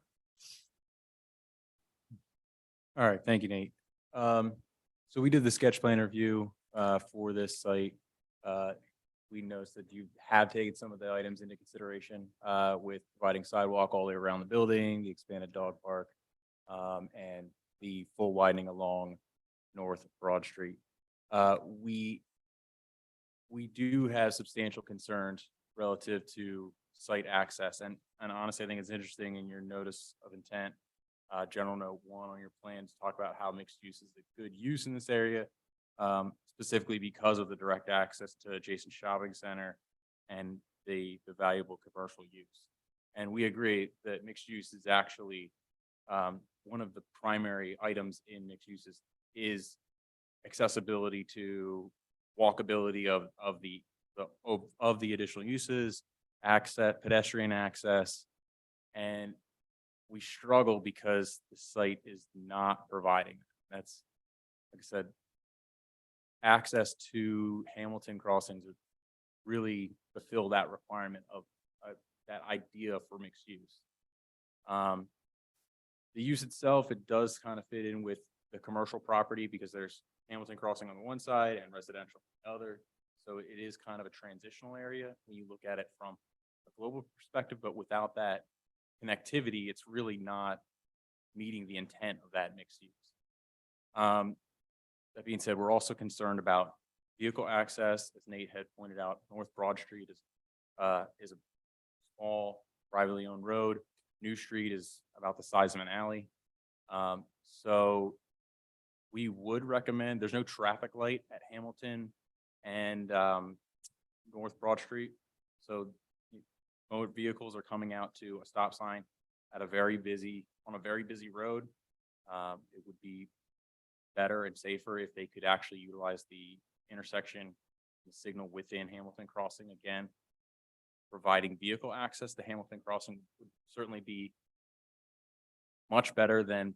All right, thank you, Nate. So we did the sketch plan review for this site. We noticed that you have taken some of the items into consideration with providing sidewalk all the way around the building, the expanded dog park, and the full widening along North Broad Street. We do have substantial concerns relative to site access. And honestly, I think it's interesting in your notice of intent, general note 1 on your plans, talk about how mixed use is a good use in this area, specifically because of the direct access to adjacent shopping center and the valuable commercial use. And we agree that mixed use is actually one of the primary items in mixed uses is accessibility to walkability of the additional uses, access, pedestrian access, and we struggle because the site is not providing. That's, like I said, access to Hamilton Crossings would really fulfill that requirement of that idea for mixed use. The use itself, it does kind of fit in with the commercial property because there's Hamilton Crossing on the one side and residential on the other. So it is kind of a transitional area when you look at it from a global perspective, but without that connectivity, it's really not meeting the intent of that mixed use. That being said, we're also concerned about vehicle access. As Nate had pointed out, North Broad Street is a small privately owned road. New Street is about the size of an alley. So we would recommend, there's no traffic light at Hamilton and North Broad Street. So motor vehicles are coming out to a stop sign at on a very busy road. It would be better and safer if they could actually utilize the intersection, the signal within Hamilton Crossing. Again, providing vehicle access to Hamilton Crossing would certainly be much better than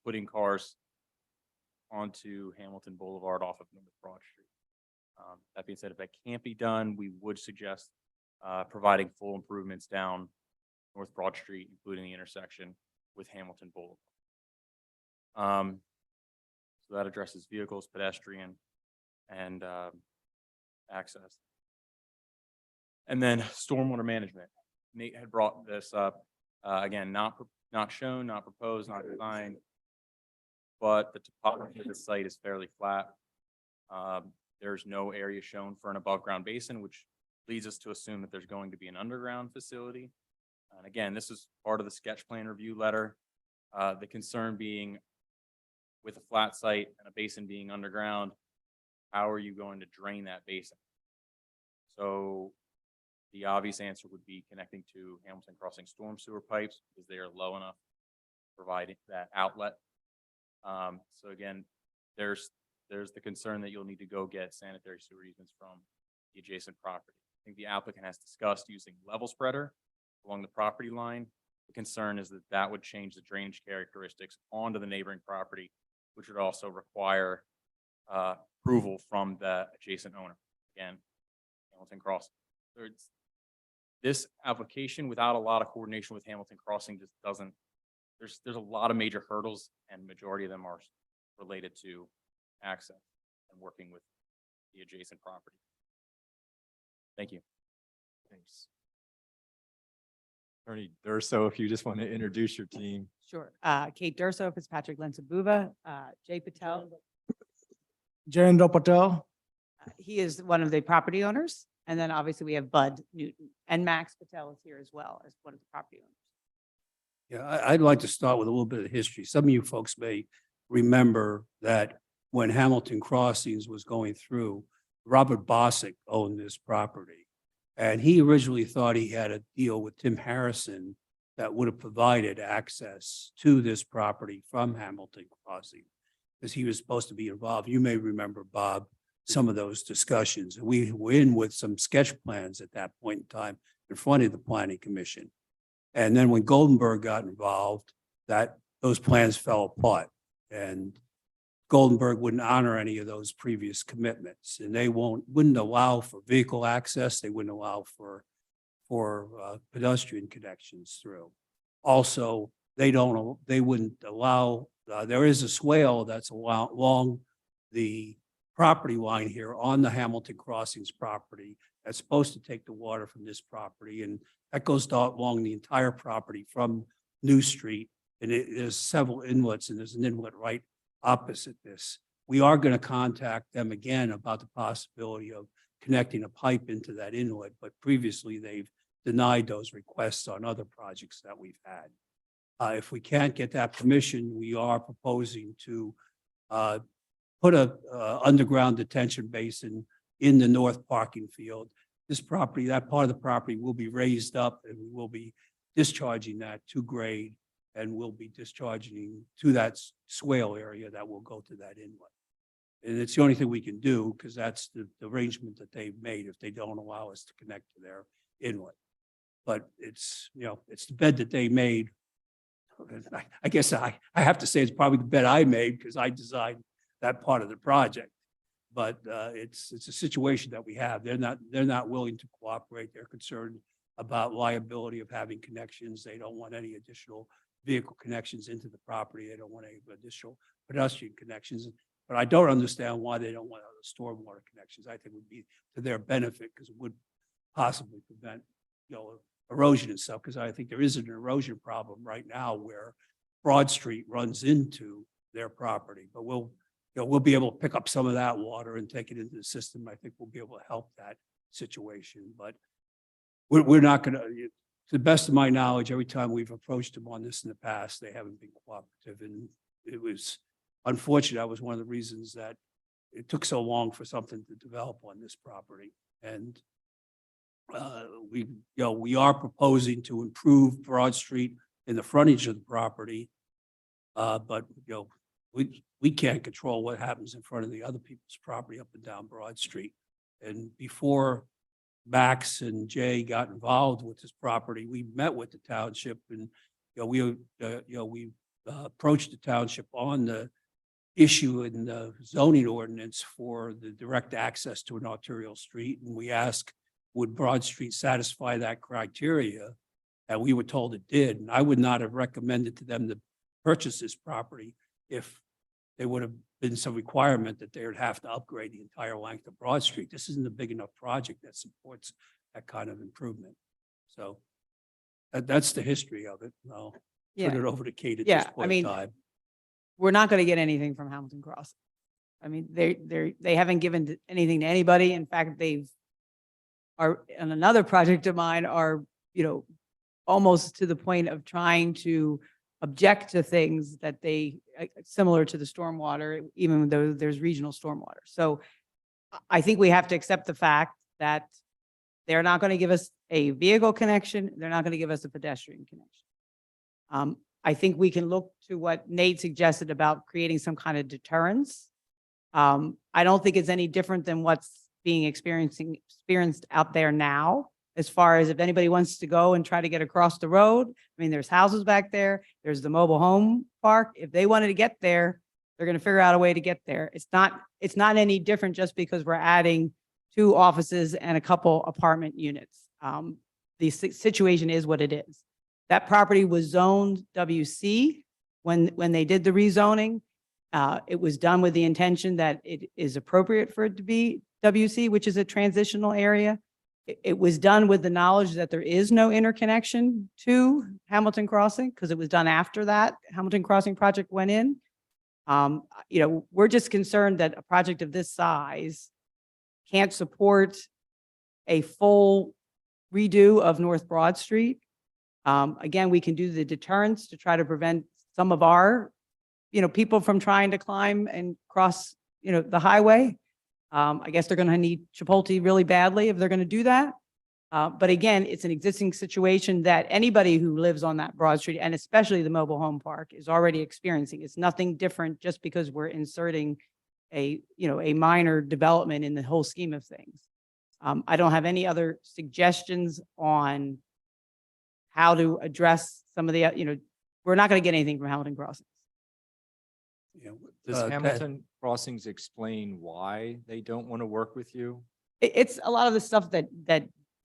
putting cars onto Hamilton Boulevard off of North Broad Street. That being said, if that can't be done, we would suggest providing full improvements down North Broad Street, including the intersection with Hamilton Boulevard. So that addresses vehicles, pedestrian, and access. And then stormwater management. Nate had brought this up, again, not shown, not proposed, not designed, but the topography of the site is fairly flat. There's no area shown for an above-ground basin, which leads us to assume that there's going to be an underground facility. And again, this is part of the sketch plan review letter. The concern being with a flat site and a basin being underground, how are you going to drain that basin? So the obvious answer would be connecting to Hamilton Crossing storm sewer pipes because they are low enough to provide that outlet. So again, there's the concern that you'll need to go get sanitary sewer easements from the adjacent property. I think the applicant has discussed using level spreader along the property line. The concern is that that would change the drainage characteristics onto the neighboring property, which would also require approval from the adjacent owner. Again, Hamilton Crossing. This application without a lot of coordination with Hamilton Crossing just doesn't, there's a lot of major hurdles and majority of them are related to access and working with the adjacent property. Thank you. Thanks. Attorney Durso, if you just want to introduce your team. Sure. Kate Durso, Fitzpatrick Lensabuva, Jay Patel. Jayendra Patel. He is one of the property owners. And then obviously we have Bud Newton and Max Patel is here as well as one of the property owners. Yeah, I'd like to start with a little bit of history. Some of you folks may remember that when Hamilton Crossings was going through, Robert Bosick owned this property. And he originally thought he had a deal with Tim Harrison that would have provided access to this property from Hamilton Crossing, because he was supposed to be involved. You may remember, Bob, some of those discussions. We were in with some sketch plans at that point in time in front of the Planning Commission. And then when Goldenberg got involved, those plans fell apart. And Goldenberg wouldn't honor any of those previous commitments, and they wouldn't allow for vehicle access. They wouldn't allow for pedestrian connections through. Also, they wouldn't allow, there is a swale that's along the property line here on the Hamilton Crossings property that's supposed to take the water from this property, and that goes along the entire property from New Street. And there's several inlets, and there's an inlet right opposite this. We are going to contact them again about the possibility of connecting a pipe into that inlet, but previously they've denied those requests on other projects that we've had. If we can't get that permission, we are proposing to put a underground detention basin in the north parking field. This property, that part of the property will be raised up, and we will be discharging that to grade, and we'll be discharging to that swale area that will go to that inlet. And it's the only thing we can do because that's the arrangement that they've made if they don't allow us to connect to their inlet. But it's, it's the bed that they made. I guess I have to say it's probably the bed I made because I designed that part of the project. But it's a situation that we have. They're not willing to cooperate. They're concerned about liability of having connections. They don't want any additional vehicle connections into the property. They don't want any additional pedestrian connections. But I don't understand why they don't want other stormwater connections. I think it would be to their benefit because it would possibly prevent, erosion and stuff. Because I think there is an erosion problem right now where Broad Street runs into their property. But we'll be able to pick up some of that water and take it into the system. I think we'll be able to help that situation. But we're not going to. To the best of my knowledge, every time we've approached them on this in the past, they haven't been cooperative. And it was unfortunate. That was one of the reasons that it took so long for something to develop on this property. And we are proposing to improve Broad Street in the frontage of the property. But we can't control what happens in front of the other people's property up and down Broad Street. And before Max and Jay got involved with this property, we met with the township, and we approached the township on the issue in the zoning ordinance for the direct access to an arterial street. And we asked, would Broad Street satisfy that criteria? And we were told it did. And I would not have recommended to them to purchase this property if there would have been some requirement that they would have to upgrade the entire length of Broad Street. This isn't a big enough project that supports that kind of improvement. So that's the history of it. I'll turn Yeah, it over to Kate at this Yeah, I point in mean, time. we're not going to get anything from Hamilton Crossing. I mean, they haven't given anything to anybody. In fact, on another project of mine are, almost to the point of trying to object to things that similar to the stormwater, even though there's regional stormwater. So I think we have to accept the fact that they're not going to give us a vehicle connection. They're not going to give us a pedestrian connection. I think we can look to what Nate suggested about creating some kind of deterrence. I don't think it's any different than what's being experienced out there now, as far as if anybody wants to go and try to get across the road. I mean, there's houses back there. There's the mobile home park. If they wanted to get there, they're going to figure out a way to get there. It's not any different just because we're adding 2 offices and a couple apartment units. The situation is what it is. That property was zoned WC when they did the rezoning. It was done with the intention that it is appropriate for it to be WC, which is a transitional area. It was done with the knowledge that there is no interconnection to Hamilton Crossing because it was done after that Hamilton Crossing project went in. We're just concerned that a project of this size can't support a full redo of North Broad Street. Again, we can do the deterrence to try to prevent some of our, people from trying to climb and cross, the highway. I guess they're going to need Chipotle really badly if they're going to do that. But again, it's an existing situation that anybody who lives on that Broad Street, and especially the mobile home park, is already experiencing. It's nothing different just because we're inserting a minor development in the whole scheme of things. I don't have any other suggestions on how to address some of the, we're not going to get anything from Hamilton Crossing. Does Hamilton Crossings explain why they don't want to work with you? It's a lot of the stuff that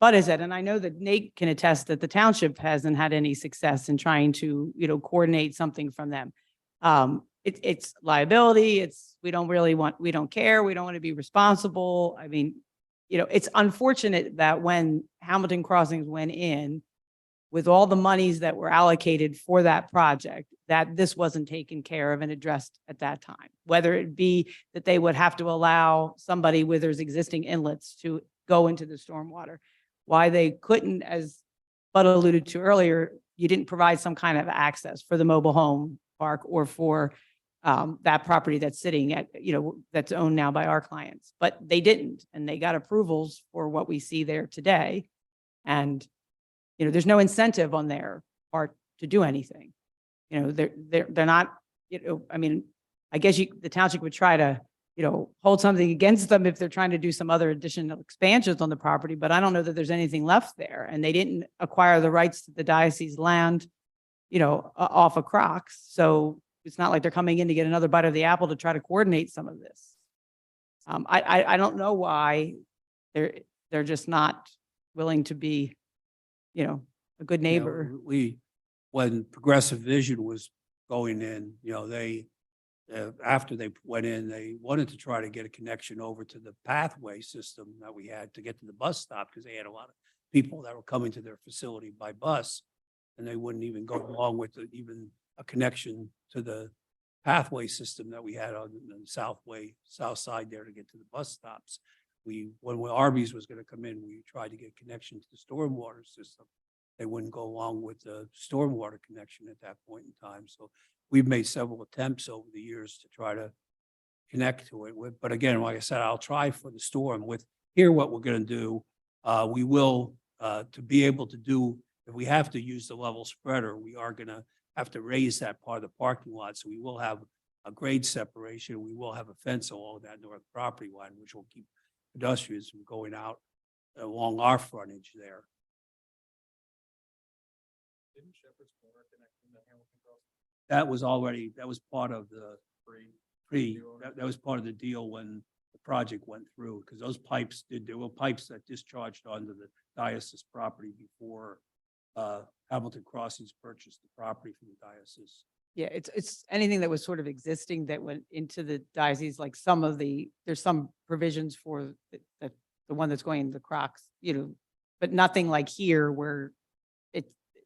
Bud has said, and I know that Nate can attest that the township hasn't had any success in trying to, coordinate something from them. It's liability. We don't care. We don't want to be responsible. I mean, it's unfortunate that when Hamilton Crossings went in with all the monies that were allocated for that project, that this wasn't taken care of and addressed at that time. Whether it be that they would have to allow somebody with their existing inlets to go into the stormwater. Why they couldn't, as Bud alluded to earlier, you didn't provide some kind of access for the mobile home park or for that property that's sitting at, that's owned now by our clients. But they didn't, and they got approvals for what we see there today. And there's no incentive on their part to do anything. They're not, I mean, I guess the township would try to, hold something against them if they're trying to do some other additional expansions on the property, but I don't know that there's anything left there. And they didn't acquire the rights to the diocese land, off of Crocs. So it's not like they're coming in to get another bite of the apple to try to coordinate some of this. I don't know why they're just not willing to be, a good neighbor. When Progressive Vision was going in, after they went in, they wanted to try to get a connection over to the pathway system that we had to get to the bus stop because they had a lot of people that were coming to their facility by bus, and they wouldn't even go along with even a connection to the pathway system that we had on the south side there to get to the bus stops. When Arby's was going to come in, we tried to get connection to the stormwater system. They wouldn't go along with the stormwater connection at that point in time. So we've made several attempts over the years to try to connect to it. But again, like I said, I'll try for the storm with here what we're going to do. We will, to be able to do, if we have to use the level spreader, we are going to have to raise that part of the parking lot. So we will have a grade separation. We will have a fence along that north property line, which will keep pedestrians from going out along our frontage there. That was part of the that was part of the deal when the project went through, because those pipes there were pipes that discharged onto the diocese property before Hamilton Crossings purchased the property from the diocese. Yeah, it's anything that was sort of existing that went into the diocese, like some of there's some provisions for the one that's going into the Crocs, but nothing like here where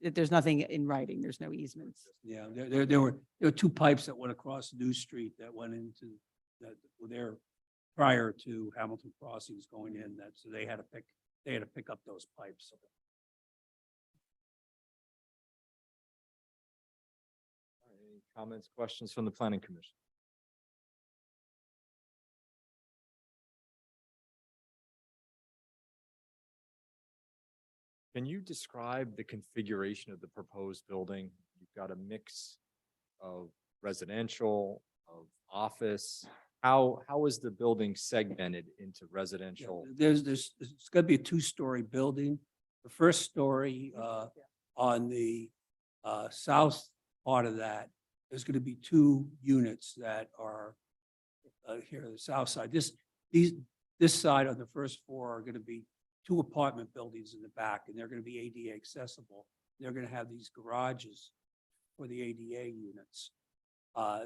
there's nothing in writing, there's no easements. Yeah, there were two pipes that went across New Street that went into, that were there prior to Hamilton Crossings going in, so they had to pick up those pipes. Any comments, questions from the planning commission? Can you describe the configuration of the proposed building? You've got a mix of residential, of office. How is the building segmented into residential? It's gonna be a two-story building. The first story, on the, south part of that, there's gonna be two units that are, here on the south side. This side on the first floor are gonna be two apartment buildings in the back, and they're gonna be ADA accessible. They're gonna have these garages for the ADA units.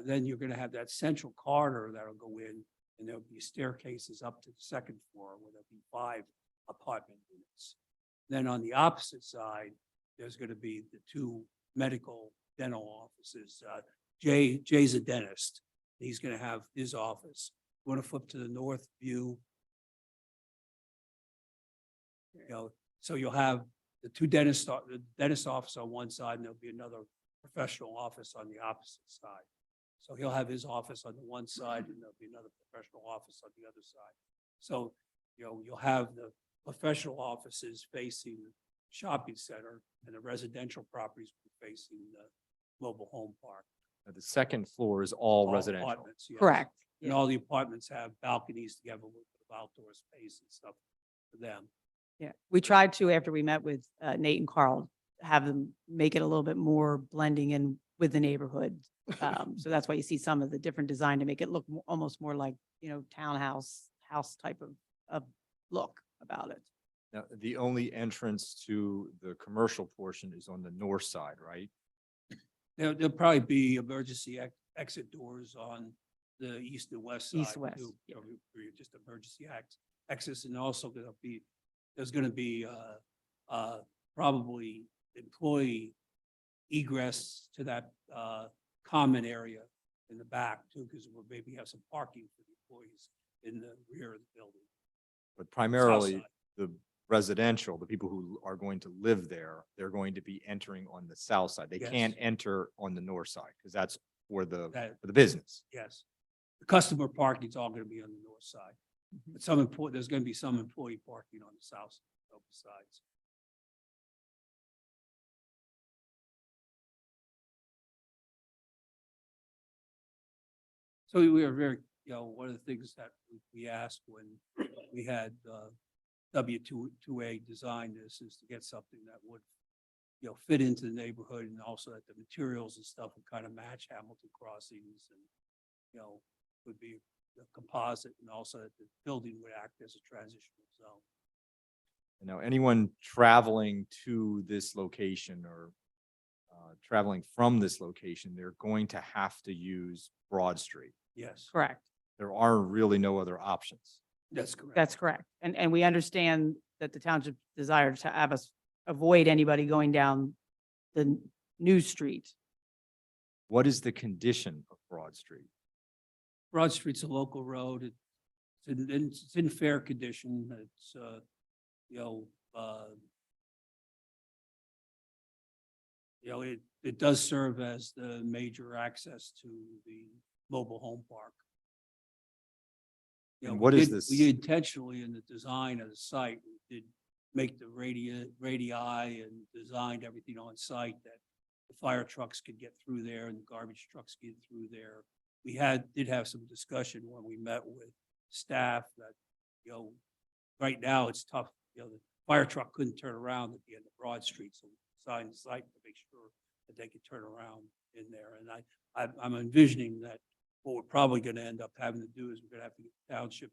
Then you're gonna have that central corridor that'll go in, and there'll be staircases up to the second floor where there'll be 5 apartment units. Then on the opposite side, there's gonna be the 2 medical dental offices. Jay's a dentist. He's gonna have his office. You want to flip to the north view? So you'll have the the dentist office on one side, and there'll be another professional office on the opposite side. So he'll have his office on the one side, and there'll be another professional office on the other side. So, you'll have the professional offices facing the shopping center, and the residential properties will be facing the mobile home park. The second floor is all All residential. apartments, yes. Correct. And all the apartments have balconies to have a little bit of outdoor space and stuff for them. Yeah, we tried to, after we met with Nate and Carl, have them make it a little bit more blending in with the neighborhood. So that's why you see some of the different design to make it look almost more like, townhouse, house type of look about it. Now, the only entrance to the commercial portion is on the north side, right? There'll probably be emergency exit doors on the east and west side. East-west, too, yeah. for your just emergency exits, and also there's gonna be probably employee egress to that common area in the back too, because we'll maybe have some parking for the employees in the rear of the building. But primarily side. the residential, the people who are going to live there, they're going to be entering on the south side. They Yes. can't enter on the north side because that's for the That- business. Yes. The customer parking is all gonna be on the north side. But there's gonna be some employee parking on the south, both sides. So we are very, one of the things that we asked when we had W2A design this is to get something that would, fit into the neighborhood, and also that the materials and stuff would kind of match Hamilton Crossings, and, would be a composite, and also that the building would act as a transitional zone. Now, anyone traveling to this location or traveling from this location, they're going to have to use Broad Street. Yes, Correct. There are really no other options. that's correct. That's correct. And we understand that the township desire to have us avoid anybody going down the new street. What is the condition of Broad Street? Broad Street's a local road. It's in fair condition. It's, it does serve as the major access to the mobile home park. And what is We this? intentionally, in the design of the site, we did make the radii and designed everything on site that the fire trucks could get through there and the garbage trucks get through there. We did have some discussion when we met with staff that, right now it's tough. The fire truck couldn't turn around at the end of Broad Street, so we designed the site to make sure that they could turn around in there. And I'm envisioning that what we're probably going to end up having to do is we're going to have to give the township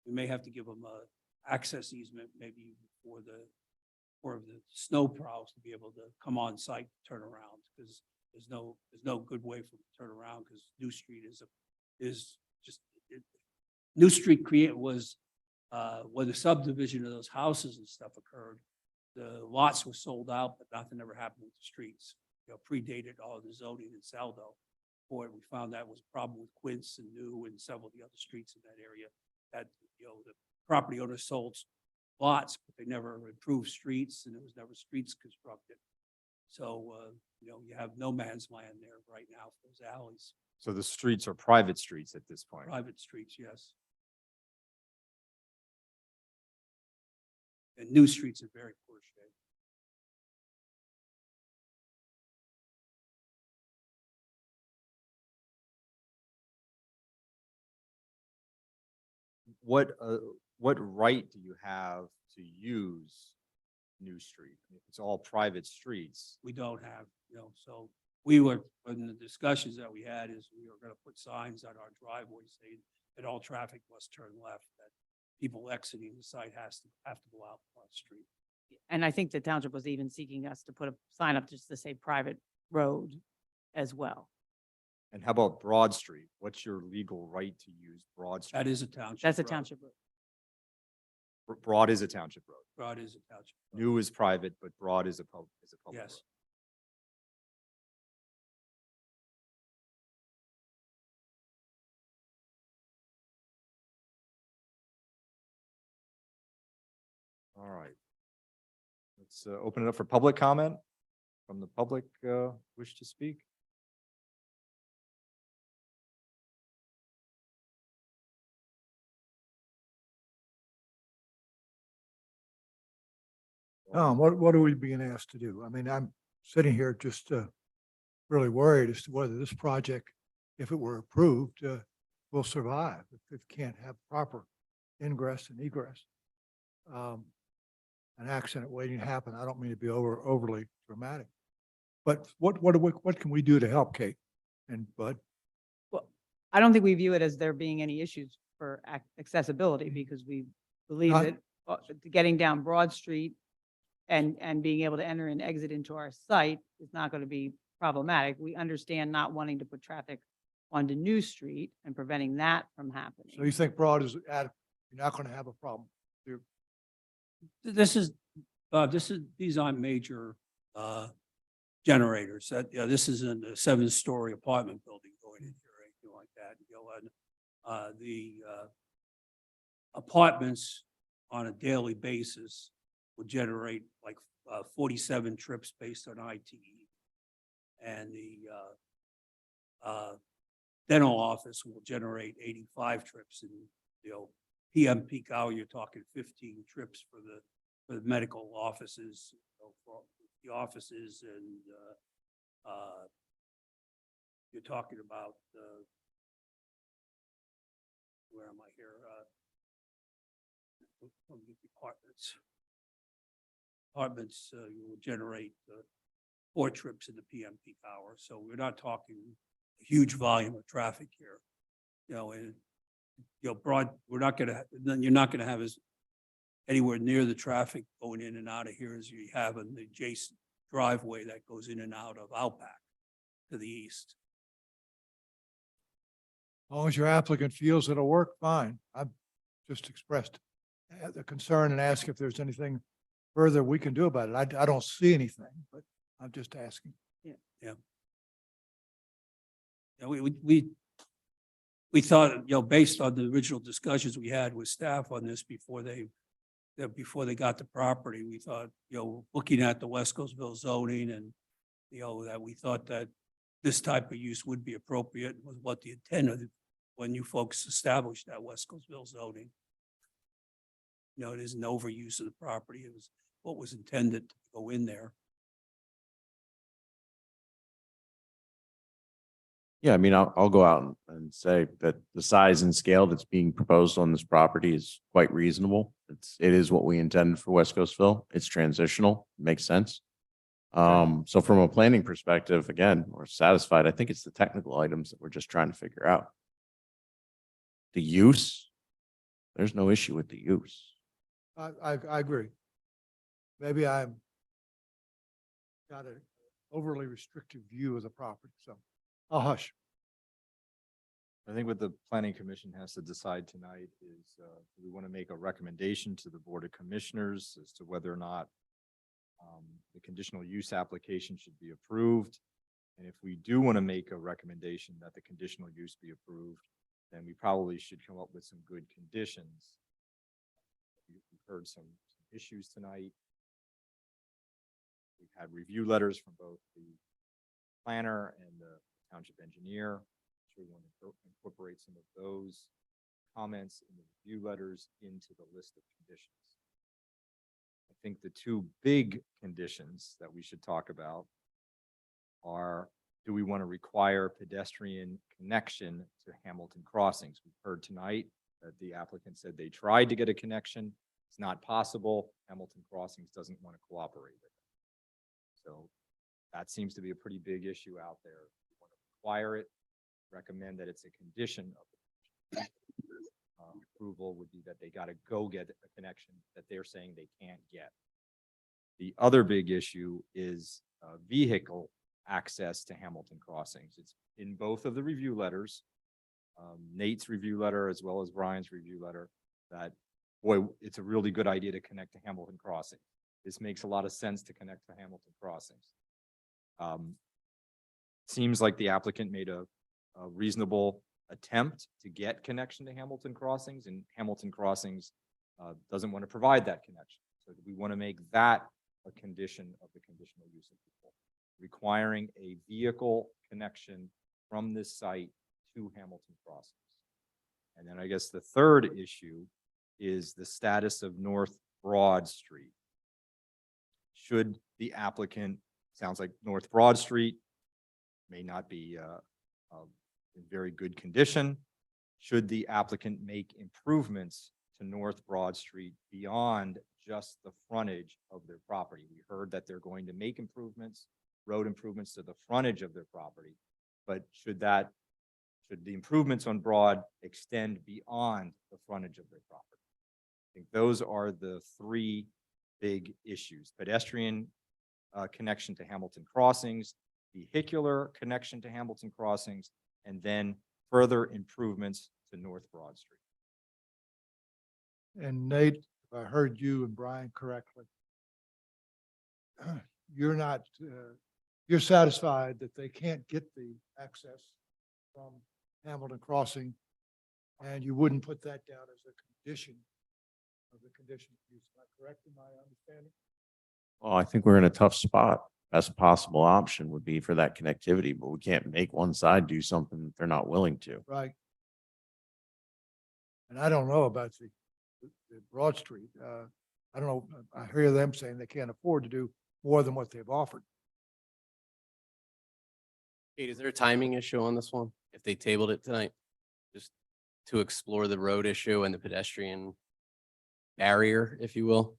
we may have to give them a access easement maybe for the snow plows to be able to come on site, turn around, because there's no good way for them to turn around because New Street New Street was when the subdivision of those houses and stuff occurred, the lots were sold out, but nothing ever happened with the streets. Predated all of the zoning in Saldo. Boy, we found that was a problem with Quince and New and several of the other streets in that area. That, the property owners sold lots, but they never improved streets and there was never streets constructed. So, you have no man's land there right now for those alleys, So the streets are private streets at this point. private streets, yes. And new streets in very poor shape. What right do you have to use New Street? It's all private streets. We don't have, so we were, in the discussions that we had is we were gonna put signs on our driveway saying that all traffic must turn left, that people exiting the site have to go out on the street. And I think the township was even seeking us to put a sign up just to say private road as well. And how about Broad Street? What's your legal right to use Broad Street? That is a township. That's a road. township road. Broad is a township road. Broad is a township. road. New is private, but Broad is a public Yes. road. All right. Let's open it up for public comment. From the public, wish to speak? What are we being asked to do? I mean, I'm sitting here just really worried as to whether this project, if it were approved, will survive. If it can't have proper ingress and egress. An accident waiting to happen. I don't mean to be overly dramatic. But what can we do to help, Kate and Bud? Well, I don't think we view it as there being any issues for accessibility because we believe Not- that getting down Broad Street and being able to enter and exit into our site is not going to be problematic. We understand not wanting to put traffic onto New Street and preventing that from happening. So you think Broad is adequate? You're not going to have a problem? These aren't major generators. This isn't a 7-story apartment building going in here or anything like that. And the apartments on a daily basis would generate like 47 trips based on ITE. And the dental office will generate 85 trips and, PM peak hour, you're talking 15 trips for the medical offices, for the offices and, you're talking about, where am I here? Apartments, you will generate 4 trips in the PM peak hour. So we're not talking a huge volume of traffic here, and Broad, you're not gonna have as anywhere near the traffic going in and out of here as you have in the adjacent driveway that goes in and out of Outback to the east. As long as your applicant feels it'll work, fine. I've just expressed the concern and asked if there's anything further we can do about it. I don't see anything, but I'm just asking. Yeah, we thought, based on the original discussions we had with staff on this before they got the property, we thought, looking at the West Coastville zoning and, that we thought that this type of use would be appropriate was what the intent of when you folks established that West Coastville zoning. It is an overuse of the property. It was what was intended to go in there. Yeah, I mean, I'll go out and say that the size and scale that's being proposed on this property is quite reasonable. It is what we intended for West Coastville. It's transitional, makes sense. So from a planning perspective, again, we're satisfied. I think it's the technical items that we're just trying to figure out. The use, there's no issue with the use. I agree. Maybe I'm got an overly restrictive view of the property, so I'll hush. I think what the planning commission has to decide tonight is, do we want to make a recommendation to the Board of Commissioners as to whether or not the conditional use application should be approved? And if we do want to make a recommendation that the conditional use be approved, then we probably should come up with some good conditions. We've heard some issues tonight. We've had review letters from both the planner and the township engineer. We want to incorporate some of those comments in the review letters into the list of conditions. I think the two big conditions that we should talk about are, do we want to require pedestrian connection to Hamilton Crossings? We've heard tonight that the applicant said they tried to get a connection. It's not possible. Hamilton Crossings doesn't want to cooperate with it. So that seems to be a pretty big issue out there. We want to require it, recommend that it's a condition of the approval would be that they got to go get a connection that they're saying they can't get. The other big issue is vehicle access to Hamilton Crossings. It's in both of the review letters, Nate's review letter as well as Brian's review letter, that, boy, it's a really good idea to connect to Hamilton Crossing. This makes a lot of sense to connect to Hamilton Crossings. Seems like the applicant made a reasonable attempt to get connection to Hamilton Crossings, and Hamilton Crossings doesn't want to provide that connection. So we want to make that a condition of the conditional use of people, requiring a vehicle connection from this site to Hamilton Crossings. And then I guess the third issue is the status of North Broad Street. Should the applicant, sounds like North Broad Street may not be in very good condition. Should the applicant make improvements to North Broad Street beyond just the frontage of their property? We heard that they're going to make improvements, road improvements to the frontage of their property, but should the improvements on Broad extend beyond the frontage of their property? I think those are the three big issues: pedestrian connection to Hamilton Crossings, vehicular connection to Hamilton Crossings, and then further improvements to North Broad Street. And Nate, if I heard you and Brian correctly, you're not, you're satisfied that they can't get the access from Hamilton Crossing, and you wouldn't put that down as a condition of the conditional use. Am I correct in my understanding? Well, I think we're in a tough spot. Best possible option would be for that connectivity, but we can't make one side do something that they're not willing to. Right. And I don't know about the Broad Street. I don't know. I hear them saying they can't afford to do more than what they've offered. Kate, is there a timing issue on this one? If they tabled it tonight, just to explore the road issue and the pedestrian barrier, if you will?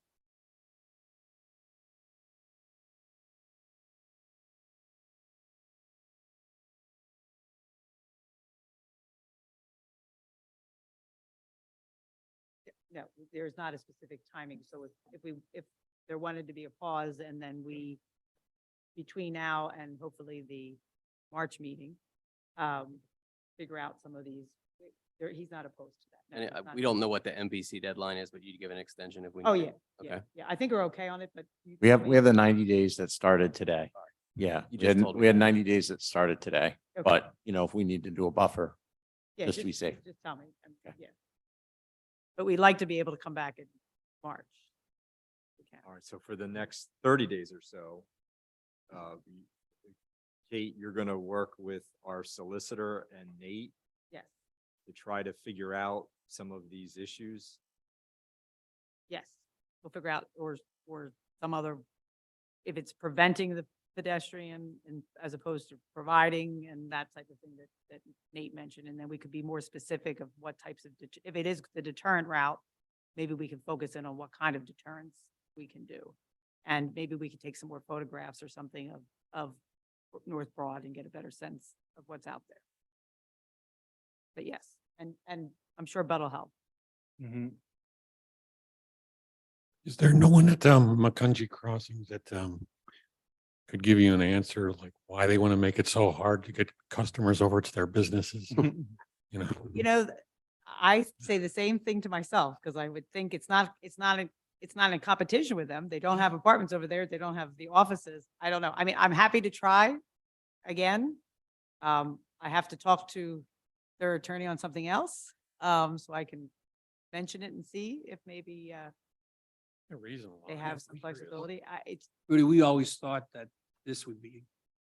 No, there's not a specific timing. So if there wanted to be a pause and then we, between now and hopefully the March meeting, figure out some of these, he's not opposed to that. No, And he's not. we don't know what the MPC deadline is, but you'd give an extension if we. Oh, need yeah, it. yeah, Okay. yeah. I think we're okay on it, but. We have the 90 days that started today. Yeah, You just told me we had that. 90 days that started today, Okay. but if we need to do a buffer, Yeah, just to be safe. Just tell me. Okay. Yeah. But we'd like to be able to come back in March. We can. All right, so for the next 30 days or so, Kate, you're going to work with our solicitor and Nate Yes, to try to figure out some of these issues. yes. We'll figure out, or some other, if it's preventing the pedestrian and as opposed to providing and that type of thing that Nate mentioned. And then we could be more specific of what types of, if it is the deterrent route, maybe we can focus in on what kind of deterrence we can do. And maybe we could take some more photographs or something of North Broad and get a better sense of what's out there. But yes, and I'm sure Bud will help. Mhm. Is there no one at Macungie Crossings that could give you an answer, like why they want to make it so hard to get customers over to their businesses? You know, You know, I say the same thing to myself, because I would think it's not in competition with them. They don't have apartments over there. They don't have the offices. I don't know. I mean, I'm happy to try again. I have to talk to their attorney on something else, so I can mention it and see if maybe a reason they why. have some flexibility. It's Rudy, we always thought that this would be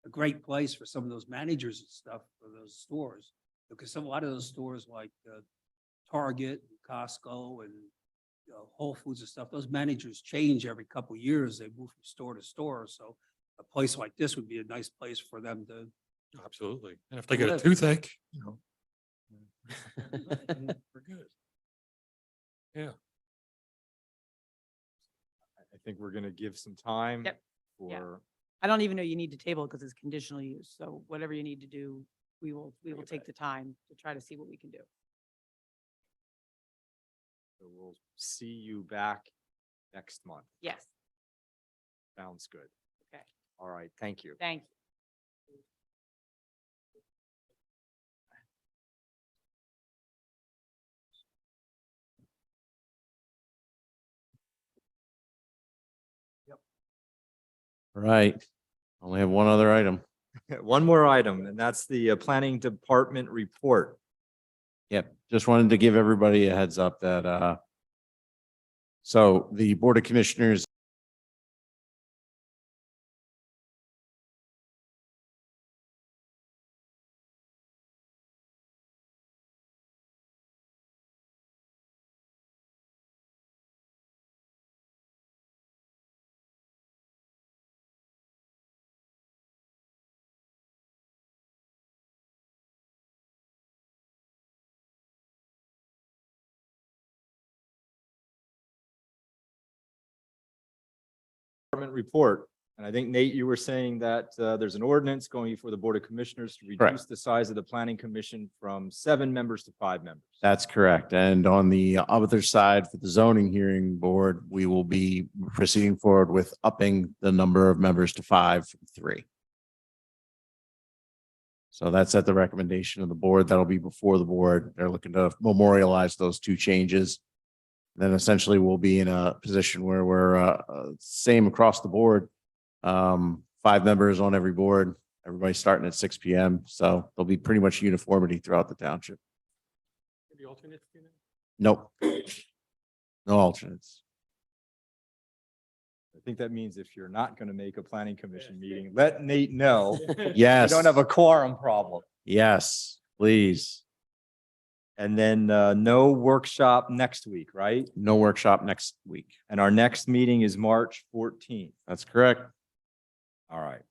a great place for some of those managers and stuff for those stores. Because a lot of those stores like Target, Costco and Whole Foods and stuff, those managers change every couple of years. They move from store to store. So a place like this would be a nice place for them to. Absolutely. And if they get a Live. toothache, you know. We're good. Yeah. I think we're gonna give some time Yep. Yeah. for, I don't even know you need to table because it's conditional use. So whatever you need to do, we will take the time to try to see what we can do. so we'll see you back next month. Yes, Sounds good. okay, All right, thank you. thank you. Right. Only have one other item. One more item, and that's the planning department report. Yep, just wanted to give everybody a heads up that, so the Board of Commissioners Department report, and I think Nate, you were saying that there's an ordinance going before the Board of Commissioners to Correct. reduce the size of the planning commission from 7 members to 5 members. That's correct. And on the other side, for the zoning hearing board, we will be proceeding forward with upping the number of members to 5 from 3. So that's at the recommendation of the board. That'll be before the board. They're looking to memorialize those 2 changes. Then essentially we'll be in a position where we're same across the board. 5 members on every board, everybody starting at 6 PM. So there'll be pretty much uniformity throughout the township. The alternates, you know? Nope. No alternates. I think that means if you're not going to make a planning commission meeting, let Nate know. We Yes. don't have a quorum problem. Yes, please. And then no workshop next week, right? No workshop next week. And our next meeting is March 14th. That's correct. All right.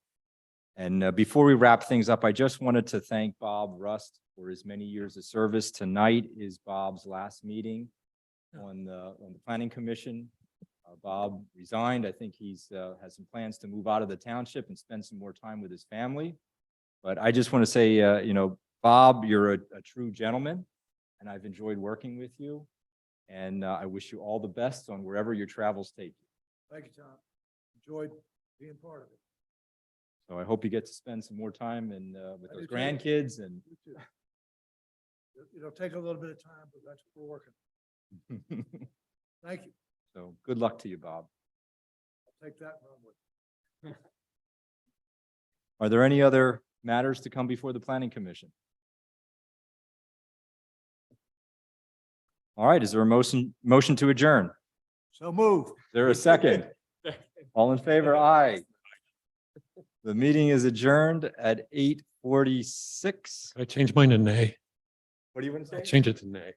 And before we wrap things up, I just wanted to thank Bob Rust for his many years of service. Tonight is Bob's last meeting on the planning commission. Bob resigned. I think he's has some plans to move out of the township and spend some more time with his family. But I just want to say, Bob, you're a true gentleman, and I've enjoyed working with you. And I wish you all the best on wherever your travels take you. Thank you, Tom. Enjoyed being part of it. So I hope you get to spend some more time and with I those do too. grandkids and. You too. It'll take a little bit of time, but that's what we're working. Thank you. So good luck to you, Bob. I'll take that and run with it. Are there any other matters to come before the planning commission? All right, is there a motion to adjourn? So move. Is there a second? All in favor? Aye. The meeting is adjourned at 8:46. I changed mine to nay. What do you want to I'll say? change it to nay.